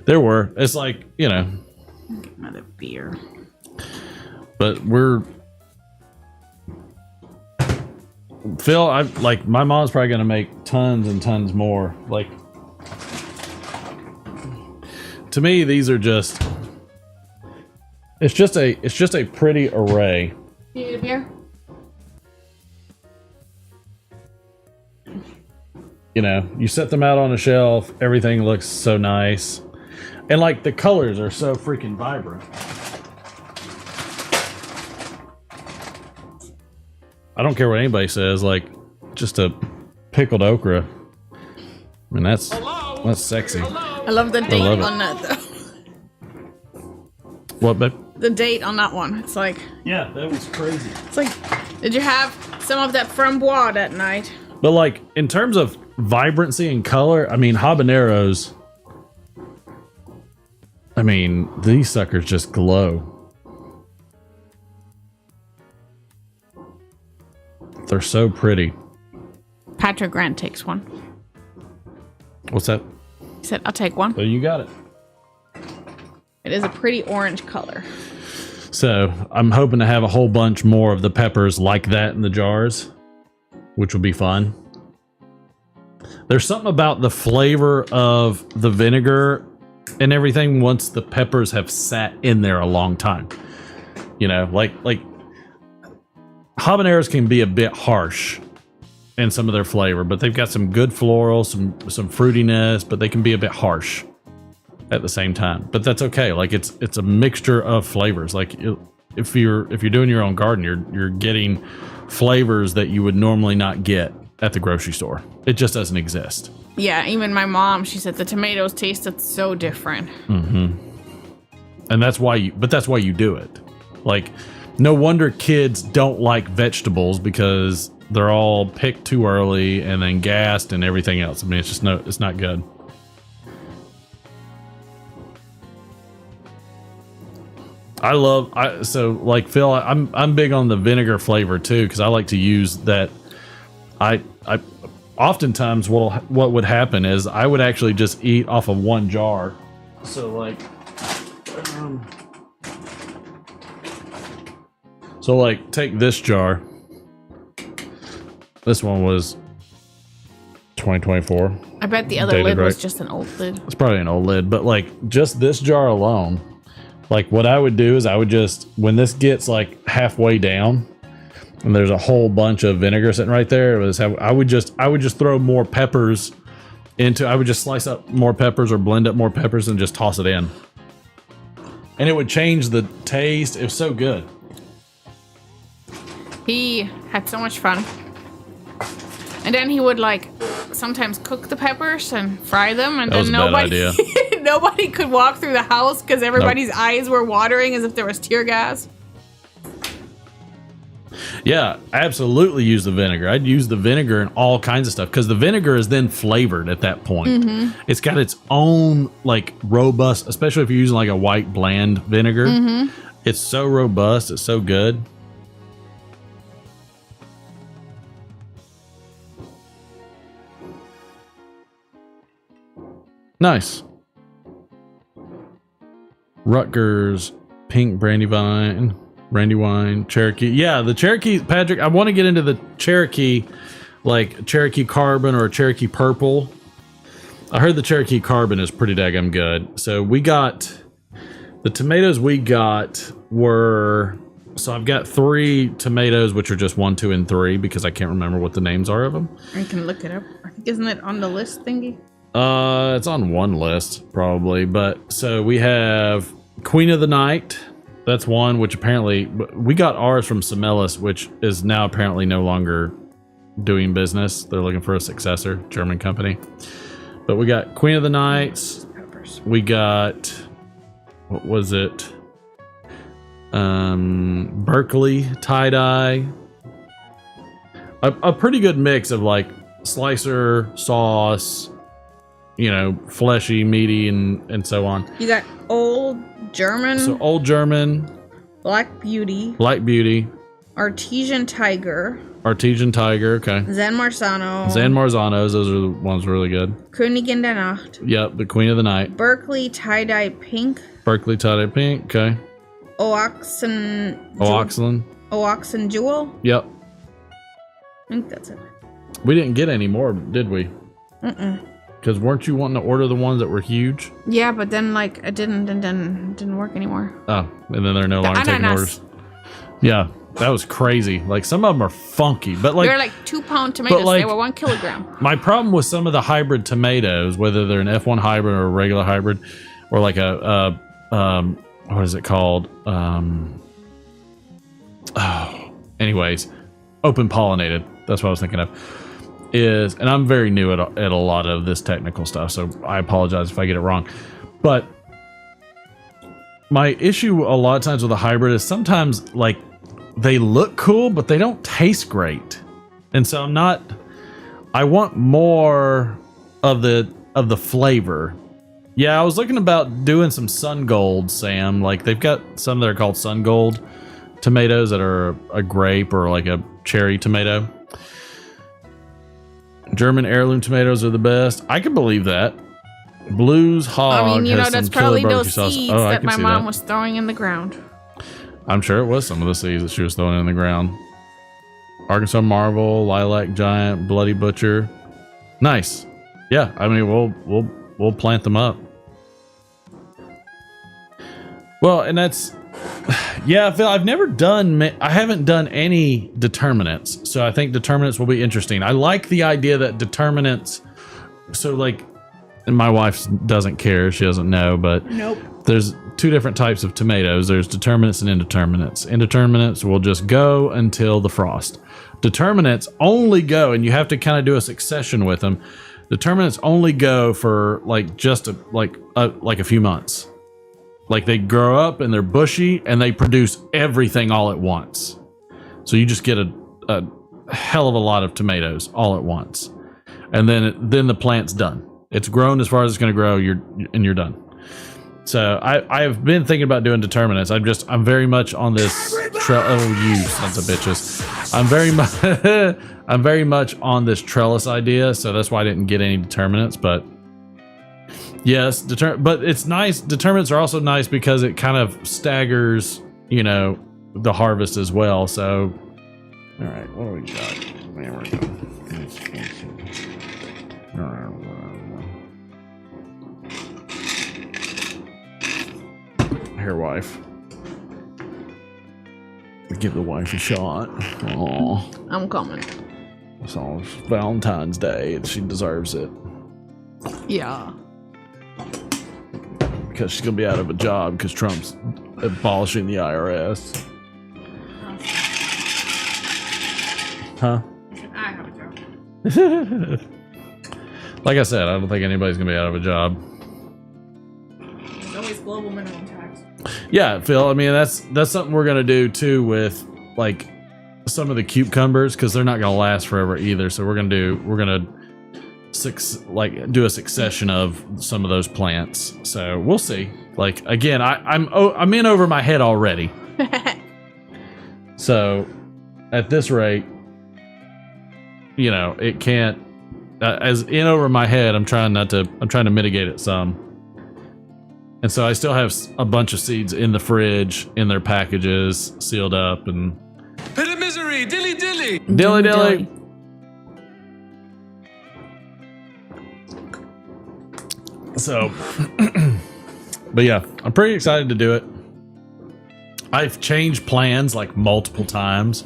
Speaker 2: There were. It's like, you know.
Speaker 9: Get another beer.
Speaker 2: But we're... Phil, my mom's probably going to make tons and tons more. Like, to me, these are just... It's just a pretty array.
Speaker 9: You need a beer?
Speaker 2: You know, you set them out on a shelf, everything looks so nice. And like the colors are so freaking vibrant. I don't care what anybody says, like just a pickled okra. I mean, that's sexy.
Speaker 9: I love the date on that though.
Speaker 2: What, babe?
Speaker 9: The date on that one. It's like,
Speaker 2: yeah, that was crazy.
Speaker 9: It's like, did you have some of that framboise that night?
Speaker 2: But like in terms of vibrancy and color, I mean, habaneros, I mean, these suckers just glow. they're so pretty.
Speaker 9: Patrick Grant takes one.
Speaker 2: What's that?
Speaker 9: He said, I'll take one.
Speaker 2: So you got it.
Speaker 9: It is a pretty orange color.
Speaker 2: So I'm hoping to have a whole bunch more of the peppers like that in the jars, which will be fun. There's something about the flavor of the vinegar and everything once the peppers have sat in there a long time. You know, like habaneros can be a bit harsh in some of their flavor, but they've got some good floral, some fruitiness, but they can be a bit harsh at the same time. But that's okay. Like it's a mixture of flavors. Like if you're doing your own garden, you're getting flavors that you would normally not get at the grocery store. It just doesn't exist.
Speaker 9: Yeah, even my mom, she said the tomatoes tasted so different.
Speaker 2: Mm-hmm. And that's why you do it. Like, no wonder kids don't like vegetables because they're all picked too early and then gassed and everything else. I mean, it's not good. So like Phil, I'm big on the vinegar flavor too, because I like to use that. I oftentimes what would happen is I would actually just eat off of one jar. So like, take this jar. This one was 2024.
Speaker 9: I bet the other lid was just an old lid.
Speaker 2: It's probably an old lid, but like just this jar alone, like what I would do is I would just, when this gets like halfway down and there's a whole bunch of vinegar sitting right there, I would just throw more peppers into, I would just slice up more peppers or blend up more peppers and just toss it in. And it would change the taste. It was so good.
Speaker 9: He had so much fun. And then he would like sometimes cook the peppers and fry them, and then nobody could walk through the house because everybody's eyes were watering as if there was tear gas.
Speaker 2: Yeah, absolutely use the vinegar. I'd use the vinegar in all kinds of stuff because the vinegar is then flavored at that point. Mm-hmm. It's got its own like robust, especially if you're using like a white bland vinegar. Mm-hmm. It's so robust. It's so good. Nice. Rutgers, pink brandywine, Cherokee. Yeah, the Cherokee, Patrick, I want to get into the Cherokee, like Cherokee Carbon or Cherokee Purple. I heard the Cherokee Carbon is pretty daggum good. So we got, the tomatoes we got were, so I've got 3 tomatoes, which are just 1, 2, and 3 because I can't remember what the names are of them.
Speaker 9: I can look it up. I think, isn't it on the list thingy?
Speaker 2: It's on one list probably, but so we have Queen of the Night. That's one, which apparently we got ours from Semelis, which is now apparently no longer doing business. They're looking for a successor, German company. But we got Queen of the Night. We got, what was it? Berkeley tie-dye. A pretty good mix of like slicer, sauce, you know, fleshy, meaty, and so on.
Speaker 9: You got Old German.
Speaker 2: So Old German.
Speaker 9: Black Beauty. Artesian Tiger. Okay.
Speaker 2: Zen Marzanos, those are the ones really good.
Speaker 9: Königin der Nacht.
Speaker 2: Yep, the Queen of the Night.
Speaker 9: Berkeley Tie-Dye Pink.
Speaker 2: Okay.
Speaker 9: Oaxen Jewel.
Speaker 2: Yep.
Speaker 9: I think that's it.
Speaker 2: We didn't get any more, did we? Because weren't you wanting to order the ones that were huge?
Speaker 9: Yeah, but then like it didn't work anymore.
Speaker 2: Oh, and then they're no longer taking orders. Yeah, that was crazy. Like some of them are funky, but like
Speaker 9: they're like 2-pound tomatoes. They were 1 kilogram.
Speaker 2: My problem with some of the hybrid tomatoes, whether they're an F1 hybrid or a regular hybrid, or like a what is it called? Anyways, open pollinated. That's what I was thinking of. Is, and I'm very new at a lot of this technical stuff, so I apologize if I get it wrong. But my issue a lot of times with a hybrid is sometimes like they look cool, but they don't taste great. And so I want more of the flavor. Yeah, I was looking about doing some Sun Gold, Sam. Like they've got some that are called Sun Gold tomatoes that are a grape or like a cherry tomato. German heirloom tomatoes are the best. I can believe that. Blues Hog.
Speaker 9: I mean, you know,
Speaker 2: has
Speaker 9: that's
Speaker 2: some killer
Speaker 9: probably
Speaker 2: barbecue
Speaker 9: those
Speaker 2: sauce.
Speaker 9: seeds
Speaker 2: Oh, I
Speaker 9: that
Speaker 2: can
Speaker 9: my
Speaker 2: see
Speaker 9: mom
Speaker 2: that.
Speaker 9: was throwing in the ground.
Speaker 2: I'm sure it was some of the seeds that she was throwing in the ground. Arkansas Marvel, Lilac Giant, Bloody Butcher. Nice. Yeah, I mean, we'll plant them up. Well, and that's, yeah, Phil, I haven't done any determinants, so I think determinants will be interesting. I like the idea that determinants, so like, and my wife doesn't care, she doesn't know, but
Speaker 9: nope.
Speaker 2: There's two different types of tomatoes. There's determinants and indeterminates. Indeterminates will just go until the frost. Determinants only go, and you have to kind of do a succession with them. Determinants only go for like just a few months. Like they grow up and they're bushy and they produce everything all at once. So you just get a hell of a lot of tomatoes all at once, and then the plant's done. It's grown as far as it's going to grow. You're done. So I've been thinking about doing determinants. I'm very much on this you sons of bitches. I'm very much on this trellis idea, so that's why I didn't get any determinants. But yes, but it's nice. Determinants are also nice because it kind of staggers, you know, the harvest as well. So, all right, what do we got? There we go. Here, wife. Give the wife a shot. Aw.
Speaker 9: I'm coming.
Speaker 2: It's Valentine's Day, and she deserves it.
Speaker 9: Yeah.
Speaker 2: Because she's going to be out of a job because Trump's abolishing the IRS. Huh?
Speaker 9: I have a job.
Speaker 2: Like I said, I don't think anybody's going to be out of a job.
Speaker 9: There's always global minimum tax.
Speaker 2: Yeah, Phil, I mean, that's something we're going to do too with like some of the cucumbers, because they're not going to last forever either. So we're going to do a succession of some of those plants. So we'll see. Like, again, I'm in over my head already. So at this rate, you know, it can't, as in over my head, I'm trying to mitigate it some. And so I still have a bunch of seeds in the fridge, in their packages, sealed up, and
Speaker 3: Pit of misery, dilly dilly.
Speaker 2: dilly dilly. So, but yeah, I'm pretty excited to do it. I've changed plans like multiple times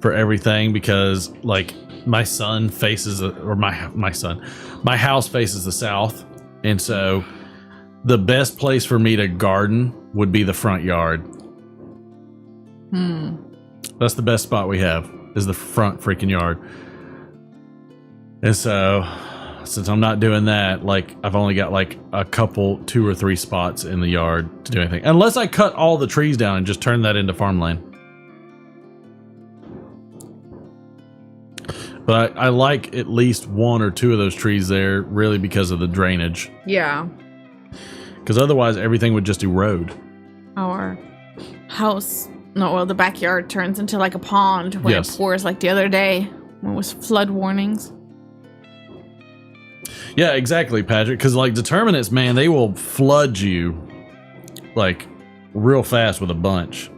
Speaker 2: for everything because like my son faces, or my house faces the south, and so the best place for me to garden would be the front yard. That's the best spot we have, is the front freaking yard. And so since I'm not doing that, like I've only got like a couple, 2 or 3 spots in the yard to do anything. Unless I cut all the trees down and just turn that into farmland. But I like at least 1 or 2 of those trees there, really because of the drainage.
Speaker 9: Yeah.
Speaker 2: Because otherwise everything would just erode.
Speaker 9: Our house, no, well, the backyard turns into like a pond when it pours, like the other day when it was flood warnings.
Speaker 2: Yeah, exactly, Patrick. Because like determinants, man, they will flood you like real fast with a bunch.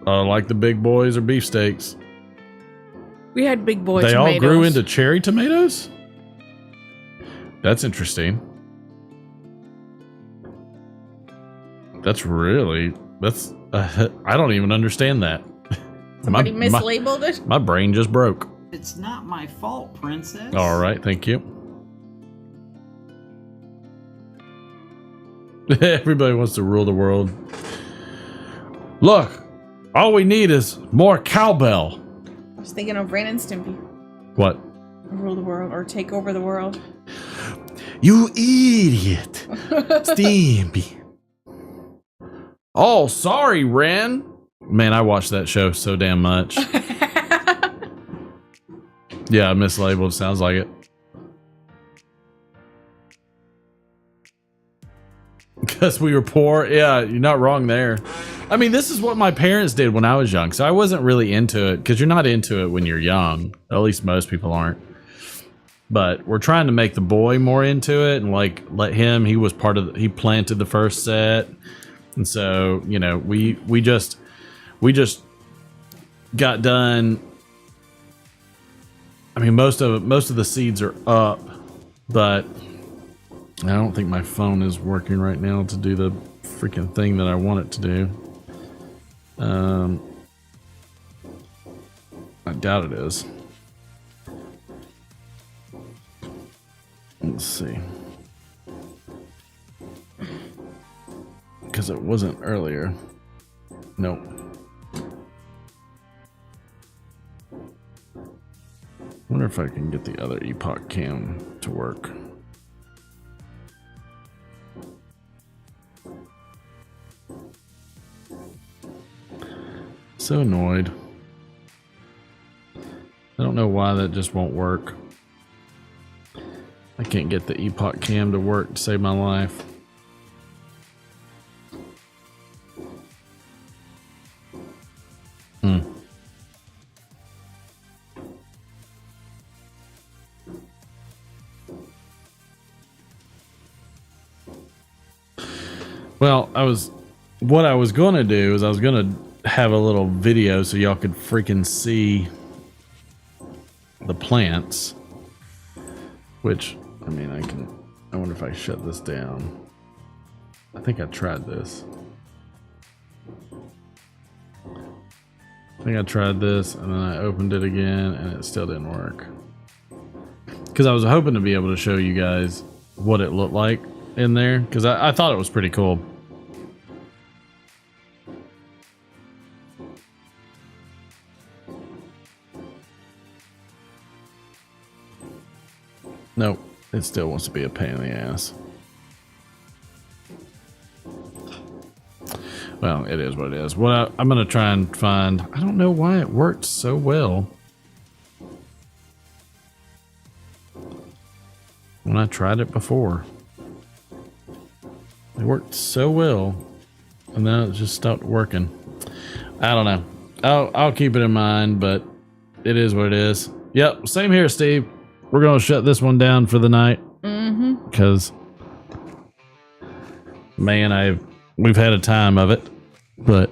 Speaker 2: Like the big boys or beefsteaks.
Speaker 9: We had big boy
Speaker 2: they
Speaker 9: tomatoes.
Speaker 2: All grew into cherry tomatoes? That's interesting. That's I don't even understand that.
Speaker 9: Somebody mislabeled it?
Speaker 2: My brain just broke.
Speaker 12: It's not my fault, princess.
Speaker 2: All right, thank you. Everybody wants to rule the world. Look, all we need is more cowbell.
Speaker 9: I was thinking of Ren and Stimpy.
Speaker 2: What?
Speaker 9: Rule the world or take over the world.
Speaker 2: You idiot. Stimpy. Oh, sorry, Ren. Man, I watched that show so damn much. Yeah, mislabeled. Sounds like it. Because we were poor. Yeah, you're not wrong there. I mean, this is what my parents did when I was young, so I wasn't really into it, because you're not into it when you're young. At least most people aren't. But we're trying to make the boy more into it, and like let him. He was part of. He planted the first set, and so you know we just got done. I mean, most of the seeds are up, but I don't think my phone is working right now to do the freaking thing that I want it to do. I doubt it is. Let's see. Because it wasn't earlier. Nope. Wonder if I can get the other Epoch cam to work. So annoyed. I don't know why that just won't work. I can't get the Epoch cam to work to save my life. Well, what I was going to do is I was going to have a little video so y'all could freaking see the plants, which, I mean, I wonder if I shut this down. I think I tried this. I think I tried this and then I opened it again and it still didn't work. Because I was hoping to be able to show you guys what it looked like in there, because I thought it was pretty cool. Nope, it still wants to be a pain in the ass. Well, it is what it is. What I'm going to try and find... I don't know why it worked so well when I tried it before. It worked so well, and then it just stopped working. I don't know. I'll keep it in mind, but it is what it is. Yep, same here, Steve. We're going to shut this one down for the night. Because, man, we've had a time of it. But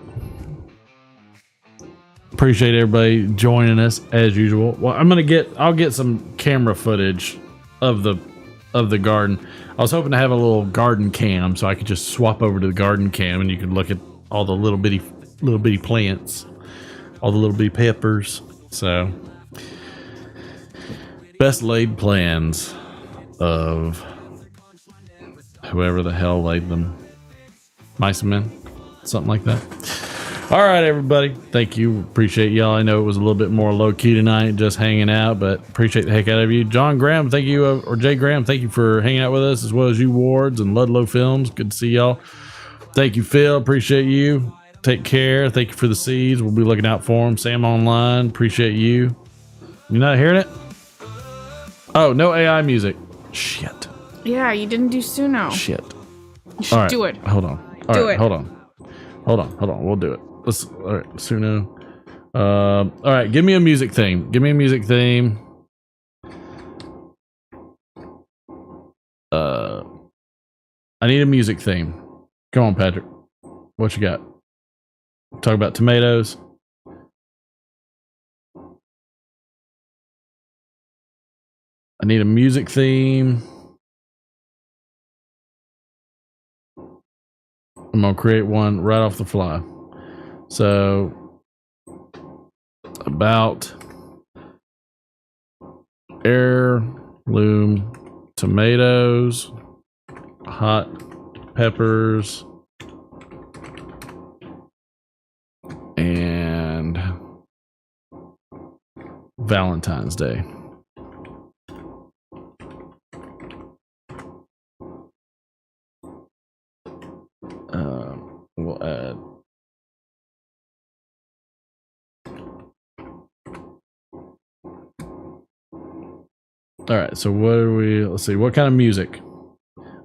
Speaker 2: appreciate everybody joining us as usual. Well, I'll get some camera footage of the garden. I was hoping to have a little garden cam so I could just swap over to the garden cam and you could look at all the little bitty plants, all the little bitty peppers. So, best laid plans of whoever the hell laid them. Mice and men, something like that. All right, everybody. Thank you. Appreciate y'all. I know it was a little bit more low key tonight, just hanging out, but appreciate the heck out of you. John Graham, thank you, or Jay Graham, thank you for hanging out with us, as well as you, Wards and Ludlow Films. Good to see y'all. Thank you, Phil. Appreciate you. Take care. Thank you for the seeds. We'll be looking out for them. Sam Online, appreciate you. You're not hearing it? Oh, no AI music. Shit.
Speaker 9: Yeah, you didn't do Suno.
Speaker 2: Shit.
Speaker 9: You should do it.
Speaker 2: Hold on.
Speaker 9: Do it.
Speaker 2: Hold on. We'll do it. All right, Suno. All right, give me a music theme. I need a music theme. Come on, Patrick. What you got? Talk about tomatoes. I need a music theme. I'm gonna create one right off the fly. So, about heirloom tomatoes, hot peppers, and Valentine's Day. We'll add all right, so what are we, let's see, what kind of music?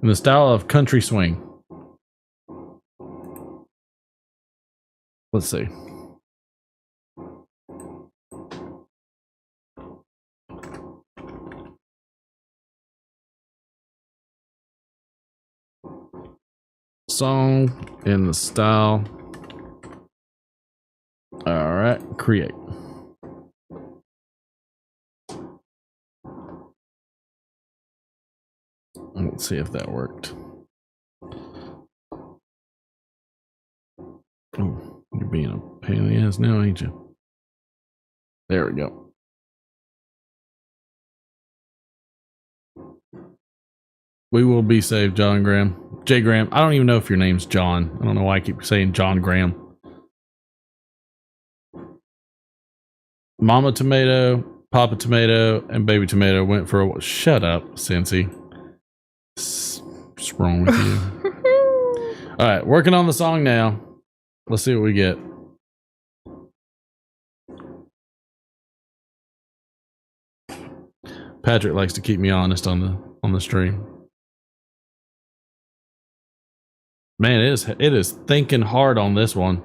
Speaker 2: In the style of country swing. Let's see. Song in the style. All right, create. Let's see if that worked. Oh, you're being a pain in the ass now, ain't you? There we go. We will be saved, John Graham. J Graham. I don't even know if your name's John. I don't know why I keep saying John Graham. Mama Tomato, Papa Tomato, and Baby Tomato went for a... Shut up, Cincy. What's wrong with you? All right, working on the song now. Let's see what we get. Patrick likes to keep me honest on the stream. Man, it is thinking hard on this one.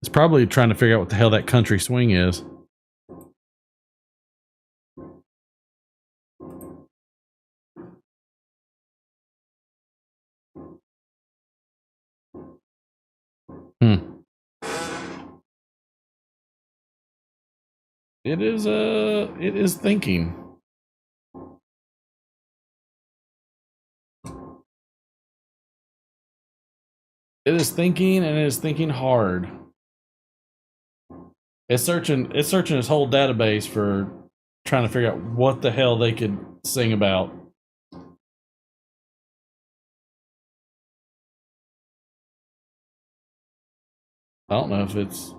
Speaker 2: It's probably trying to figure out what the hell that country swing is. It is thinking. It is thinking, and it is thinking hard. It's searching its whole database for trying to figure out what the hell they could sing about. I don't know if it's...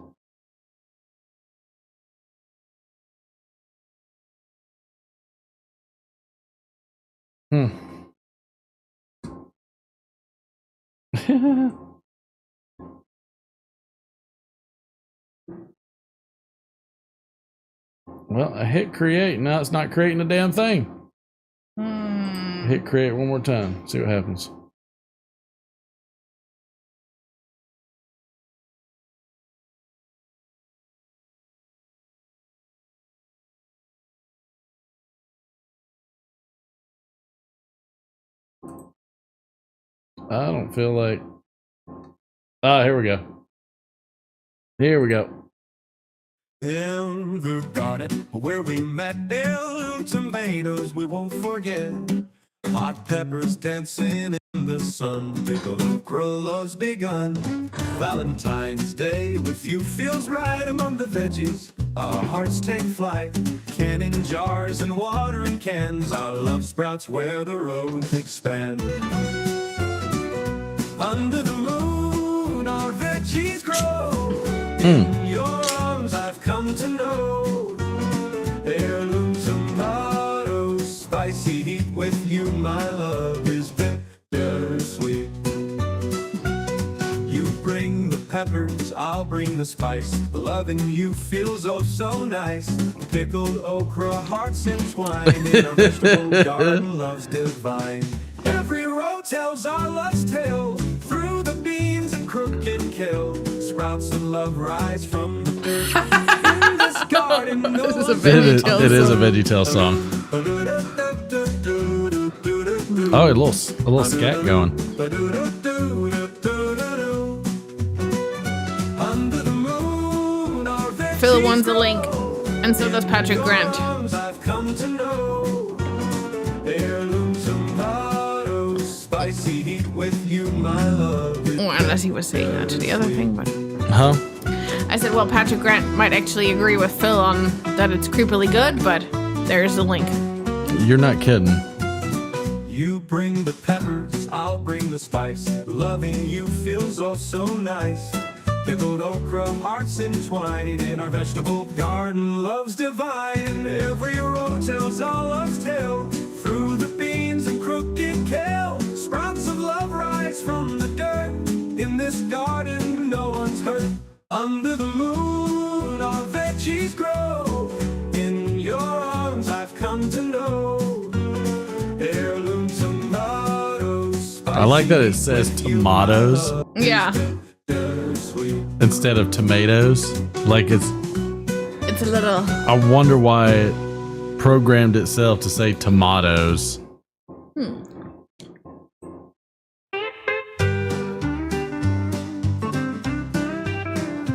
Speaker 2: Well, I hit create. Now it's not creating a damn thing. Hit create one more time. See what happens. I don't feel like... Ah, here we go. Here we go.
Speaker 6: In the garden where we met, heirloom tomatoes we won't forget. Hot peppers dancing in the sun, pickled okra love's begun. Valentines Day with you feels right among the veggies. Our hearts take flight, canning jars and watering cans. Our love sprouts where the roads expand. Under the moon, our veggies grow. In your arms, I've come to know. Heirloom tomatoes, spicy heat with you, my love is bittersweet. You bring the peppers, I'll bring the spice. Loving you feels oh so nice. Pickled okra, hearts entwined in a vegetable garden, love's divine. Every row tells our love's tale. Through the beans and crooked kale, sprouts of love rise from the dirt. In this garden, no
Speaker 2: It is a VeggieTale song. Oh, a little scat going.
Speaker 6: Under the moon, our
Speaker 9: Phil wants a link, and so does Patrick Grant.
Speaker 6: I've come to know. Heirloom tomatoes, spicy heat with you, my love.
Speaker 9: Well, unless he was saying that to the other thing, but...
Speaker 2: Huh?
Speaker 9: I said, well, Patrick Grant might actually agree with Phil on that it's creepily good, but there's the link.
Speaker 2: You're not kidding.
Speaker 6: You bring the peppers, I'll bring the spice. Loving you feels oh so nice. Pickled okra, hearts entwined in our vegetable garden, love's divine. Every row tells all love's tale. Through the beans and crooked kale, sprouts of love rise from the dirt. In this garden, no one's hurt. Under the moon, our veggies grow. In your arms, I've come to know. Heirloom tomatoes.
Speaker 2: I like that it says tomatoes.
Speaker 9: Yeah.
Speaker 2: instead of tomatoes. Like it's
Speaker 9: a little.
Speaker 2: I wonder why it programmed itself to say tomatoes.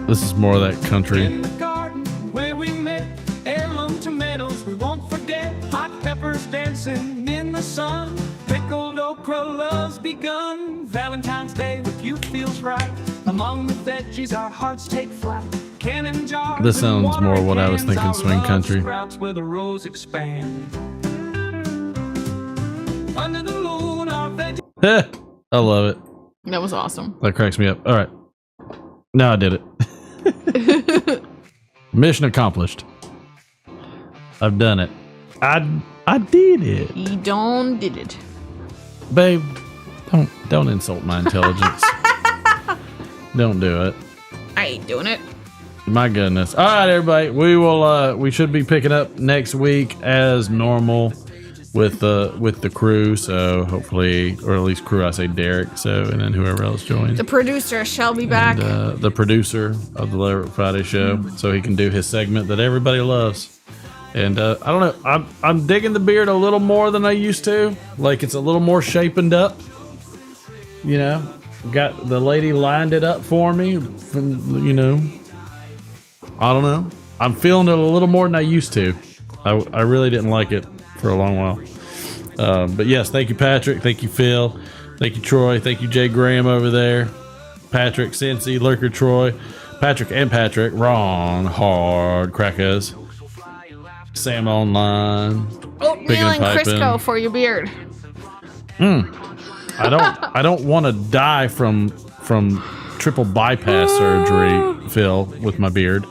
Speaker 2: This is more of that country.
Speaker 6: In the garden where we met, heirloom tomatoes we won't forget. Hot peppers dancing in the sun. Pickled okra love's begun. Valentine's Day with you feels right. Among the veggies our hearts take flight. Cannon jars.
Speaker 2: This sounds more what I was thinking, swing country.
Speaker 6: Where the rows expand. Under the moon our veggies.
Speaker 2: I love it.
Speaker 9: That was awesome.
Speaker 2: That cracks me up. All right. Now I did it. Mission accomplished. I've done it. I did it.
Speaker 9: You did it.
Speaker 2: Babe, don't insult my intelligence. Don't do it.
Speaker 9: I ain't doing it.
Speaker 2: My goodness. All right, everybody. We should be picking up next week as normal with the crew. So hopefully, or at least crew, I say Derek. So, and then whoever else joins.
Speaker 9: The producer shall be back.
Speaker 2: And, the producer of the Let It Rip Friday show, so he can do his segment that everybody loves. And I don't know, I'm digging the beard a little more than I used to. Like it's a little more shapened up. You know, got the lady lined it up for me. And, you know, I don't know. I'm feeling it a little more than I used to. I really didn't like it for a long while. But yes, thank you, Patrick. Thank you, Phil. Thank you, Troy. Thank you, Jay Graham over there. Patrick, Cincy, Lurker, Troy. Patrick and Patrick. Wrong. Hard crackers. Sam Online.
Speaker 9: Oatmeal and Crisco for your beard.
Speaker 2: I don't want to die from triple bypass surgery, Phil, with my beard.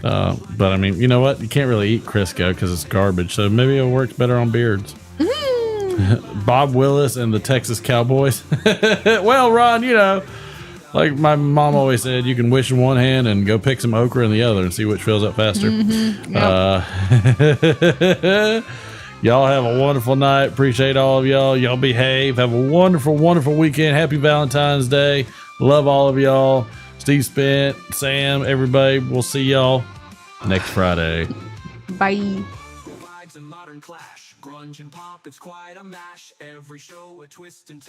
Speaker 2: But I mean, you know what? You can't really eat Crisco because it's garbage. So maybe it works better on beards. Bob Willis and the Texas Cowboys. Well, Ron, you know, like my mom always said, you can wish in one hand and go pick some okra in the other and see which fills up faster. Y'all have a wonderful night. Appreciate all of y'all. Y'all behave. Have a wonderful, wonderful weekend. Happy Valentine's Day. Love all of y'all. Steve Spent, Sam, everybody. We'll see y'all next Friday.
Speaker 9: Bye.
Speaker 6: Modern clash, grunge and pop, it's quite a mash. Every show a twist and